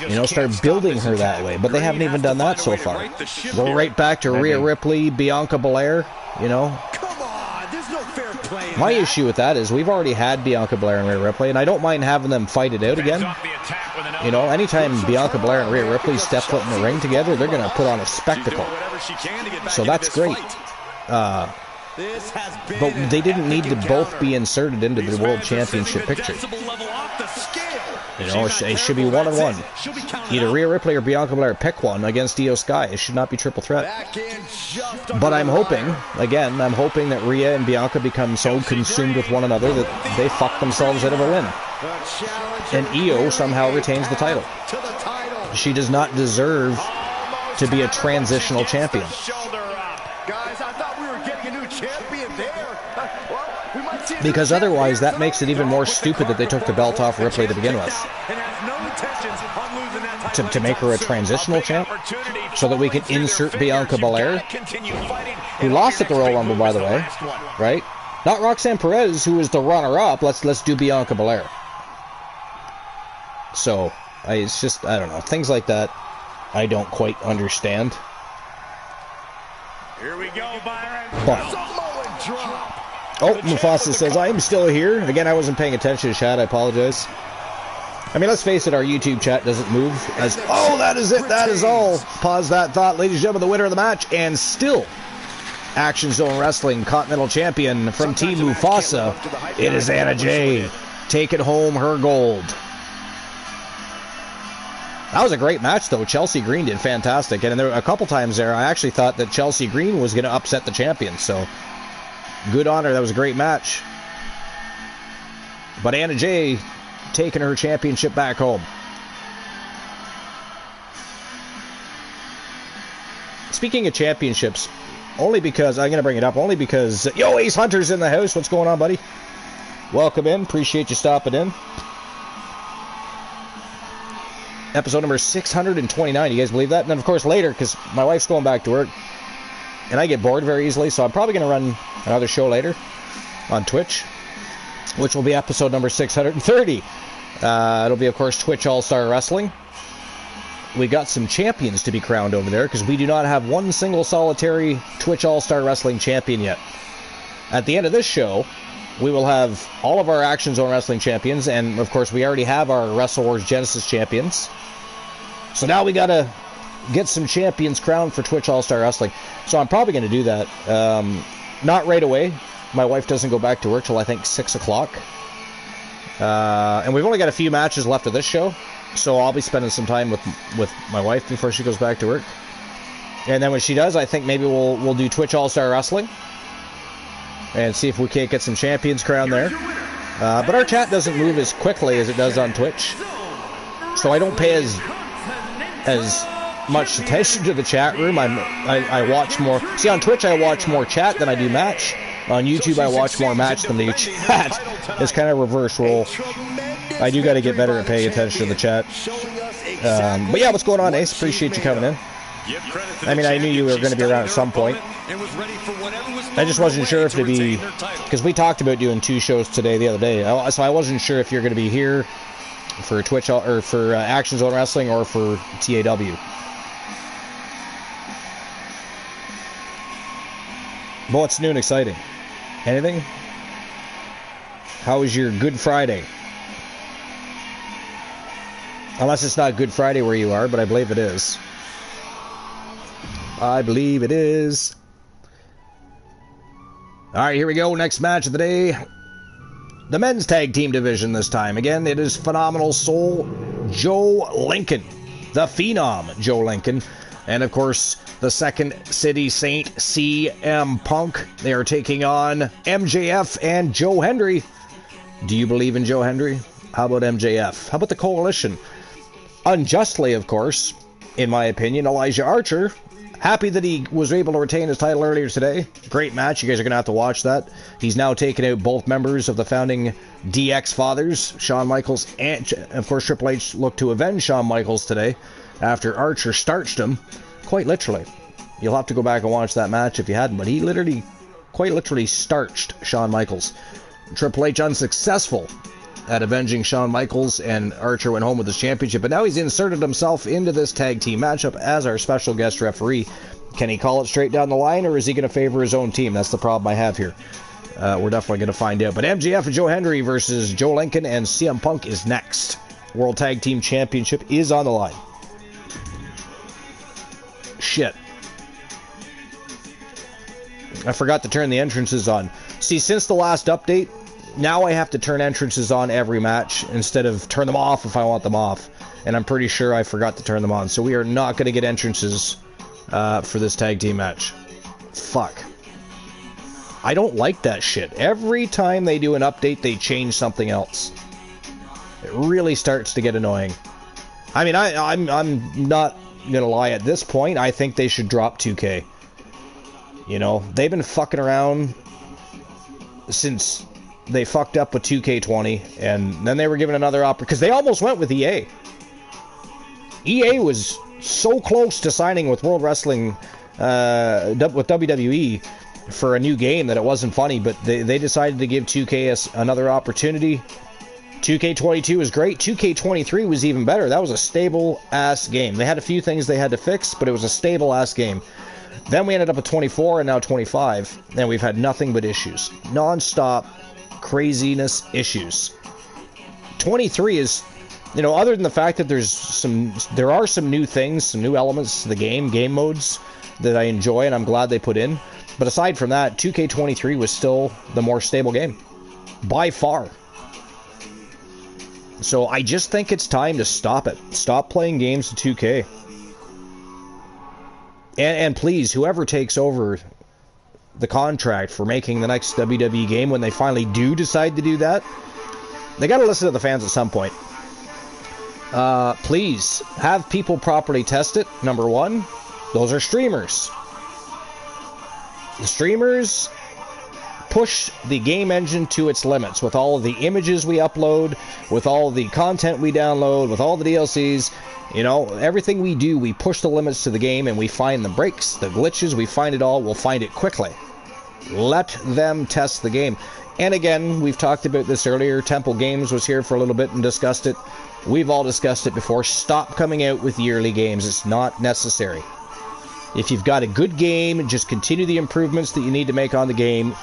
You know, start building her that way. But they haven't even done that so far. Go right back to Rhea Ripley, Bianca Belair. You know. My issue with that is we've already had Bianca Belair and Rhea Ripley, and I don't mind having them fight it out again. You know, anytime Bianca Belair and Rhea Ripley step foot in the ring together, they're going to put on a spectacle. So that's great. But they didn't need to both be inserted into the World Championship picture. You know, it should be one-on-one. Either Rhea Ripley or Bianca Belair, pick one against Io Sky. It should not be triple threat. But I'm hoping that Rhea and Bianca become so consumed with one another that they fuck themselves out of a win. And Io somehow retains the title. She does not deserve to be a transitional champion. Because otherwise, that makes it even more stupid that they took the belt off Ripley to begin with. To make her a transitional champ, so that we can insert Bianca Belair, who lost at the Royal Rumble, by the way, right? Not Roxanne Perez, who is the runner-up. Let's do Bianca Belair. So, it's just, I don't know, things like that I don't quite understand. Here we go, Byron. But, oh, Mufasa says, I am still here. Again, I wasn't paying attention to chat. I apologize. I mean, let's face it, our YouTube chat doesn't move as... Oh, that is it. That is all. Pause that thought. Ladies and gentlemen, the winner of the match, and still Action Zone Wrestling Continental Champion from Team Mufasa, it is Anna Jay. Taking home her gold. That was a great match, though. Chelsea Green did fantastic. And there were a couple times there, I actually thought that Chelsea Green was going to upset the champion. So, good on her. That was a great match. But Anna Jay taking her championship back home. Speaking of championships, only because, I'm going to bring it up, only because, yo, Ace Hunter's in the house. What's going on, buddy? Welcome in. Appreciate you stopping in. Episode number 629. You guys believe that? And then, of course, later, because my wife's going back to work, and I get bored very easily, so I'm probably going to run another show later on Twitch, which will be episode number 630. It'll be, of course, Twitch All-Star Wrestling. We got some champions to be crowned over there, because we do not have one single solitary Twitch All-Star Wrestling champion yet. At the end of this show, we will have all of our Action Zone Wrestling champions, and, of course, we already have our Wrestle Wars Genesis champions. So now we got to get some champions crowned for Twitch All-Star Wrestling. So I'm probably going to do that. Not right away. My wife doesn't go back to work till, I think, 6 o'clock. And we've only got a few matches left of this show. So I'll be spending some time with my wife before she goes back to work. And then when she does, I think maybe we'll do Twitch All-Star Wrestling. And see if we can't get some champions crowned there. But our chat doesn't move as quickly as it does on Twitch. So I don't pay as much attention to the chat room. I watch more. See, on Twitch I watch more chat than I do match. On YouTube I watch more match than I do chat. It's kind of reverse role. I do got to get better at paying attention to the chat. But yeah, what's going on, Ace? Appreciate you coming in. I mean, I knew you were going to be around at some point. I just wasn't sure if it'd be, because we talked about doing 2 shows today the other day, so I wasn't sure if you're going to be here for Twitch or for Action Zone Wrestling or for TAW. But what's new and exciting? Anything? How was your Good Friday? Unless it's not Good Friday where you are, but I believe it is. I believe it is. Alright, here we go. Next match of the day. The men's tag team division this time. Again, it is Phenomenal Soul Joe Lincoln. The Phenom Joe Lincoln. And, of course, the Second City Saint CM Punk. They are taking on MJF and Joe Hendry. Do you believe in Joe Hendry? How about MJF? How about the Coalition? Unjustly, of course, in my opinion, Elijah Archer. Happy that he was able to retain his title earlier today. Great match. You guys are going to have to watch that. He's now taken out both members of the founding DX Fathers, Shawn Michaels, and, of course, Triple H looked to avenge Shawn Michaels today after Archer starched him, quite literally. You'll have to go back and watch that match if you hadn't, but he literally, quite literally starched Shawn Michaels. Triple H unsuccessful at avenging Shawn Michaels, and Archer went home with his championship. But now he's inserted himself into this tag team matchup as our special guest referee. Can he call it straight down the line, or is he going to favor his own team? That's the problem I have here. We're definitely going to find out. But MJF and Joe Hendry versus Joe Lincoln and CM Punk is next. World Tag Team Championship is on the line. Shit. I forgot to turn the entrances on. See, since the last update, now I have to turn entrances on every match instead of turn them off if I want them off. And I'm pretty sure I forgot to turn them on. So we are not going to get entrances for this tag team match. Fuck. I don't like that shit. Every time they do an update, they change something else. It really starts to get annoying. I mean, I'm not going to lie at this point. I think they should drop 2K. You know, they've been fucking around since they fucked up with 2K20, and then they were given another opportunity, because they almost went with EA. EA was so close to signing with World Wrestling, with WWE for a new game that it wasn't funny, but they decided to give 2K another opportunity. 2K22 was great. 2K23 was even better. That was a stable-ass game. They had a few things they had to fix, but it was a stable-ass game. Then we ended up at 24 and now 25, and we've had nothing but issues. Non-stop craziness issues. 23 is, you know, other than the fact that there are some new things, some new elements to the game modes that I enjoy and I'm glad they put in. But aside from that, 2K23 was still the more stable game. By far. So I just think it's time to stop it. Stop playing games to 2K. And please, whoever takes over the contract for making the next WWE game, when they finally do decide to do that, they got to listen to the fans at some point. Please, have people properly test it, number one. Those are streamers. The streamers push the game engine to its limits with all of the images we upload, with all of the content we download, with all the DLCs. You know, everything we do, we push the limits to the game, and we find the breaks, the glitches, we find it all, we'll find it quickly. Let them test the game. And again, we've talked about this earlier. Temple Games was here for a little bit and discussed it. We've all discussed it before. Stop coming out with yearly games. It's not necessary. If you've got a good game, just continue the improvements that you need to make on the game.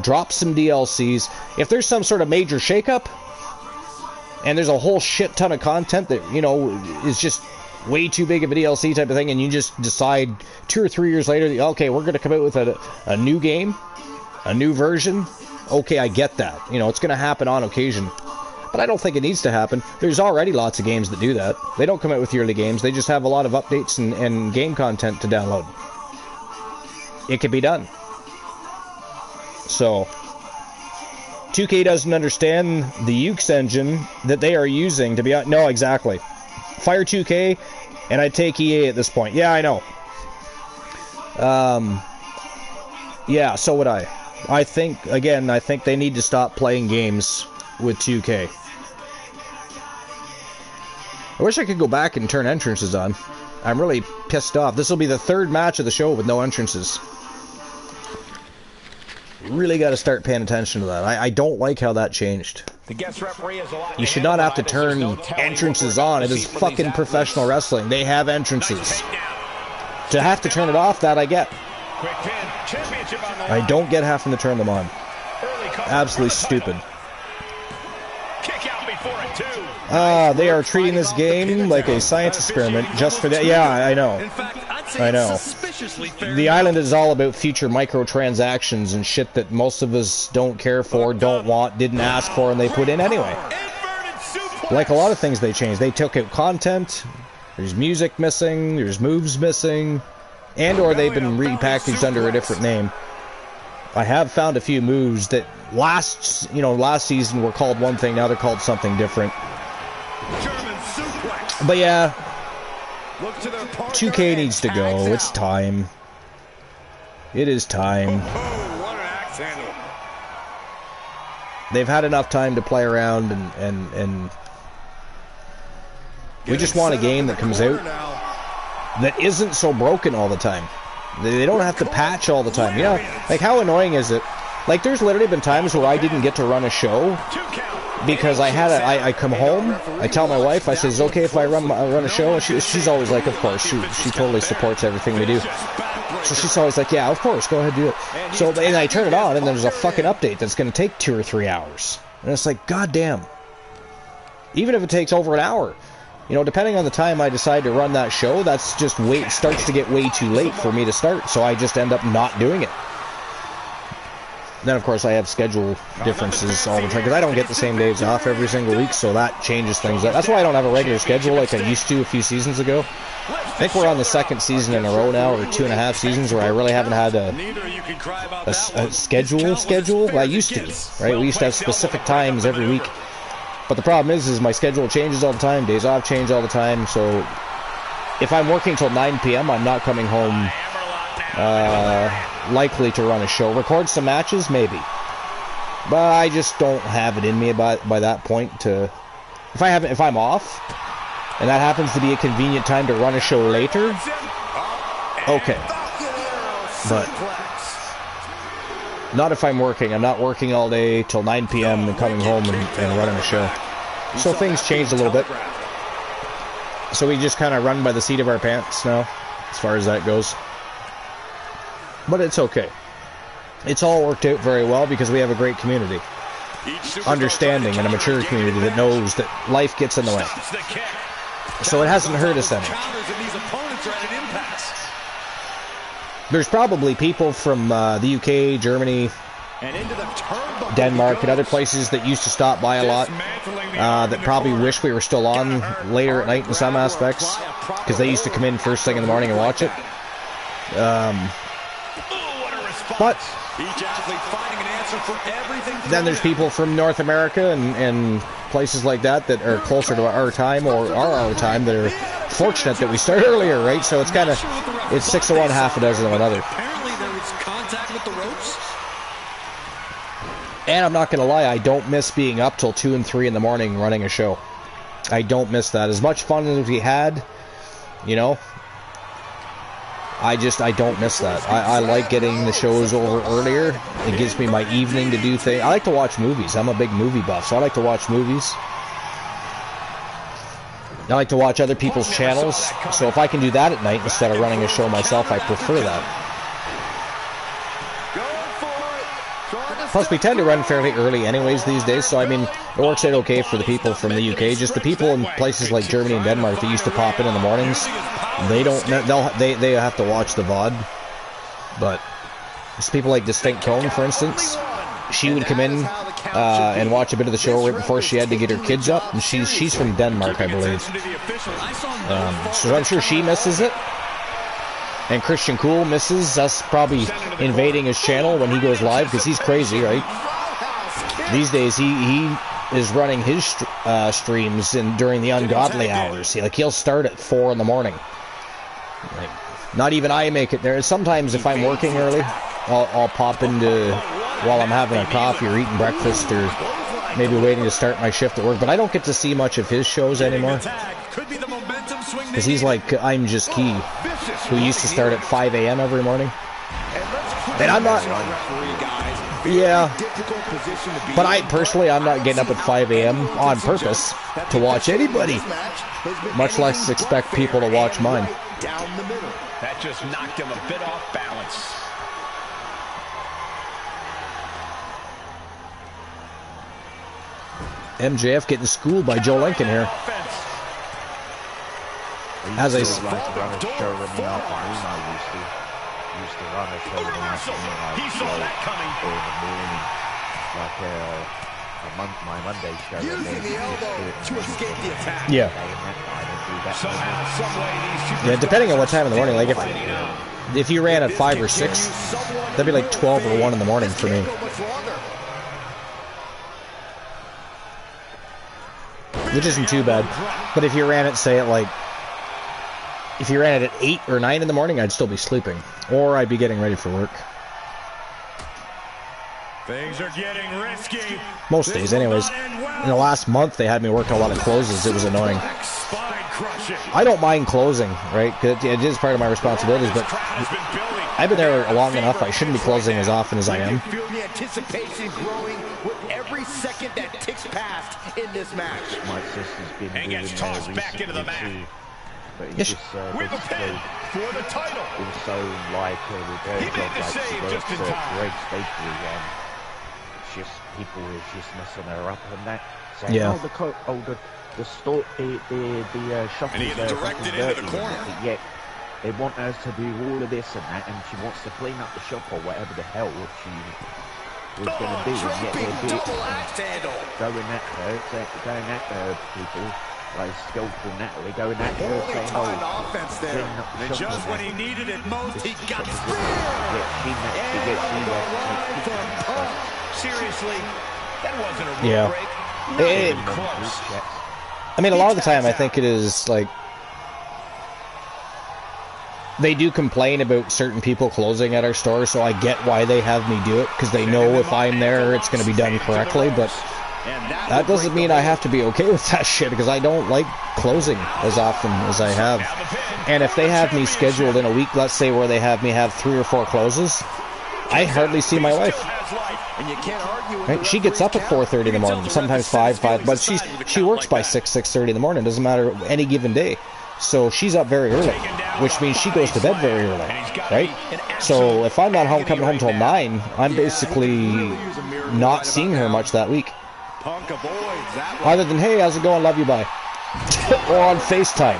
Drop some DLCs. If there's some sort of major shakeup, and there's a whole shit ton of content that, you know, is just way too big of a DLC type of thing, and you just decide 2 or 3 years later, okay, we're going to come out with a new game, a new version. Okay, I get that. You know, it's going to happen on occasion. But I don't think it needs to happen. There's already lots of games that do that. They don't come out with yearly games. They just have a lot of updates and game content to download. It can be done. So, 2K doesn't understand the Ukes engine that they are using to be... No, exactly. Fire 2K, and I'd take EA at this point. Yeah, I know. Yeah, so would I. I think they need to stop playing games with 2K. I wish I could go back and turn entrances on. I'm really pissed off. This will be the 3rd match of the show with no entrances. Really got to start paying attention to that. I don't like how that changed. The guest referee has a lot you should not have to turn entrances on. It is fucking professional wrestling. They have entrances. To have to turn it off, that I get. I don't get having to turn them on. Absolutely stupid. They are treating this game like a science experiment just for that. Yeah, I know. I know. The island is all about future microtransactions and shit that most of us don't care for, don't want, didn't ask for, and they put in anyway. Like a lot of things they changed. They took out content, there's music missing, there's moves missing, and or they've been repackaged under a different name. I have found a few moves that last season were called one thing, now they're called something different. But yeah, 2K needs to go. It's time. It is time. They've had enough time to play around and we just want a game that comes out that isn't so broken all the time. They don't have to patch all the time. You know, like how annoying is it? Like there's literally been times where I didn't get to run a show because I come home, I tell my wife, I say, "Is it okay if I run a show?" And she's always like, "Of course." She totally supports everything we do. So she's always like, "Yeah, of course, go ahead, do it." So and I turn it on, and there's a fucking update that's going to take 2 or 3 hours, and it's like, goddamn. Even if it takes over an hour, you know, depending on the time I decide to run that show, that's just starts to get way too late for me to start. So I just end up not doing it. Then, of course, I have schedule differences all the time, because I don't get the same days off every single week, so that changes things. That's why I don't have a regular schedule like I used to a few seasons ago. I think we're on the 2nd season in a row now, or 2.5 seasons, where I really haven't had a schedule. I used to, right? We used to have specific times every week. But the problem is my schedule changes all the time, days off change all the time, so if I'm working till 9 p.m., I'm not coming home likely to run a show. Record some matches, maybe. But I just don't have it in me by that point to... If I'm off, and that happens to be a convenient time to run a show later, okay. But not if I'm working. I'm not working all day till 9 p.m. and coming home and running a show. So things changed a little bit. So we just kind of run by the seat of our pants now, as far as that goes. But it's okay. It's all worked out very well because we have a great community. Understanding and a mature community that knows that life gets in the way. So it hasn't hurt us any. There's probably people from the UK, Germany, Denmark, and other places that used to stop by a lot, that probably wish we were still on later at night in some aspects, because they used to come in first thing in the morning and watch it. But then there's people from North America and places like that that are closer to our time or our time that are fortunate that we start earlier, right? So it's kind of, it's 6 of one, half a dozen of another. Apparently there was contact with the ropes. And I'm not going to lie, I don't miss being up till 2 and 3 in the morning running a show. I don't miss that. As much fun as we had, you know, I don't miss that. I like getting the shows over earlier. It gives me my evening to do things. I like to watch movies. I'm a big movie buff, so I like to watch movies. I like to watch other people's channels, so if I can do that at night instead of running a show myself, I prefer that. Plus, we tend to run fairly early anyways these days, so I mean, it works out okay for the people from the UK. Just the people in places like Germany and Denmark that used to pop in the mornings, they have to watch the VOD. But it's people like Distinct Tone, for instance. She would come in and watch a bit of the show right before she had to get her kids up, and she's from Denmark, I believe. So I'm sure she misses it. And Christian Cool misses us probably invading his channel when he goes live, because he's crazy, right? These days he is running his streams during the ungodly hours. He'll start at 4 in the morning. Like, not even I make it there. Sometimes if I'm working early, I'll pop into while I'm having a coffee or eating breakfast or maybe waiting to start my shift at work. But I don't get to see much of his shows anymore, because he's like I'm Just Key, who used to start at 5 a.m. every morning. And I'm not... Yeah. But I'm not getting up at 5 a.m. on purpose to watch anybody, much less expect people to watch mine. That just knocked him a bit off balance. MJF getting schooled by Joe Lincoln here. As I used to run a show in the afternoon, I used to run a show in the afternoon, He saw that coming. Or in the morning, like my Monday show. Using the elbow to escape the attack. Yeah. Yeah, depending on what time in the morning. Like if you ran at 5 or 6, that'd be like 12 or 1 in the morning for me. Which isn't too bad. But if you ran it, say, if you ran it at 8 or 9 in the morning, I'd still be sleeping. Or I'd be getting ready for work. Things are getting risky. Most days, anyways. In the last month, they had me working a lot of closes. It was annoying. I don't mind closing, right? It is part of my responsibilities, but I've been there long enough. I shouldn't be closing as often as I am. Feel the anticipation growing with every second that ticks past in this match. My sister's been And gets tossed back into the mat. But Yes. With a pin for the title. Also, like He made the save just in time. Greg's Bakery, and just people are just messing her up and that. Saying, Yeah. the shop And he is gets directed into the corner. Yet they want us to do all of this and that, and she wants to clean up the shop or whatever the hell what she was going to do. And yet they're going at her people. Like skillful Natalie going at her saying, offense there. And just when he needed it most, he got Seriously, that wasn't a real Yeah. break. Not even close. I mean, a lot of the time, I think it is like they do complain about certain people closing at our store, so I get why they have me do it, because they know if I'm there, it's going to be done correctly. But that doesn't mean I have to be okay with that shit, because I don't like closing as often as I have. And if they have me scheduled in a week, let's say, where they have me have 3 or 4 closes, I hardly see my wife. Right? She gets up at 4:30 in the morning, sometimes 5, but she works by 6:30 in the morning. Doesn't matter any given day. So she's up very early, which means she goes to bed very early, right? So if I'm not coming home till 9, I'm basically not seeing her much that week. Other than, hey, how's it going? Love you, bye. Or on FaceTime,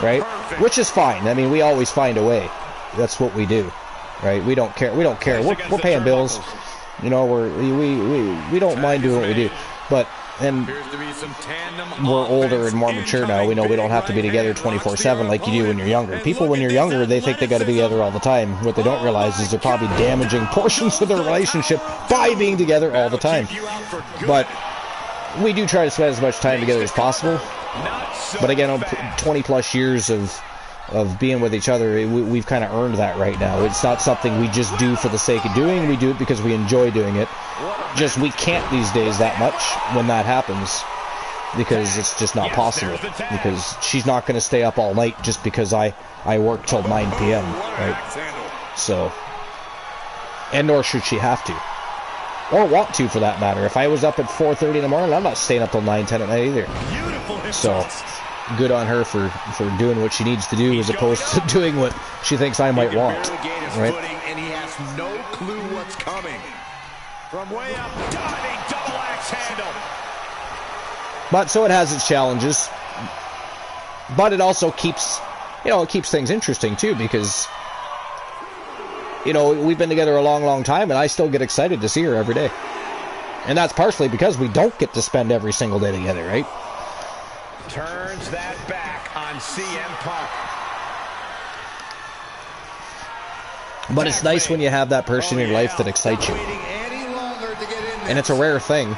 right? Which is fine. I mean, we always find a way. That's what we do, right? We don't care. We're paying bills. You know, we don't mind doing what we do, but and we're older and more mature now. We know we don't have to be together 24/7 like you do when you're younger. People, when you're younger, they think they got to be together all the time. What they don't realize is they're probably damaging portions of their relationship by being together all the time. But we do try to spend as much time together as possible. But again, 20 plus years of being with each other, we've kind of earned that right now. It's not something we just do for the sake of doing. We do it because we enjoy doing it. Just we can't these days that much when that happens, because it's just not possible. Because she's not going to stay up all night just because I work till 9 p.m. right? So, and nor should she have to, or want to, for that matter. If I was up at 4:30 in the morning, I'm not staying up till 9, 10 at night either. So, good on her for doing what she needs to do, as opposed to doing what she thinks I might want. Right? And he has no clue what's coming. From way up, diving double axe handle. But so it has its challenges. But it also keeps, it keeps things interesting too, because we've been together a long, long time, and I still get excited to see her every day. And that's partially because we don't get to spend every single day together, right? Turns that back on CM Punk. But it's nice when you have that person in your life that excites you. And it's a rare thing,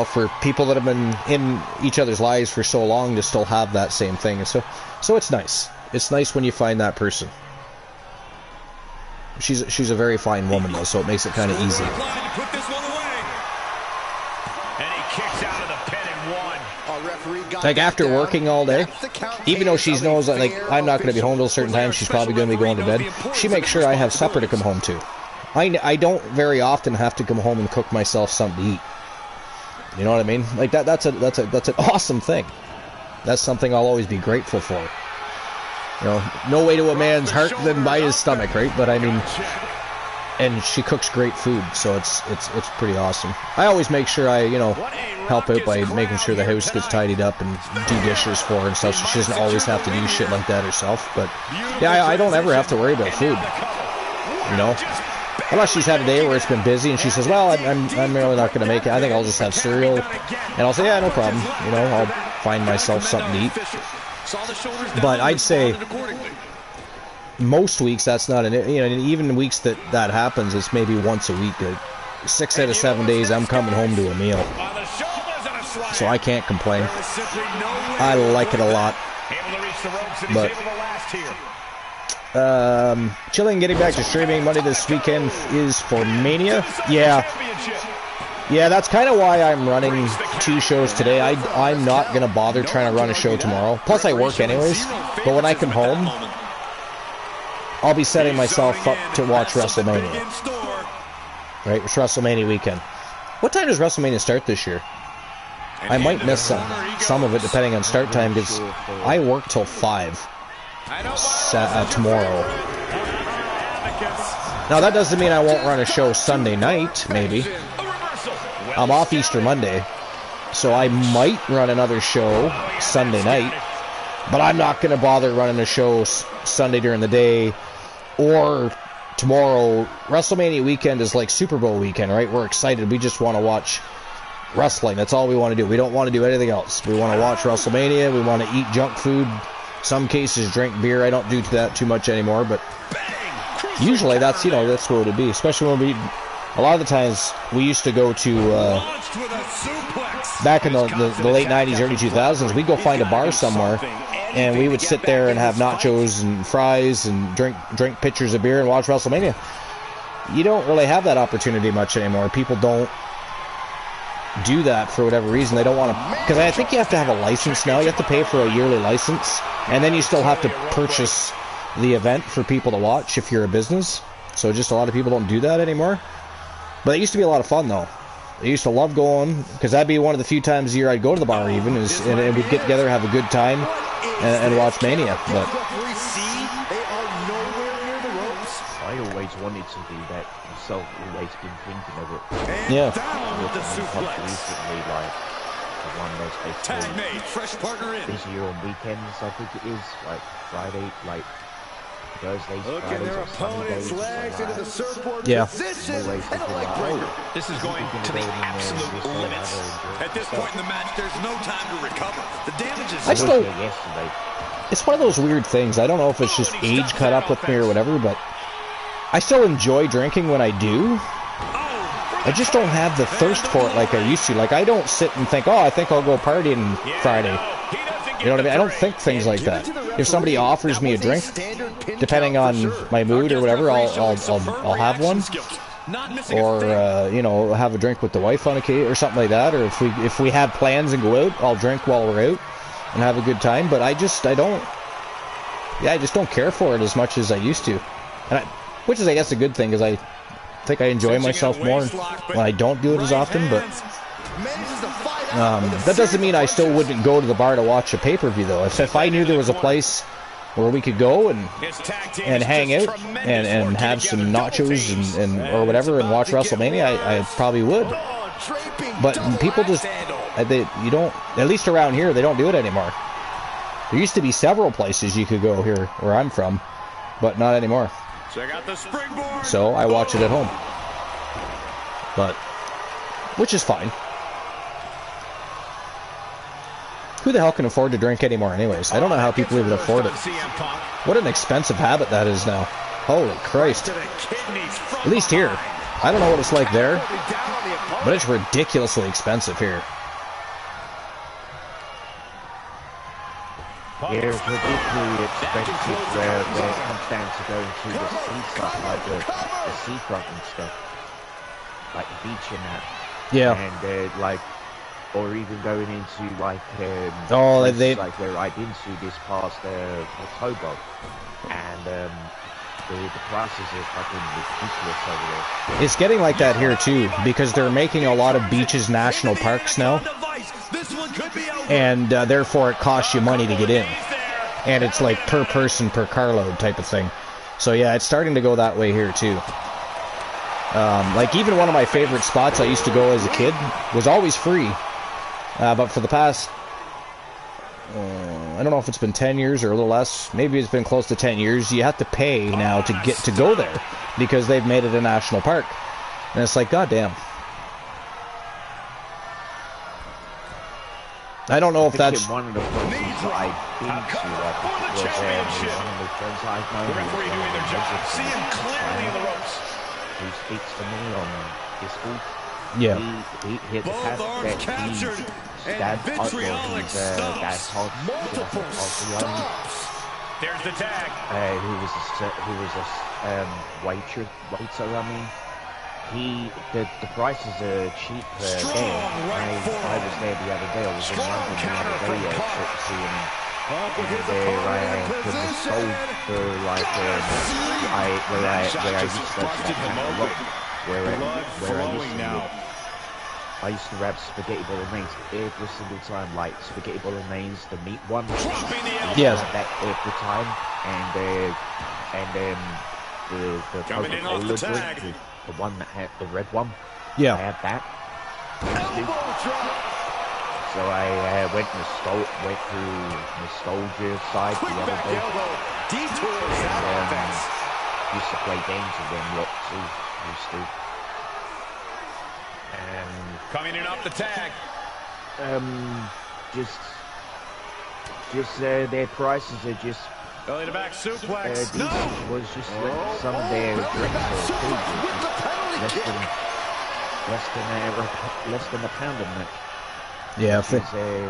for people that have been in each other's lives for so long to still have that same thing. And so it's nice. It's nice when you find that person. She's a very fine woman, though, so it makes it kind of easy. Like, after working all day, even though she knows that, like, I'm not going to be home till a certain time, she's probably going to be going to bed, she makes sure I have supper to come home to. I don't very often have to come home and cook myself something to eat. You know what I mean? Like, that's an awesome thing. That's something I'll always be grateful for. No way to a man's heart than by his stomach, right? But I mean, and she cooks great food, so it's pretty awesome. I always make sure I, help out by making sure the house gets tidied up and do dishes for her and stuff, so she doesn't always have to do shit like that herself. But yeah, I don't ever have to worry about food. Unless she's had a day where it's been busy and she says, well, I'm really not going to make it. I think I'll just have cereal. And I'll say, yeah, no problem. I'll find myself something to eat. But I'd say most weeks that's not even weeks that happens, it's maybe once a week. 6 out of 7 days I'm coming home to a meal. So I can't complain. I like it a lot. But chilling, getting back to streaming. Monday this weekend is for Mania. Yeah, that's kind of why I'm running 2 shows today. I'm not going to bother trying to run a show tomorrow. Plus I work anyways. But when I come home, I'll be setting myself up to watch WrestleMania. Right, it's WrestleMania weekend. What time does WrestleMania start this year? I might miss some of it depending on start time, because I work till 5 tomorrow. Now that doesn't mean I won't run a show Sunday night, maybe. I'm off Easter Monday, so I might run another show Sunday night, but I'm not going to bother running a show Sunday during the day or tomorrow. WrestleMania weekend is like Super Bowl weekend, right? We're excited. We just want to watch wrestling. That's all we want to do. We don't want to do anything else. We want to watch WrestleMania. We want to eat junk food. Some cases drink beer. I don't do that too much anymore, but usually that's that's what it would be. Especially when a lot of the times we used to go to back in the late 90s, early 2000s. We'd go find a bar somewhere, and we would sit there and have nachos and fries and drink pitchers of beer and watch WrestleMania. You don't really have that opportunity much anymore. People don't do that for whatever reason. They don't want to, because I think you have to have a license now. You have to pay for a yearly license, and then you still have to purchase the event for people to watch if you're a business. So just a lot of people don't do that anymore. But it used to be a lot of fun, though. I used to love going, because that'd be one of the few times a year I'd go to the bar even, and we'd get together, have a good time, and watch Mania. But I always wanted to do that myself, always been thinking of it. Yeah. Recently, like, the one that's basically busier on weekends, I think it is, like Friday, like Thursdays, Hooking Fridays, their or Sunday opponent's days, legs into the surfboard Yeah. position. always And a thinking leg like, breaker. This is going to the absolute limits. At this point in the match, there's no time to recover. The damage is I still, yesterday. it's one of those weird things. I don't know if it's just age caught up with me or whatever, but I still enjoy drinking when I do. I just don't have the thirst for it like I used to. Like, I don't sit and think, oh, I think I'll go partying Friday. You know what I mean? I don't think things like that. If somebody offers me a drink, depending on my mood or whatever, I'll have one, or you know, have a drink with the wife on occasion or something like that. Or if we have plans and go out, I'll drink while we're out and have a good time. But I just don't care for it as much as I used to, which is, I guess, a good thing, because I think I enjoy myself more when I don't do it as often. But that doesn't mean I still wouldn't go to the bar to watch a pay-per-view, though. If I knew there was a place where we could go and hang out and have some nachos and or whatever and watch WrestleMania, I probably would. But people just, you don't, at least around here, they don't do it anymore. There used to be several places you could go here where I'm from, but not anymore. So I watch it at home. But, which is fine. Who the hell can afford to drink anymore anyways? I don't know how people even afford it. What an expensive habit that is now. Holy Christ. At least here. I don't know what it's like there, but it's ridiculously expensive here. Yeah, it's ridiculously expensive when it comes down to going to the seaside, like the seafront and stuff. Like the beach and that. Yeah. And like, or even going into like like where I've been to this past October, and the prices are fucking ridiculous over there. It's getting like that here too, because they're making a lot of beaches national parks now, and therefore it costs you money to get in, and it's like per person per carload type of thing. So yeah, it's starting to go that way here too. Like even one of my favorite spots I used to go as a kid was always free. But for the past, I don't know if it's been 10 years or a little less, maybe it's been close to 10 years, you have to pay now to get to go there, because they've made it a national park. And it's like, goddamn. I don't know if that's... One of the places that I've been to, was one of the friends I've known, seeing clearly in the ropes, who speaks to me on Discord. Yeah. He hit the path that he stabbed there's the tag. Who was a waiter. I mean, the prices are cheap there. I was there the other day. I was in London the other day to see him. And could have sold for like where I used to I used to wrap spaghetti bolognese every single time, like spaghetti bolognese, the meat one. Yes. That every time, and then the Coca-Cola drink, the one that had the red one. Yeah. I had that. So I went through nostalgia side the other day. Used to play games with them lot too. Used to. Coming in off the tag. Just their prices are just. Belly to back suplex. No. Was just some of their drinks less than a pound a minute. Yeah,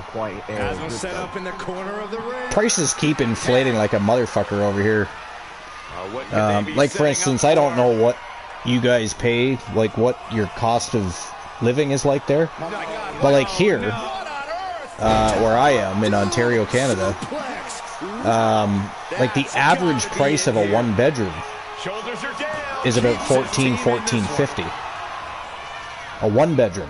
quite. Hasn't set up in the corner of the ring. Prices keep inflating like a motherfucker over here. Like for instance, I don't know what you guys pay, like what your cost of living is like there, but like here, where I am in Ontario, Canada, like the average price of a one bedroom is about $14.50. A one bedroom.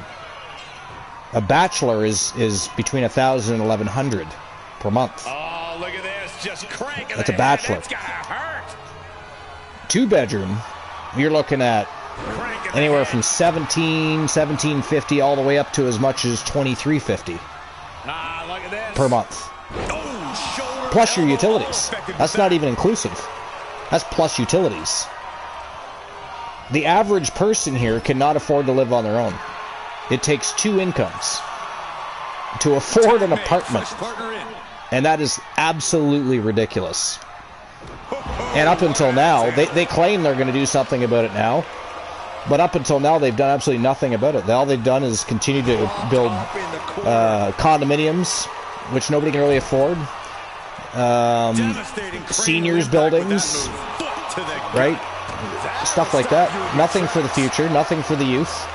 A bachelor is between $1,000 and $1,100 per month. Oh, look at this, just cranking. That's a bachelor. Two bedroom, you're looking at anywhere from $17.50 all the way up to as much as $23.50 per month. Plus your utilities. That's not even inclusive. That's plus utilities. The average person here cannot afford to live on their own. It takes 2 incomes to afford an apartment. And that is absolutely ridiculous. And up until now, they claim they're going to do something about it now. But up until now, they've done absolutely nothing about it. All they've done is continue to build condominiums, which nobody can really afford. Seniors buildings, right? Stuff like that. Nothing for the future, nothing for the youth.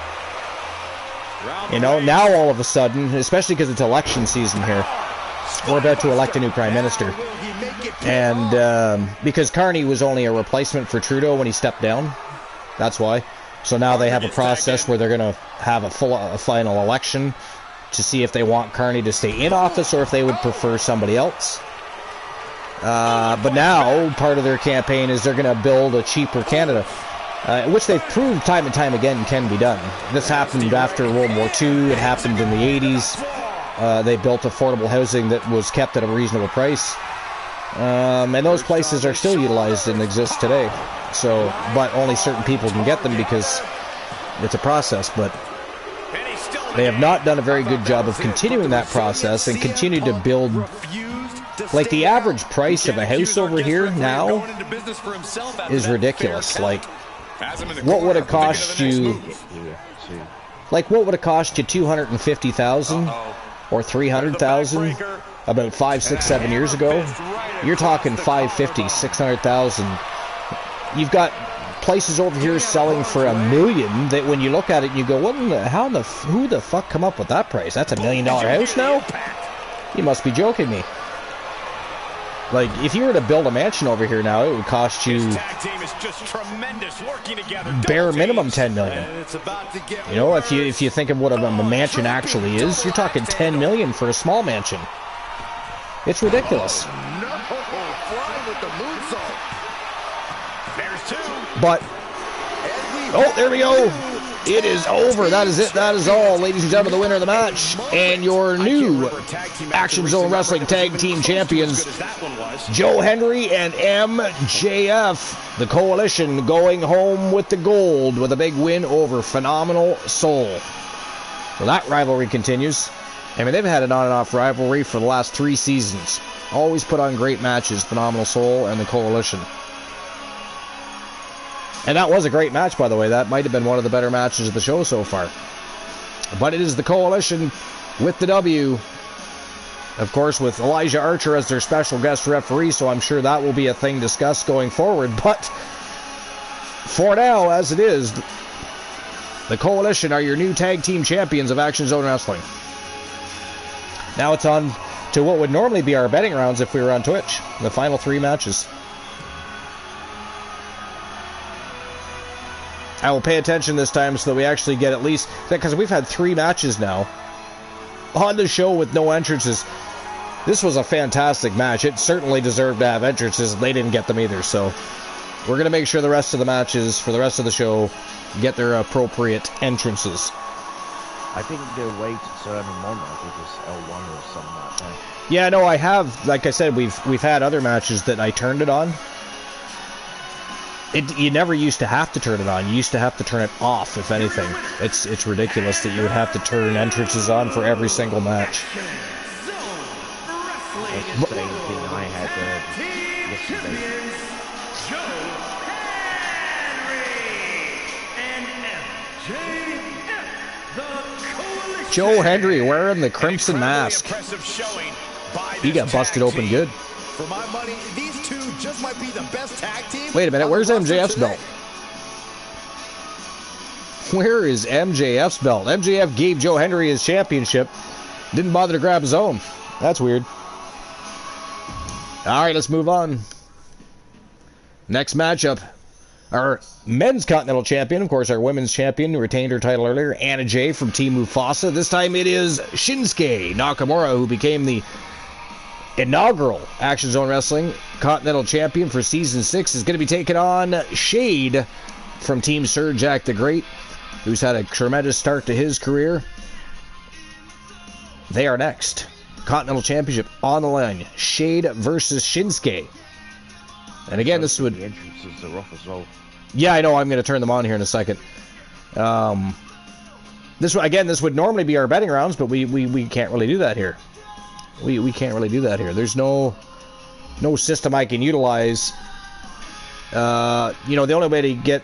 You know, now all of a sudden, especially because it's election season here, we're about to elect a new prime minister. And because Carney was only a replacement for Trudeau when he stepped down. That's why. So now they have a process where they're going to have a final election to see if they want Carney to stay in office or if they would prefer somebody else. But now, part of their campaign is they're going to build a cheaper Canada, which they've proved time and time again can be done. This happened after World War II. It happened in the 80s. They built affordable housing that was kept at a reasonable price. And those places are still utilized and exist today. So, but only certain people can get them because it's a process. But they have not done a very good job of continuing that process and continue to build. Like, the average price of a house over here now is ridiculous. Like, what would it cost you? Like, what would it cost you? $250,000 or $300,000 about 5, 6, 7 years ago? You're talking $550,000, $600,000. You've got places over here selling for $1 million that when you look at it and you go, who the fuck come up with that price? That's $1 million house now? You must be joking me. Like, if you were to build a mansion over here now, it would cost you bare minimum $10 million. You know, if you think of what a mansion actually is, you're talking $10 million for a small mansion. It's ridiculous. But, oh, there we go. It is over. That is it. That is all. Ladies and gentlemen, the winner of the match and your new Action Zone Wrestling Tag Team Champions, Joe Hendry and MJF. The Coalition going home with the gold with a big win over Phenomenal Soul. So that rivalry continues. I mean, they've had an on and off rivalry for the last 3 seasons. Always put on great matches, Phenomenal Soul and the Coalition. And that was a great match, by the way. That might have been one of the better matches of the show so far. But it is the Coalition with the W. Of course, with Elijah Archer as their special guest referee, so I'm sure that will be a thing discussed going forward. But for now, as it is, the Coalition are your new tag team champions of Action Zone Wrestling. Now it's on to what would normally be our betting rounds if we were on Twitch. The final 3 matches. I will pay attention this time so that we actually get at least... Because we've had 3 matches now on the show with no entrances. This was a fantastic match. It certainly deserved to have entrances. They didn't get them either. So we're going to make sure the rest of the matches for the rest of the show get their appropriate entrances. I think the way to turn them on, I think, is L1 or something like that. Yeah, no, I have. Like I said, we've had other matches that I turned it on. You never used to have to turn it on. You used to have to turn it off, if anything. It's ridiculous that you would have to turn entrances on for every single match. It's the same thing I had yesterday. Joe Hendry wearing the crimson mask. He got busted open good. For my money, these two just might be the best tag team. Wait a minute, where's MJF's belt? Where is MJF's belt? MJF gave Joe Hendry his championship. Didn't bother to grab his own. That's weird. Alright, let's move on. Next matchup. Our men's Continental Champion, of course, our women's champion, who retained her title earlier, Anna Jay from Team Mufasa. This time it is Shinsuke Nakamura, who became the inaugural Action Zone Wrestling Continental Champion for Season 6, is going to be taking on Shade from Team Sir Jack the Great, who's had a tremendous start to his career. They are next. Continental Championship on the line. Shade versus Shinsuke. And again, this would... The entrances are off as well. Yeah, I know. I'm going to turn them on here in a second. This would normally be our betting rounds, but we can't really do that here. We can't really do that here. There's no system I can utilize. You know, the only way to get...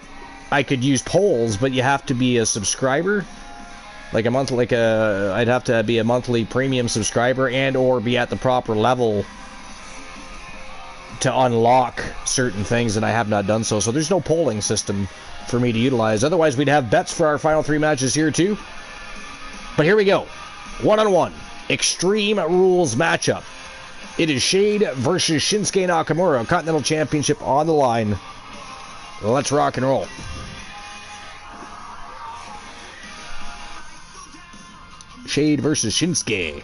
I could use polls, but you have to be a subscriber. Like a month, I'd have to be a monthly premium subscriber and or be at the proper level to unlock certain things, and I have not done so. So there's no polling system for me to utilize. Otherwise, we'd have bets for our final 3 matches here too. But here we go. One-on-one. Extreme Rules matchup. It is Shade versus Shinsuke Nakamura. Continental Championship on the line. Let's rock and roll. Shade versus Shinsuke.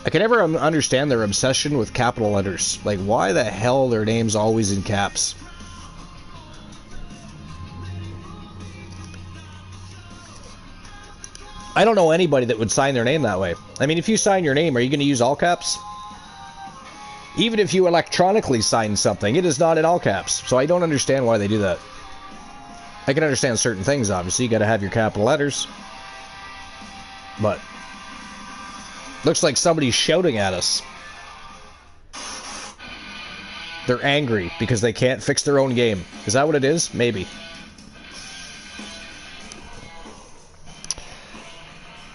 I can never understand their obsession with capital letters. Like, why the hell their name's always in caps? I don't know anybody that would sign their name that way. I mean, if you sign your name, are you going to use all caps? Even if you electronically sign something, it is not in all caps. So I don't understand why they do that. I can understand certain things, obviously. You got to have your capital letters. But looks like somebody's shouting at us. They're angry because they can't fix their own game. Is that what it is? Maybe.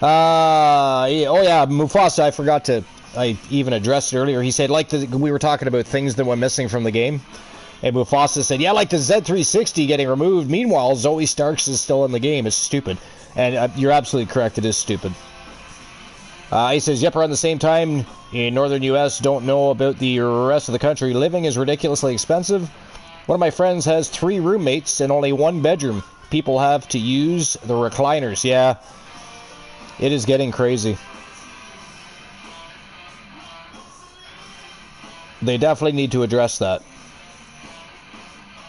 Yeah, oh yeah, Mufasa, I forgot to... I even addressed it earlier. He said, we were talking about things that were missing from the game. And Mufasa said, yeah, like the Z360 getting removed. Meanwhile, Zoe Starks is still in the game. It's stupid. And you're absolutely correct. It is stupid. He says, yep, around the same time in northern U.S., don't know about the rest of the country. Living is ridiculously expensive. One of my friends has 3 roommates and only 1 bedroom. People have to use the recliners. Yeah, it is getting crazy. They definitely need to address that.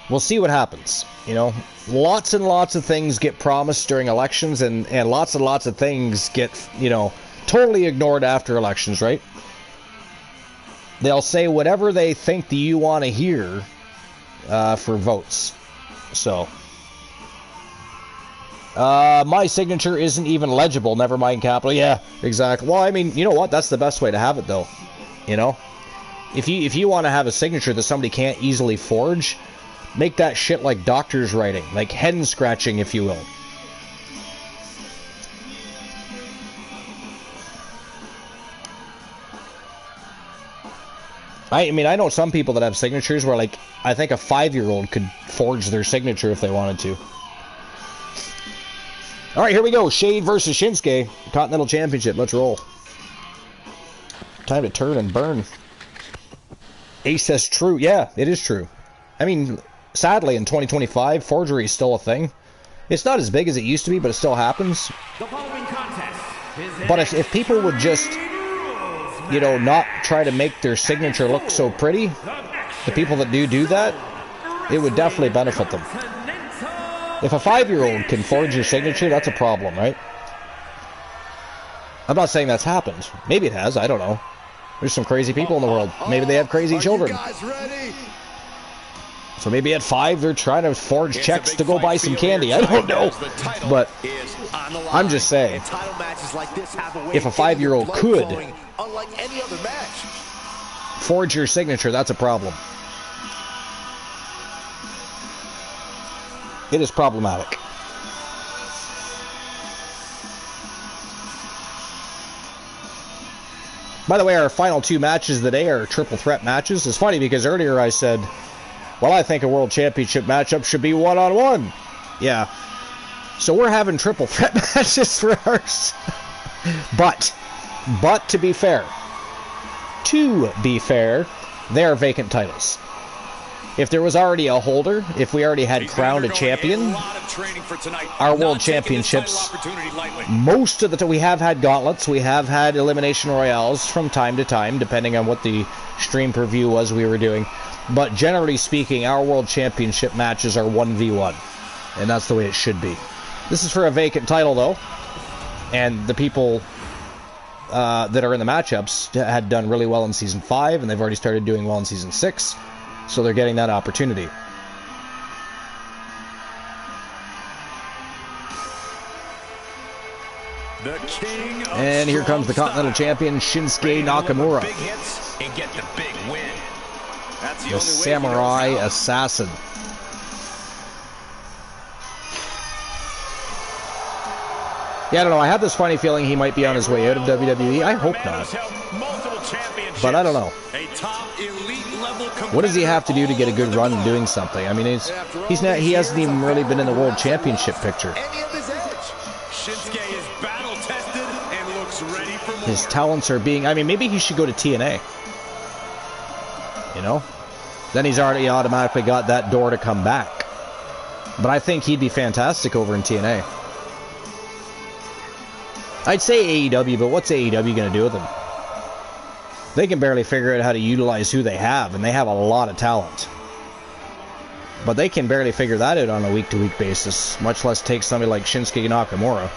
We'll see what happens. You know, lots and lots of things get promised during elections, and lots and lots of things get, you know, totally ignored after elections, right? They'll say whatever they think that you want to hear for votes. So, my signature isn't even legible, never mind capital. Yeah, exactly. Well, I mean, you know what? That's the best way to have it, though. You know? If you want to have a signature that somebody can't easily forge, make that shit like doctor's writing, like hen scratching, if you will. I mean, I know some people that have signatures where, like, I think a 5-year-old could forge their signature if they wanted to. All right, here we go. Shade versus Shinsuke, Continental Championship. Let's roll. Time to turn and burn. Ace says true. Yeah, it is true. I mean, sadly, in 2025, forgery is still a thing. It's not as big as it used to be, but it still happens. The following contest is but if people would just, you know, not try to make their signature look so pretty, the people that do that, it would definitely benefit them. If a 5-year-old can forge your signature, that's a problem, right? I'm not saying that's happened. Maybe it has. I don't know. There's some crazy people in the world. Maybe they have crazy children. So maybe at 5 they're trying to forge checks to go buy some candy. I don't know. But I'm just saying, if a 5-year-old could forge your signature, that's a problem. It is problematic. By the way, our final 2 matches of the day are triple threat matches. It's funny because earlier I said, well, I think a world championship matchup should be one-on-one. Yeah. So we're having triple threat matches for ours. But to be fair, they are vacant titles. If there was already a holder, if we already had crowned a champion, our world championships, most of the time, we have had gauntlets, we have had elimination royales from time to time, depending on what the stream per view was we were doing. But generally speaking, our world championship matches are 1v1, and that's the way it should be. This is for a vacant title, though, and the people that are in the matchups had done really well in Season 5, and they've already started doing well in Season 6, so they're getting that opportunity. The king of and here comes the Continental Champion, Shinsuke Nakamura. Big hits and get the big win. That's The Samurai Assassin. Yeah, I don't know. I have this funny feeling he might be on his way out of WWE. I hope not. But I don't know. What does he have to do to get a good run doing something? I mean, he hasn't even really been in the World Championship picture. His talents are being... I mean, maybe he should go to TNA. You know? Then he's already automatically got that door to come back. But I think he'd be fantastic over in TNA. I'd say AEW, but what's AEW going to do with him? They can barely figure out how to utilize who they have, and they have a lot of talent. But they can barely figure that out on a week-to-week basis, much less take somebody like Shinsuke Nakamura.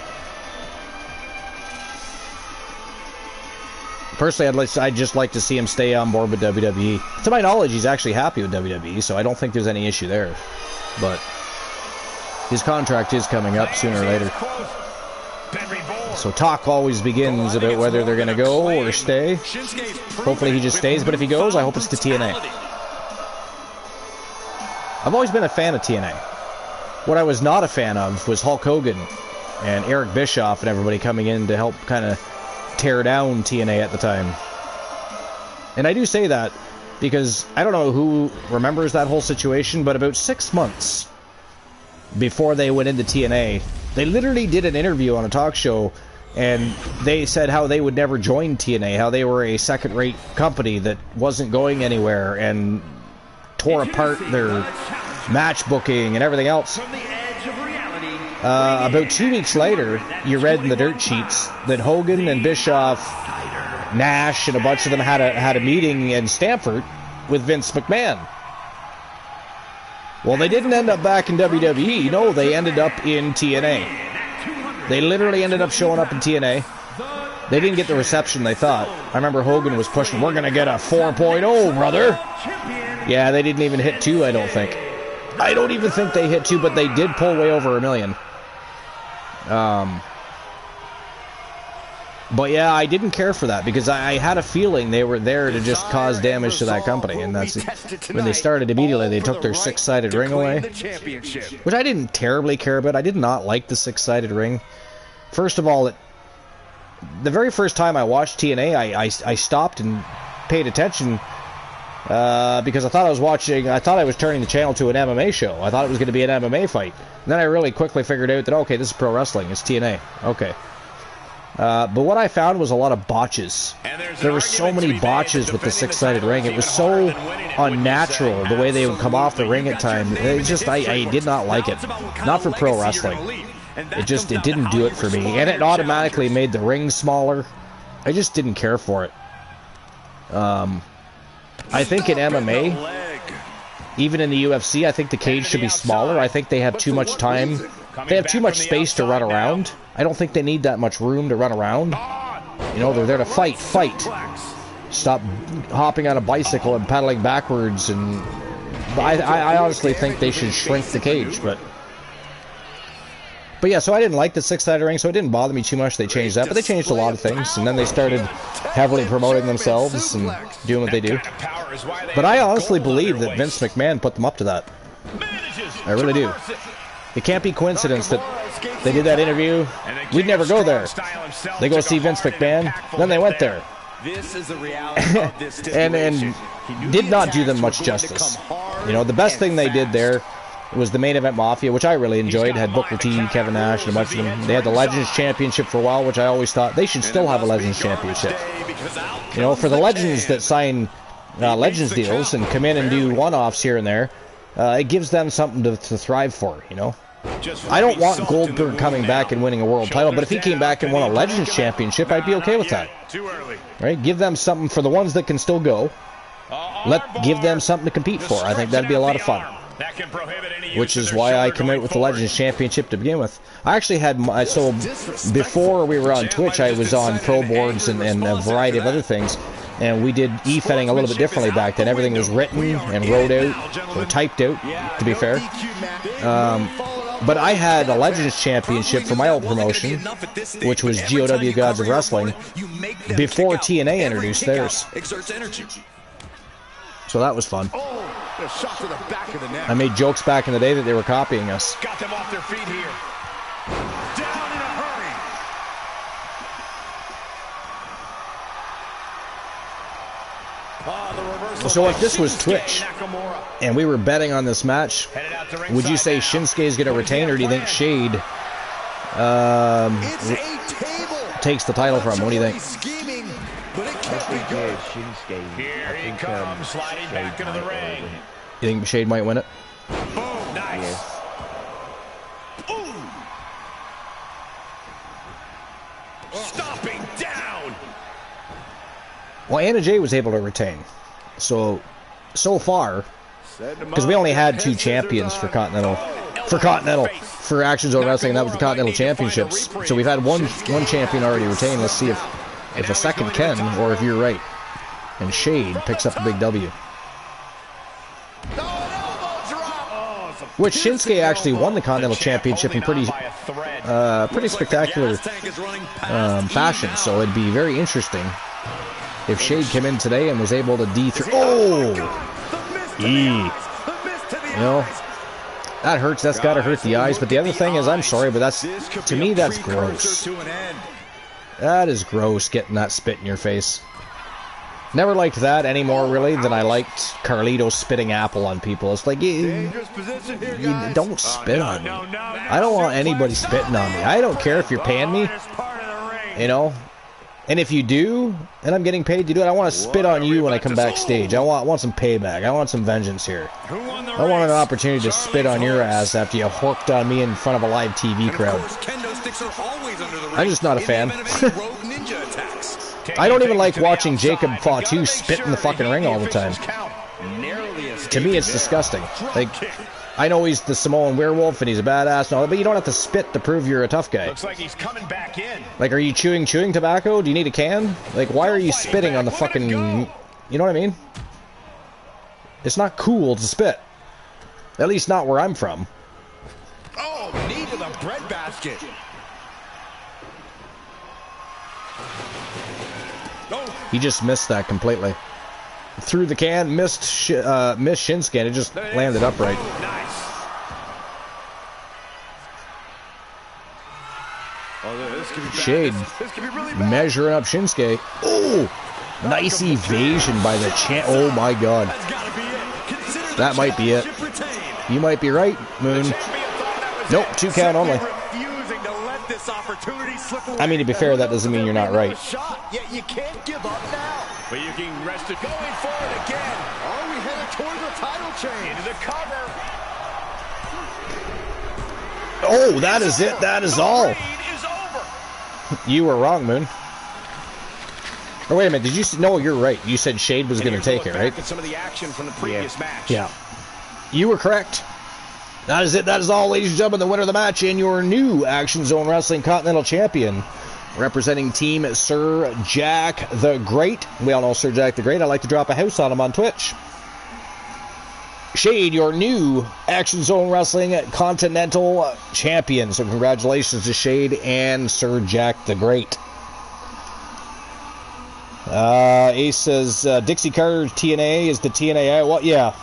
Personally, I'd just like to see him stay on board with WWE. To my knowledge, he's actually happy with WWE, so I don't think there's any issue there. But his contract is coming up sooner or later. So talk always begins about whether they're going to go or stay. Hopefully he just stays, but if he goes, I hope it's to TNA. I've always been a fan of TNA. What I was not a fan of was Hulk Hogan and Eric Bischoff and everybody coming in to help kind of tear down TNA at the time. And I do say that because I don't know who remembers that whole situation, but about 6 months before they went into TNA, they literally did an interview on a talk show, and they said how they would never join TNA, how they were a second-rate company that wasn't going anywhere, and tore apart their match booking and everything else. About 2 weeks later, you read in the dirt sheets that Hogan and Bischoff, Nash, and a bunch of them had a meeting in Stamford with Vince McMahon. Well, they didn't end up back in WWE. No, they ended up in TNA. They literally ended up showing up in TNA. They didn't get the reception they thought. I remember Hogan was pushing, we're going to get a 4.0, brother. Yeah, they didn't even hit 2, I don't think. I don't even think they hit 2, but they did pull way over $1 million. But yeah, I didn't care for that because I had a feeling they were there to just cause damage to that company, and that's when they started immediately. They took their 6-sided ring away, which I didn't terribly care about. I did not like the 6-sided ring. First of all, the very first time I watched TNA, I stopped and paid attention because I thought I was turning the channel to an MMA show. I thought it was going to be an MMA fight. And then I really quickly figured out that, okay, this is pro wrestling. It's TNA. Okay. But what I found was a lot of botches. There were so many botches with the 6-sided ring. It was so unnatural the way they would come off the ring at times. It just, I did not like it. Not for pro wrestling. It didn't do it for me. And it automatically made the ring smaller. I just didn't care for it. I think in MMA, even in the UFC, I think the cage should be smaller. I think they have too much time. They have too much space to run around. I don't think they need that much room to run around. You know, they're there to fight. Stop hopping on a bicycle and pedaling backwards. And I honestly think they should shrink the cage. But yeah, so I didn't like the 6-sided ring, so it didn't bother me too much. They changed that, but they changed a lot of things. And then they started heavily promoting themselves and doing what they do. But I honestly believe that Vince McMahon put them up to that. I really do. It can't be coincidence that they did that interview. We'd never go there. They go see Vince McMahon. Then they went there. and did not do them much justice. You know, the best thing they did there was the Main Event Mafia, which I really enjoyed. Had Booker T, Kevin Nash, and a bunch of them. They had the Legends Championship for a while, which I always thought they should still have a Legends Championship. You know, for the Legends that sign Legends deals and come in and do one-offs here and there, it gives them something to thrive for, you know. I don't want Goldberg coming back and winning a world title, but if he came back and won a Legends Championship, I'd be okay with that. Right? Give them something for the ones that can still go. Give them something to compete for. I think that'd be a lot of fun. That can prohibit any use which of is their why I shoulder come out going with the forward. Legends Championship to begin with. I actually had my, so before we were on Twitch, I was on Pro Boards and a variety of other things, and we did e-fetting a little bit differently back then. Everything was written and wrote out, or typed out, to be fair. But I had a Legends Championship for my old promotion, which was GOW Gods of Wrestling, before TNA introduced theirs. So that was fun. I made jokes back in the day that they were copying us. Got them off their feet here. Down in a hurry. So if this was Twitch, and we were betting on this match, would you say Shinsuke is going to retain, or do you think Shade takes the title from him? What do you think? Shinsuke. Here he comes, sliding back into the ring. You think Shade might win it? Boom, nice. Stomping down. Well, Anna Jay was able to retain. So far, because we only had 2 champions for Continental. For Action Zone Wrestling, and that was the Continental Championships. So we've had one champion already retained. Let's see if a second can, or if you're right. And Shade picks up a big W. Which Shinsuke actually won the Continental Championship in pretty spectacular fashion. So it'd be very interesting if Shade came in today and was able to dethrone. Oh! You know, that hurts. That's got to hurt the eyes. But the other thing is, I'm sorry, but to me, that's gross. That is gross, getting that spit in your face. Never liked that any more, really, than I liked Carlito spitting apple on people. It's like, you don't spit on me. I don't want anybody spitting on me. I don't care if you're paying me, you know. And if you do, and I'm getting paid to do it, I want to spit on you when I come backstage. I want some payback. I want some vengeance here. I want an opportunity to spit on your ass after you horked on me in front of a live TV crowd. I'm just not a fan. I don't even like watching Jacob Fatu spit in the fucking ring all the time. To me, it's disgusting. Like, I know he's the Samoan werewolf and he's a badass and all that, but you don't have to spit to prove you're a tough guy. Looks like he's coming back in. Like, are you chewing tobacco? Do you need a can? Like, why are you spitting on the fucking... You know what I mean? It's not cool to spit. At least not where I'm from. Oh, knee to the breadbasket. He just missed that completely. Threw the can, missed Shinsuke, and it just landed upright. Shade measuring up Shinsuke. Oh, nice evasion by the champ. Oh my God, that might be it. You might be right, Moon. Nope, 2 count only. I mean, to be fair, that doesn't mean you're not right. You can't give up now. But you can rest it. Going forward again. Are we headed toward the title change? Into the cover. Oh, that is it. That is all. You were wrong, Moon. Oh, wait a minute. Did you? No, you're right. You said Shade was going to take it, right? Some of the action from the previous match. Yeah. You were correct. That is it. That is all, ladies and gentlemen. The winner of the match and your new Action Zone Wrestling Continental Champion, representing Team Sir Jack the Great. We all know Sir Jack the Great. I like to drop a house on him on Twitch. Shade, your new Action Zone Wrestling Continental Champion. So congratulations to Shade and Sir Jack the Great. Ace says Dixie Carter TNA is the TNA. Well, yeah.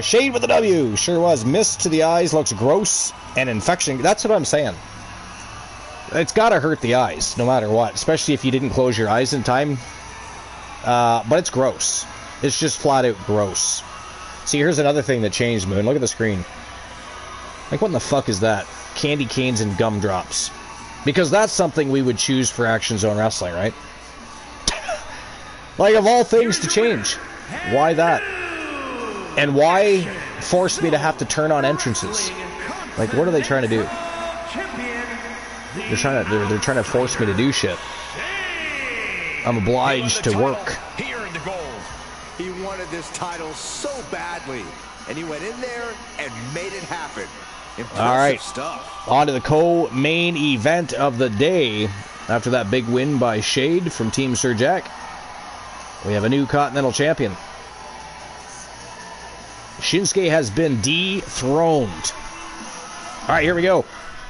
Shade with a W. Sure was. Mist to the eyes. Looks gross. And infection. That's what I'm saying. It's got to hurt the eyes, no matter what. Especially if you didn't close your eyes in time. But it's gross. It's just flat out gross. See, here's another thing that changed, Moon. Look at the screen. Like, what in the fuck is that? Candy canes and gumdrops. Because that's something we would choose for Action Zone Wrestling, right? Like, of all things to change. Why that? And why force me to have to turn on entrances? Like, what are they trying to do? They're trying to force me to do shit. I'm obliged to work. He wanted this title so badly. and he went in there and made it happen. Impressive All right, stuff. on to the co-main event of the day. After that big win by Shade from Team Sir Jack, we have a new Continental Champion. Shinsuke has been dethroned. All right, here we go.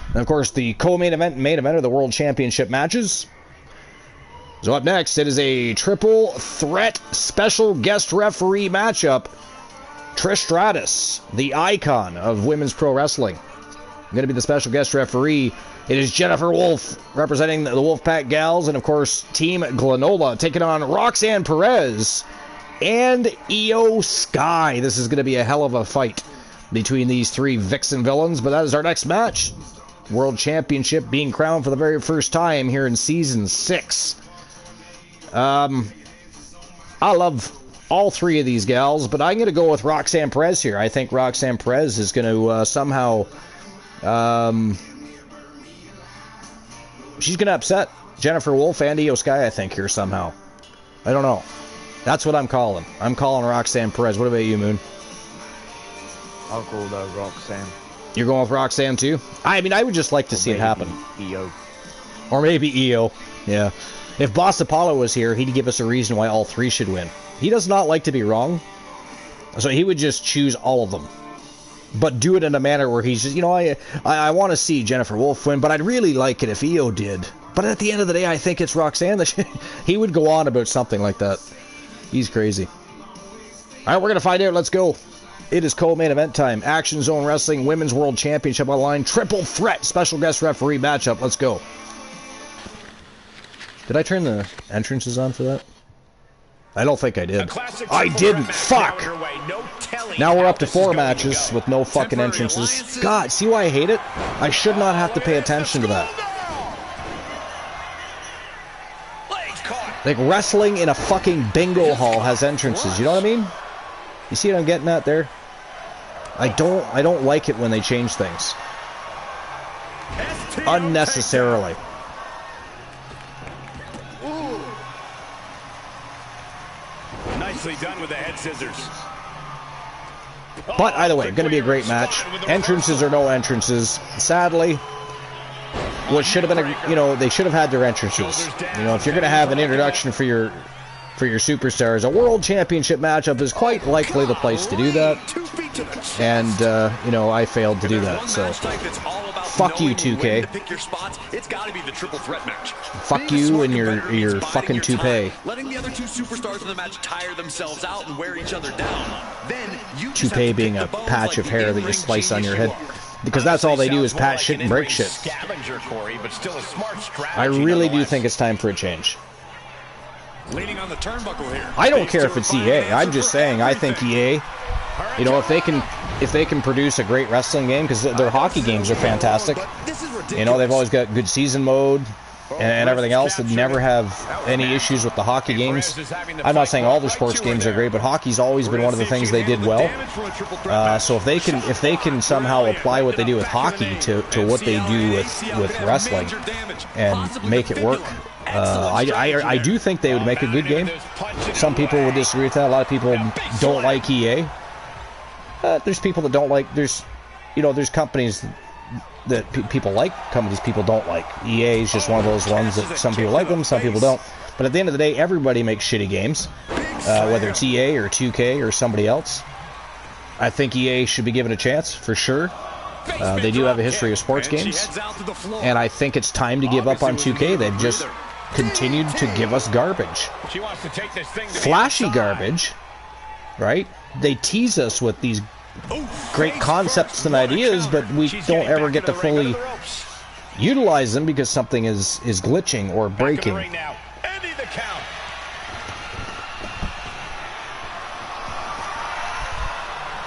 And of course, the co-main event and main event are the World Championship matches. So up next, it is a triple threat special guest referee matchup. Trish Stratus, the icon of women's pro wrestling, going to be the special guest referee. It is Jennifer Wolf representing the Wolfpack Gals, and of course, Team Glenola taking on Roxanne Perez and Io Sky. This is going to be a hell of a fight between these three Vixen villains, but that is our next match. World Championship being crowned for the very first time here in Season 6. I love all three of these gals, but I'm going to go with Roxanne Perez here. I think Roxanne Perez is going to somehow... she's going to upset Jennifer Wolf and Io Sky, I think, here somehow. I don't know. That's what I'm calling. I'm calling Roxanne Perez. What about you, Moon? I'll go with Roxanne. You're going with Roxanne, too? I mean, I would just like to see it happen. Io. Or maybe Io. Yeah. If Boss Apollo was here, he'd give us a reason why all three should win. He does not like to be wrong, so he would just choose all of them. But do it in a manner where he's just, you know, I want to see Jennifer Wolf win, but I'd really like it if Io did. But at the end of the day, I think it's Roxanne that he would go on about something like that. He's crazy. All right, we're going to find out. Let's go. It is co-main event time. Action Zone Wrestling Women's World Championship on the line. Triple threat special guest referee matchup. Let's go. Did I turn the entrances on for that? I don't think I did. I didn't. Fuck! Now we're up to 4 matches with no fucking entrances. God, see why I hate it? I should not have to pay attention to that. Like, wrestling in a fucking bingo hall has entrances, you know what I mean? You see what I'm getting at there? I don't like it when they change things. Unnecessarily. Nicely done with the head scissors. But either way, going to be a great match. Entrances or no entrances. Sadly, what should have been, they should have had their entrances. You know, if you're going to have an introduction for your superstars, a world championship matchup is quite likely the place to do that. And I failed to do that. So, fuck you, 2K. Fuck you and your fucking toupee. Letting the other two superstars in the match tire themselves out and wear each other down. Then toupee being a patch of hair that you slice on your head. Because that's all they do is patch shit and break shit. I really do think it's time for a change. Leaning on the turnbuckle here. I don't care if it's EA. I'm just saying I think EA, if they can produce a great wrestling game, because their hockey games are fantastic. They've always got good season mode and everything else. They never have any issues with the hockey games. I'm not saying all their sports games are great, but hockey's always been one of the things they did well. So if they can somehow apply what they do with hockey to what they do with wrestling and make it work, I do think they would make a good game. Some people would disagree with that. A lot of people don't like EA. There's people that don't like. There's companies that people like, companies people don't like. EA is just one of those ones that some people like them, some people don't. But at the end of the day, everybody makes shitty games, whether it's EA or 2K or somebody else. I think EA should be given a chance for sure. They do have a history of sports games, and I think it's time to give up on 2K. They've just continued to give us garbage. Flashy garbage, right? They tease us with these great concepts and ideas, but we don't ever get to fully utilize them because something is glitching or breaking.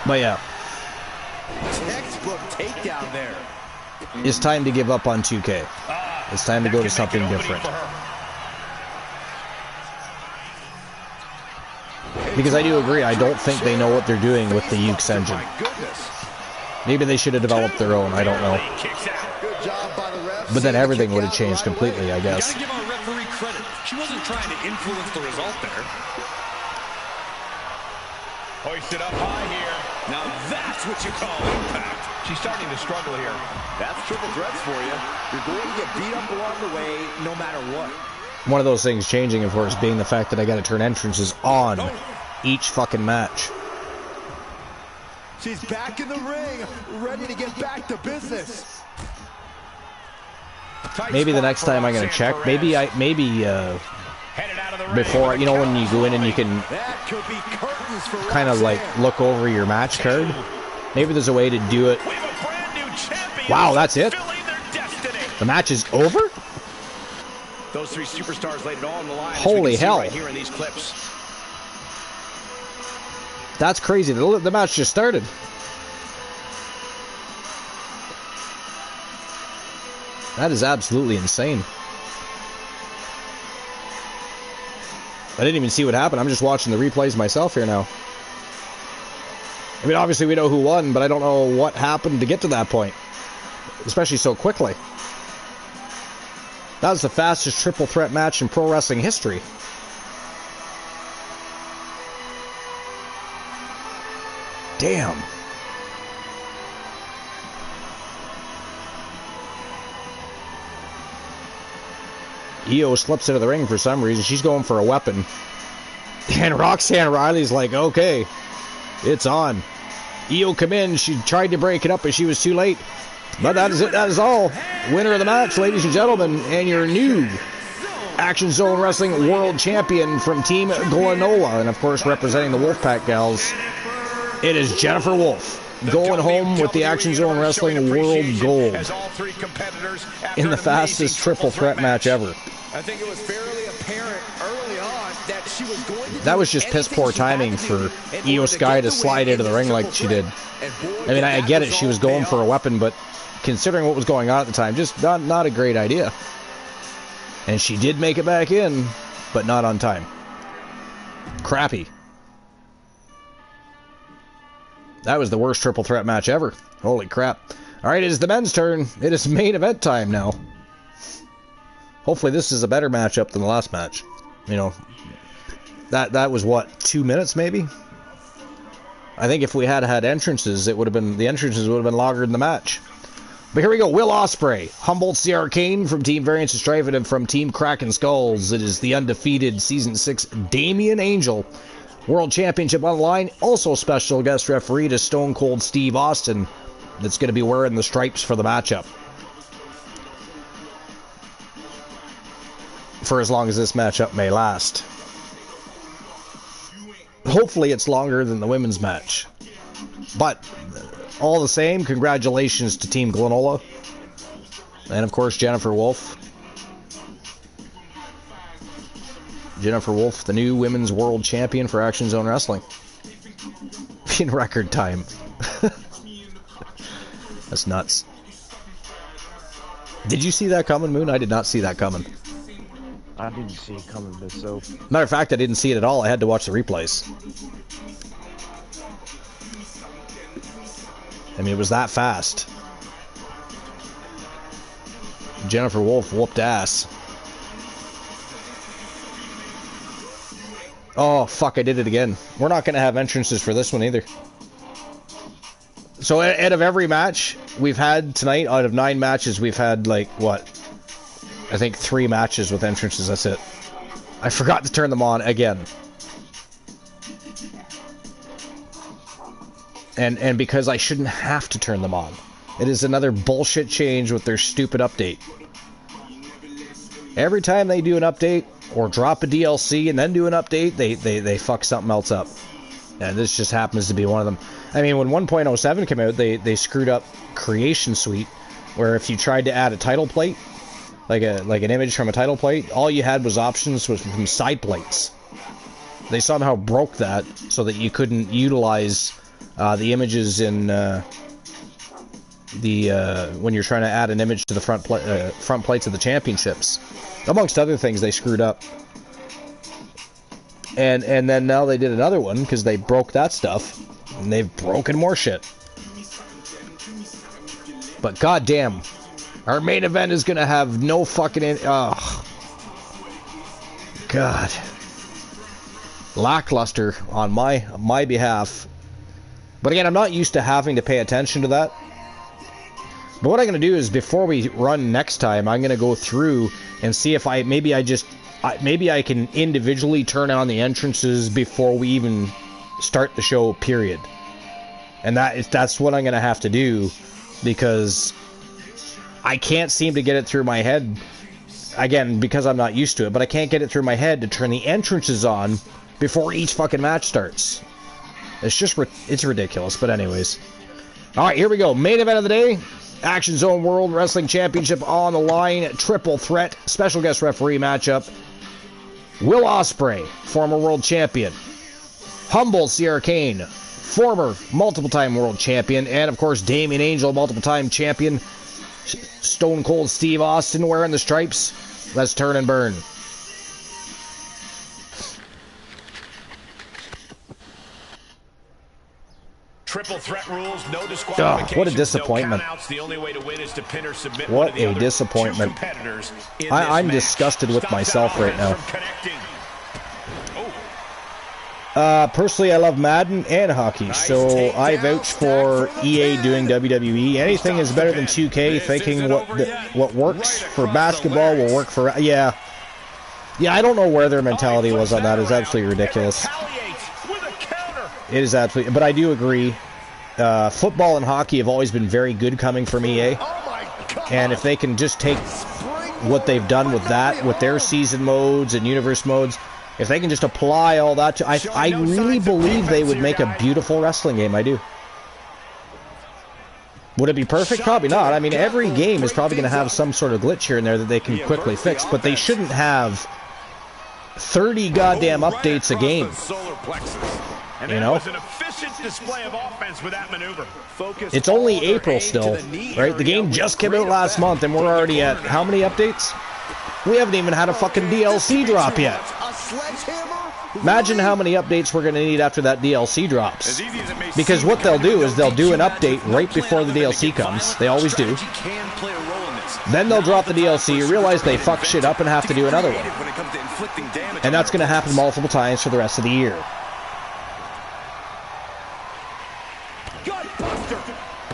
But yeah, textbook takedown there. It's time to give up on 2K. It's time to go to something different. Because I do agree, I don't think they know what they're doing with the Ukes engine. Maybe they should have developed their own, I don't know. But then everything would have changed completely, I guess. Gotta give our referee credit. She wasn't trying to influence the result there. Hoisted up high here. Now that's what you call impact. She's starting to struggle here. That's triple threats for you. You're going to get beat up along the way no matter what. One of those things changing, of course, being the fact that I got to turn entrances on each fucking match. She's back in the ring, ready to get back to business. Maybe the next time I'm gonna check. Maybe before, you know, when you go in and you can kind of like look over your match card. Maybe there's a way to do it. Wow, that's it. The match is over. Those three superstars laid it all on the line. Holy hell! Right here in these clips. That's crazy. The match just started. That is absolutely insane. I didn't even see what happened. I'm just watching the replays myself here now. I mean, obviously we know who won, but I don't know what happened to get to that point. Especially so quickly. That was the fastest triple threat match in pro wrestling history. Damn. Io slips into the ring for some reason. She's going for a weapon. And Roxanne Riley's like, okay, it's on. Io come in. She tried to break it up, but she was too late. But that is it. That is all. Winner of the match, ladies and gentlemen, and your new Action Zone Wrestling World Champion from Team Glenola. And, of course, representing the Wolfpack Gals, it is Jennifer Wolf. Going home with the Action Zone Wrestling World Gold in the fastest triple threat match ever. I think it was fairly apparent early on that she was going to. That was just piss poor timing for Io Sky to slide into the ring like she did. I mean, I get it, she was going for a weapon, but considering what was going on at the time, just not a great idea. And she did make it back in, but not on time. Crappy. That was the worst triple threat match ever. Holy crap. Alright, it is the men's turn. It is main event time now. Hopefully this is a better matchup than the last match. You know, that was what, 2 minutes maybe? I think if we had entrances, it would have been, the entrances would have been longer than the match. But here we go. Will Ospreay, Humboldt the Arcane from Team Variance and Strife, and from Team Kraken Skulls. It is the undefeated Season 6 Damian Angel World Championship on the line. Also special guest referee to Stone Cold Steve Austin, that's going to be wearing the stripes for the matchup. For as long as this matchup may last. Hopefully it's longer than the women's match. But all the same, congratulations to Team Glenola. And of course Jennifer Wolf. Jennifer Wolf, the new Women's World Champion for Action Zone Wrestling. In record time. That's nuts. Did you see that coming, Moon? I did not see that coming. I didn't see it coming myself. Matter of fact, I didn't see it at all. I had to watch the replays. I mean, it was that fast. Jennifer Wolf whooped ass. Oh, fuck, I did it again. We're not going to have entrances for this one either. So, out of every match we've had tonight, out of 9 matches, we've had, like, what? I think 3 matches with entrances, that's it. I forgot to turn them on again. And because I shouldn't have to turn them on. It is another bullshit change with their stupid update. Every time they do an update, or drop a DLC and then do an update, they fuck something else up. And this just happens to be one of them. I mean, when 1.07 came out, they screwed up Creation Suite, where if you tried to add a title plate, like an image from a title plate, all you had was options from side plates. They somehow broke that so that you couldn't utilize the images in when you're trying to add an image to the front plates of the championships. Amongst other things, they screwed up. And then now they did another one because they broke that stuff, and they've broken more shit. But goddamn, our main event is gonna have no fucking oh God. lackluster on my behalf. But again, I'm not used to having to pay attention to that. But what I'm going to do is, before we run next time, I'm going to go through and see if maybe I can individually turn on the entrances before we even start the show, period. And that's what I'm going to have to do, because I can't seem to get it through my head, again, because I'm not used to it, but I can't get it through my head to turn the entrances on before each fucking match starts. It's ridiculous, but anyways. Alright, here we go. Main event of the day. Action Zone World Wrestling Championship on the line. Triple threat. Special guest referee matchup. Will Ospreay, former world champion. Humble Sierra Kane, former multiple-time world champion. And, of course, Damien Angel, multiple-time champion. Stone Cold Steve Austin wearing the stripes. Let's turn and burn. Triple threat rules, no disqualification. What a disappointment. No countouts. The only way to win is to pin or submit what one of the a other disappointment. I'm match. disgusted with myself right now. Oh. Personally, I love Madden and hockey, so I vouch for EA doing WWE. Anything is better than 2K, thinking what works for basketball will work for... Yeah, I don't know where their mentality was on that. It's absolutely ridiculous. It is absolutely... But I do agree. Football and hockey have always been very good coming from EA. And if they can just take what they've done with that, with their season modes and universe modes... If they can just apply all that to... I really believe they would make a beautiful wrestling game. I do. Would it be perfect? Probably not. I mean, every game is probably going to have some sort of glitch here and there that they can quickly fix, but they shouldn't have 30 goddamn updates a game. You know? It's only April still, right? The game just came out last month, and we're already at how many updates? We haven't even had a fucking DLC drop yet. Imagine how many updates we're going to need after that DLC drops. Because what they'll do is they'll do an update right before the DLC comes. They always do. Then they'll drop the DLC, realize they fuck shit up, and have to do another one. And that's going to happen multiple times for the rest of the year.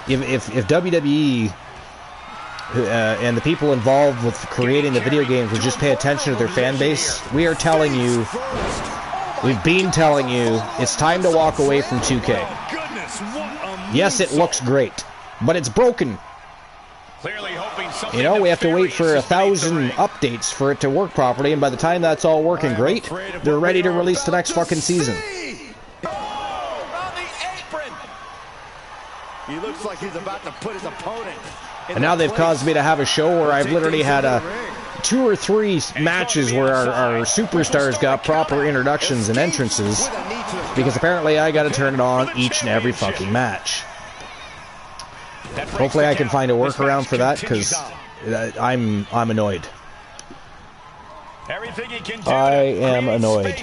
If WWE... and the people involved with creating the video games would just pay attention to their fan base, we are telling you, we've been telling you, it's time to walk away from 2K. Yes, it looks great, but it's broken. You know, we have to wait for 1,000 updates for it to work properly, and by the time that's all working great, they're ready to release the next fucking season. He looks like he's about to put his opponent. And now they've caused me to have a show where I've literally had 2 or 3 matches where our superstars got proper introductions and entrances, because apparently I got to turn it on each and every fucking match. Hopefully I can find a workaround for that, because I'm annoyed. I am annoyed.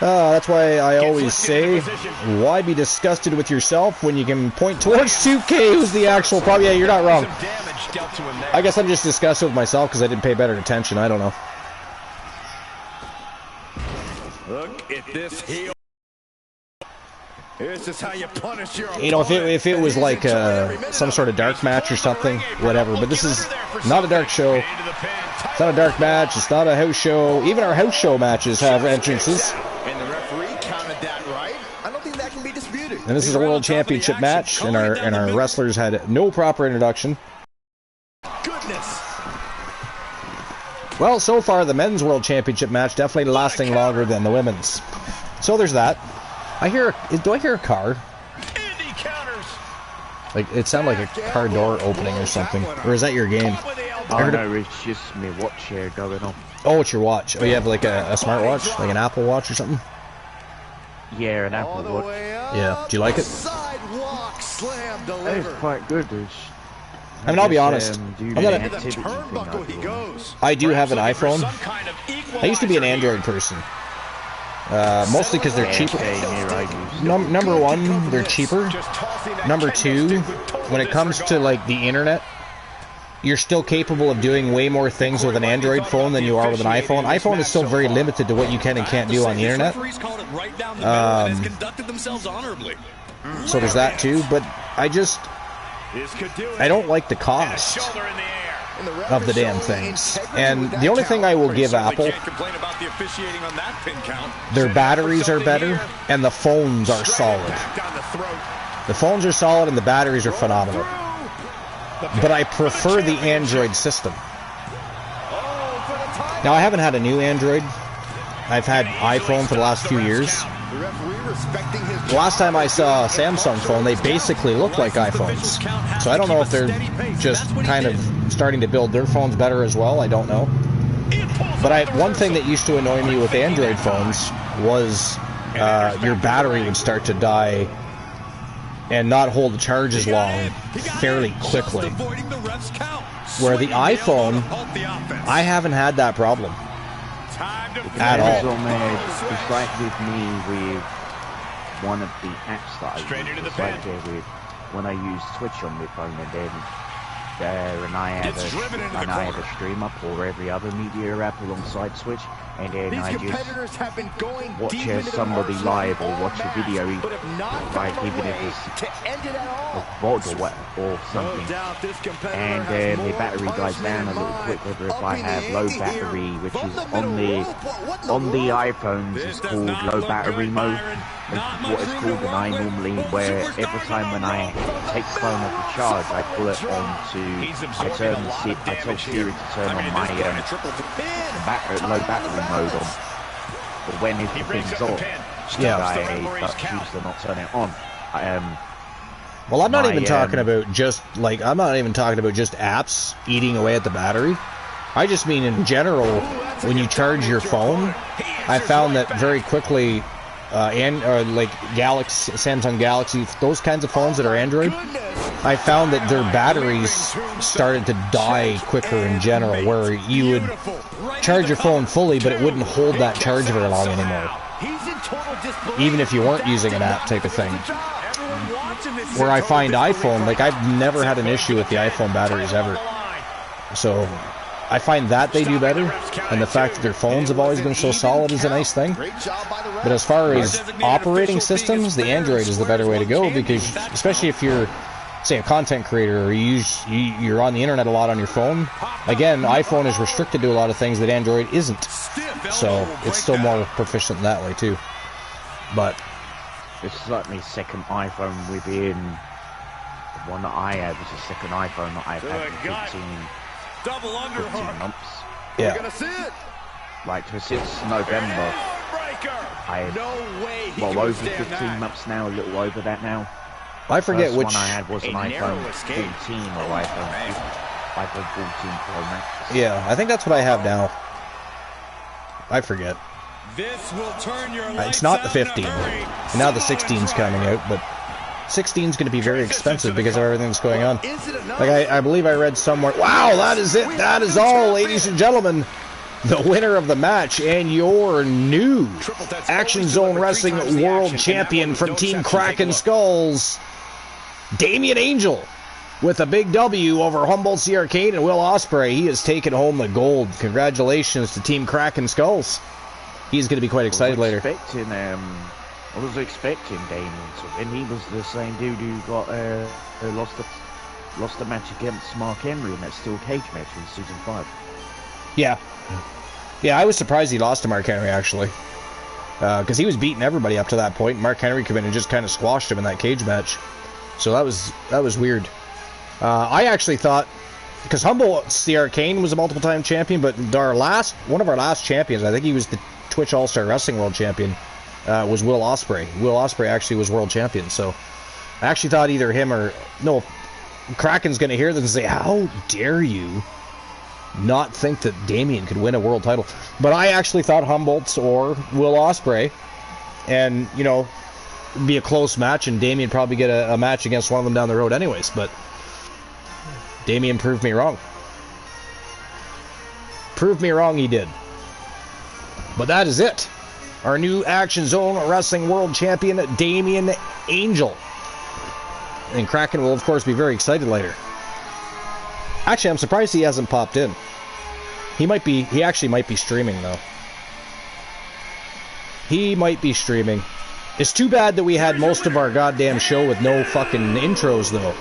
That's why I always say, why be disgusted with yourself when you can point towards 2K, who's the actual problem? Yeah, you're not wrong. I guess I'm just disgusted with myself because I didn't pay better attention. I don't know. Look at this heel. This is how you punish your opponent. You know, if it was like some sort of dark match or something, whatever. But this is not a dark show. It's not a dark match. It's not a house show. Even our house show matches have entrances. And the referee counted that right. I don't think that can be disputed. And this is a world championship match, and our wrestlers had no proper introduction. Goodness. Well, so far the men's world championship match definitely lasting longer than the women's. So there's that. Do I hear a car? Like, it sounded like a car door opening or something. Or is that your game? Oh no, it's just me watch here going on. Oh, it's your watch. Oh, you have like a smartwatch? Like an Apple Watch or something? Yeah, an Apple Watch. Yeah, do you like it? Sidewalk slam It's delivered. quite good. I mean, I'll be honest. I do have an iPhone. I used to be an Android person. Mostly because they're cheaper. Number one, they're cheaper. Number two, when it comes to like the internet, you're still capable of doing way more things with an Android phone than you are with an iPhone. iPhone is still very limited to what you can and can't do on the internet. So there's that too, but I don't like the cost of the damn things. And the only thing I will give Apple, their batteries are better and the phones are solid. The phones are solid and the batteries are phenomenal. But I prefer the Android system. Now, I haven't had a new Android. I've had iPhone for the last few years. The last time I saw a Samsung phone, they basically look like iPhones. So I don't know if they're just kind of starting to build their phones better as well. I don't know. But one thing that used to annoy me with Android phones was your battery would start to die and not hold the charge as long fairly quickly. Where the iPhone, I haven't had that problem at all. It's like with me with one of the apps that I use. It's like with when I use Twitch on my phone, and then and I have a stream up or every other media app alongside Twitch, and then I just watch somebody live or watch a video, like even if it's a VOD or something, and then the battery dies down a little quick. Whether if I have low battery, which is on the iPhones, it's called low battery mode. What it's called, and I normally, where every time when I take the phone off the charge, I pull it onto, I tell Siri to turn on my low battery mode on, but when everything's off, I choose to not turn it on. Well, I'm not even talking about just apps eating away at the battery. I just mean in general, when you charge your phone, I found that very quickly. Like Samsung Galaxy, those kinds of phones that are Android, I found that their batteries started to die quicker in general, where you would charge your phone fully, but it wouldn't hold that charge very long anymore, even if you weren't using an app type of thing. Where I find iPhone, like I've never had an issue with the iPhone batteries ever. So I find that they do better, and the fact that their phones have always been so solid is a nice thing. But as far as operating systems, the Android is the better way to go, because especially if you're, say, a content creator or you're on the internet a lot on your phone, again, iPhone is restricted to a lot of things that Android isn't. So it's still more proficient in that way too. But it's like my second iPhone within the one that I had was the second iPhone that I've had for 15 months. Yeah. Like since November, over 15 months now, a little over that now. I forget which one I had was an iPhone 14 or iPhone 14 Pro Max. Yeah, I think that's what I have now. I forget. This will turn your it's not the 15. Now the 16's coming out, but 16 is going to be very expensive because of everything that's going on. Like I believe I read somewhere. Wow, that is it. That is all, ladies and gentlemen. The winner of the match and your new Action Zone Wrestling World Champion from Team Kraken Skulls, Damian Angel, with a big W over Humboldt C. Arcade and Will Ospreay. He has taken home the gold. Congratulations to Team Kraken Skulls. He's going to be quite excited later. I was expecting Damien to win. He was the same dude who got lost a match against Mark Henry in that steel cage match in season 5. Yeah, I was surprised he lost to Mark Henry actually, because he was beating everybody up to that point. Mark Henry came in and just kind of squashed him in that cage match. So that was weird. I actually thought, because Humboldt C. Arcane was a multiple-time champion, but one of our last champions, I think he was the Twitch All-Star Wrestling World Champion. Was Will Ospreay. Will Ospreay actually was world champion, so I actually thought either him or... No, Kraken's going to hear this and say, how dare you not think that Damien could win a world title? But I actually thought Humboldt or Will Ospreay, and, you know, be a close match, and Damien probably get a match against one of them down the road anyways, but Damien proved me wrong. Proved me wrong, he did. But that is it. Our new Action Zone Wrestling World Champion, Damian Angel. And Kraken will, of course, be very excited later. Actually, I'm surprised he hasn't popped in. He actually might be streaming, though. He might be streaming. It's too bad that we had most of our goddamn show with no fucking intros, though.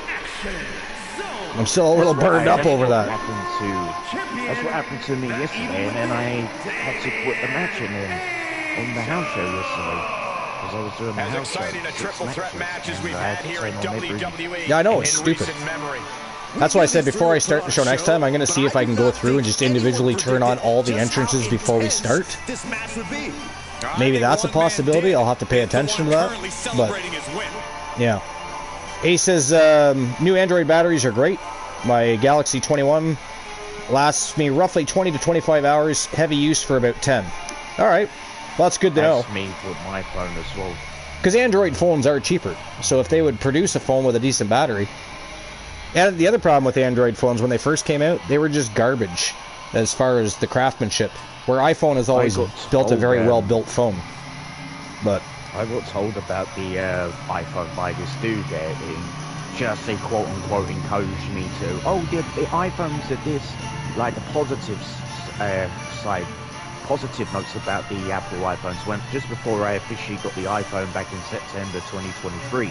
I'm still a little burned up over that. That's what happened to me yesterday, and then I had to quit the match on the house show yesterday. Because I was doing the house show. As exciting a triple threat match as we've had here in WWE. Yeah, I know, it's stupid. That's why I said before I start the show next time, I'm going to see if I can go through and just individually turn on all the entrances before we start. Maybe that's a possibility. I'll have to pay attention to that. But, yeah. Ace says, new Android batteries are great. My Galaxy 21 lasts me roughly 20 to 25 hours. Heavy use for about 10. Alright. Well, that's good to know. That's me with my phone as well. Because Android phones are cheaper. So if they would produce a phone with a decent battery... And the other problem with Android phones, when they first came out, they were just garbage as far as the craftsmanship. Where iPhone has always built a very well-built phone. But I got told about the iPhone by this dude there in just a quote-unquote encouraged me to, oh, the iPhones are this, like the positives side, positive notes about the Apple iPhones. When just before I officially got the iPhone back in September 2023,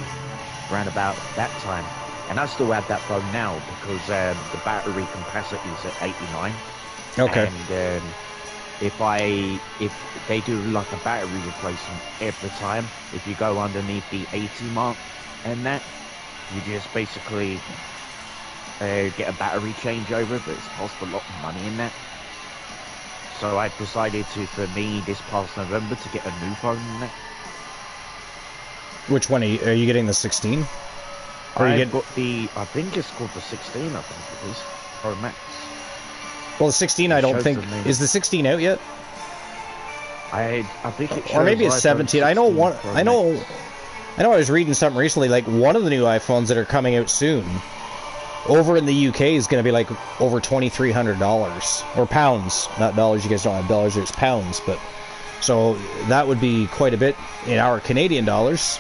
around about that time. And I still have that phone now because the battery capacity is at 89. Okay. And if they do like a battery replacement every time, if you go underneath the 80 mark and that, you just basically get a battery changeover, but it's cost a lot of money in that. So I decided to, for me, this past November, to get a new phone in that. Which one are you getting? The 16? I got the, I think it's called the 16, I think it is, Pro Max. Well, the 16, I don't think, is the 16 out yet? I think it shows, or maybe it's 17. I know one. I know I was reading something recently. Like one of the new iPhones that are coming out soon, over in the UK, is going to be like over $2,300 or pounds, not dollars. You guys don't have dollars; it's pounds. But so that would be quite a bit in our Canadian dollars.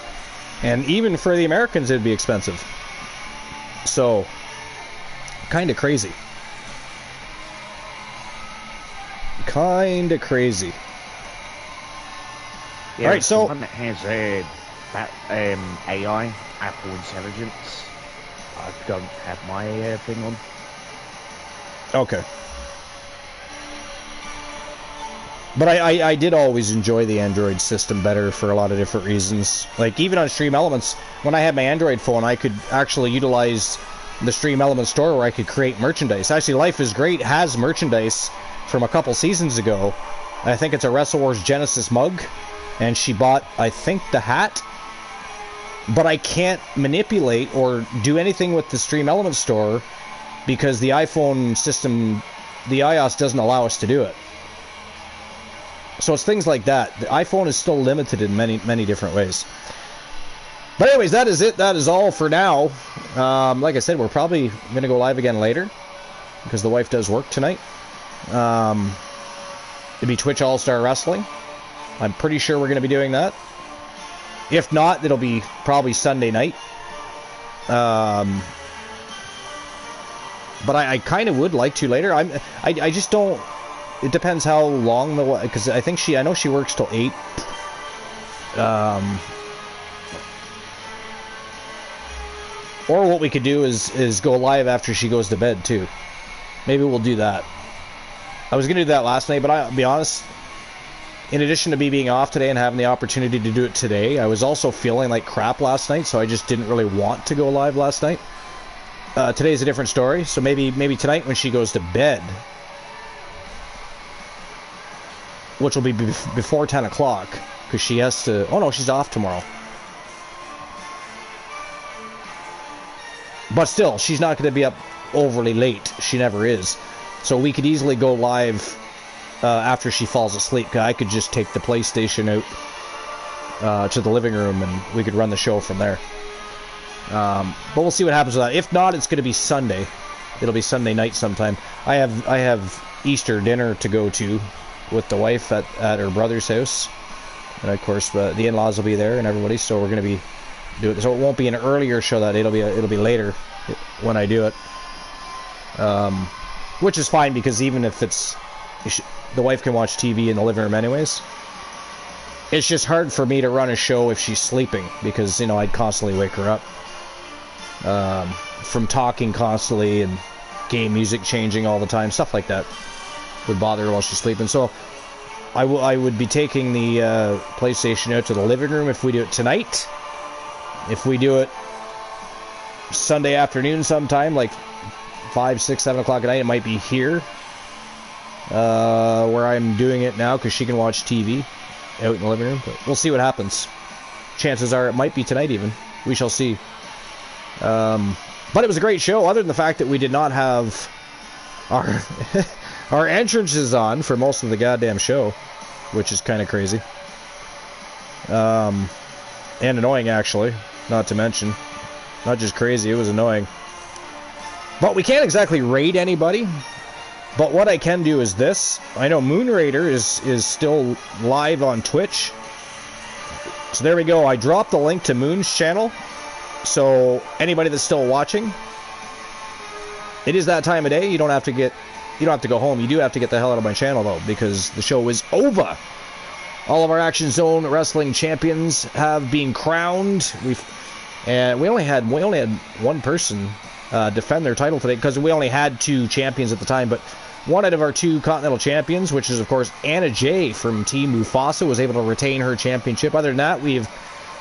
And even for the Americans, it'd be expensive. So, kind of crazy. Kind of crazy. Yeah, all right, so one that has AI, Apple Intelligence. I don't have my thing on. Okay. But I did always enjoy the Android system better for a lot of different reasons. Like, even on Stream Elements, when I had my Android phone, I could actually utilize the Stream Elements store where I could create merchandise. Actually, Life is Great has merchandise from a couple seasons ago. I think it's a Wrestle Wars Genesis mug, and she bought, I think, the hat. But I can't manipulate or do anything with the Stream Elements store because the iPhone system, the iOS doesn't allow us to do it. So it's things like that. The iPhone is still limited in many different ways. But anyways, that is it. That is all for now. Like I said, we're probably going to go live again later because the wife does work tonight. It'll be Twitch All-Star Wrestling. I'm pretty sure we're going to be doing that. If not, it'll be probably Sunday night. But I kind of would like to later. I just don't... It depends how long the... Because I think I know she works till 8. Or what we could do is go live after she goes to bed, too. Maybe we'll do that. I was going to do that last night, but I'll be honest... In addition to me being off today and having the opportunity to do it today, I was also feeling like crap last night, so I just didn't really want to go live last night. Today's a different story, so maybe tonight when she goes to bed... Which will be before 10 o'clock, because she has to... Oh no, she's off tomorrow. But still, she's not going to be up overly late. She never is. So we could easily go live after she falls asleep. I could just take the PlayStation out to the living room, and we could run the show from there. But we'll see what happens with that. If not, it's going to be Sunday. It'll be Sunday night sometime. I have Easter dinner to go to with the wife at her brother's house, and of course the in-laws will be there and everybody, so we're going to be doing it. So it won't be an earlier show that it'll be later when I do it. which is fine because even if it's the wife can watch TV in the living room anyways. It's just hard for me to run a show if she's sleeping because, you know, I'd constantly wake her up from talking constantly and game music changing all the time, stuff like that would bother her while she's sleeping. So I would be taking the PlayStation out to the living room if we do it tonight. If we do it Sunday afternoon sometime, like 5, 6, 7 o'clock at night, it might be here where I'm doing it now because she can watch TV out in the living room. But we'll see what happens. Chances are it might be tonight even. We shall see. But it was a great show, other than the fact that we did not have our our entrances on for most of the goddamn show, which is kind of crazy. And annoying, actually, not to mention. Not just crazy, it was annoying. But we can't exactly raid anybody. But what I can do is this. I know Moonraider is still live on Twitch. So there we go. I dropped the link to Moon's channel. So anybody that's still watching, it is that time of day. You don't have to go home. You do have to get the hell out of my channel though, because the show is over. All of our Action Zone Wrestling champions have been crowned. We only had one person defend their title today because we only had 2 champions at the time, but one out of our 2 Continental champions, which is of course Anna Jay from Team Mufasa, was able to retain her championship. Other than that, we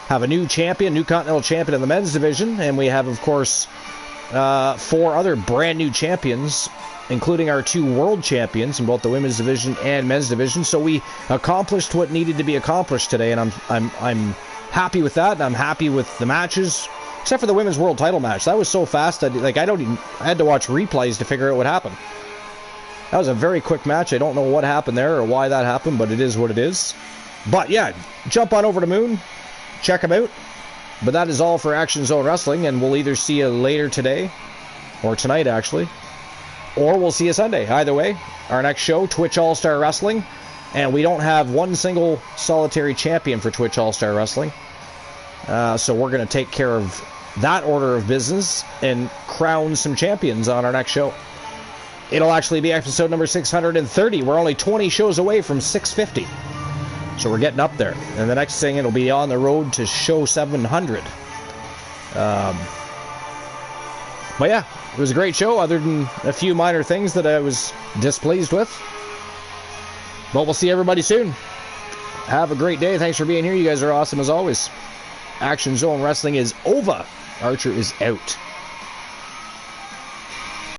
have a new champion, new Continental champion in the men's division, and we have of course 4 other brand new champions, including our 2 world champions in both the women's division and men's division. So we accomplished what needed to be accomplished today, and I'm happy with that, and I'm happy with the matches. Except for the women's world title match. That was so fast that I had to watch replays to figure out what happened. That was a very quick match. I don't know what happened there or why that happened, but it is what it is. But yeah, jump on over to Moon, check him out. But that is all for Action Zone Wrestling, and we'll either see you later today, or tonight actually, or we'll see you Sunday. Either way, our next show, Twitch All-Star Wrestling, and we don't have one single solitary champion for Twitch All-Star Wrestling. So we're going to take care of that order of business and crown some champions on our next show. It'll actually be episode number 630. We're only 20 shows away from 650. So we're getting up there. And the next thing, it'll be on the road to show 700. But yeah, it was a great show, other than a few minor things that I was displeased with. But we'll see everybody soon. Have a great day. Thanks for being here. You guys are awesome as always. Action Zone Wrestling is over. Archer is out.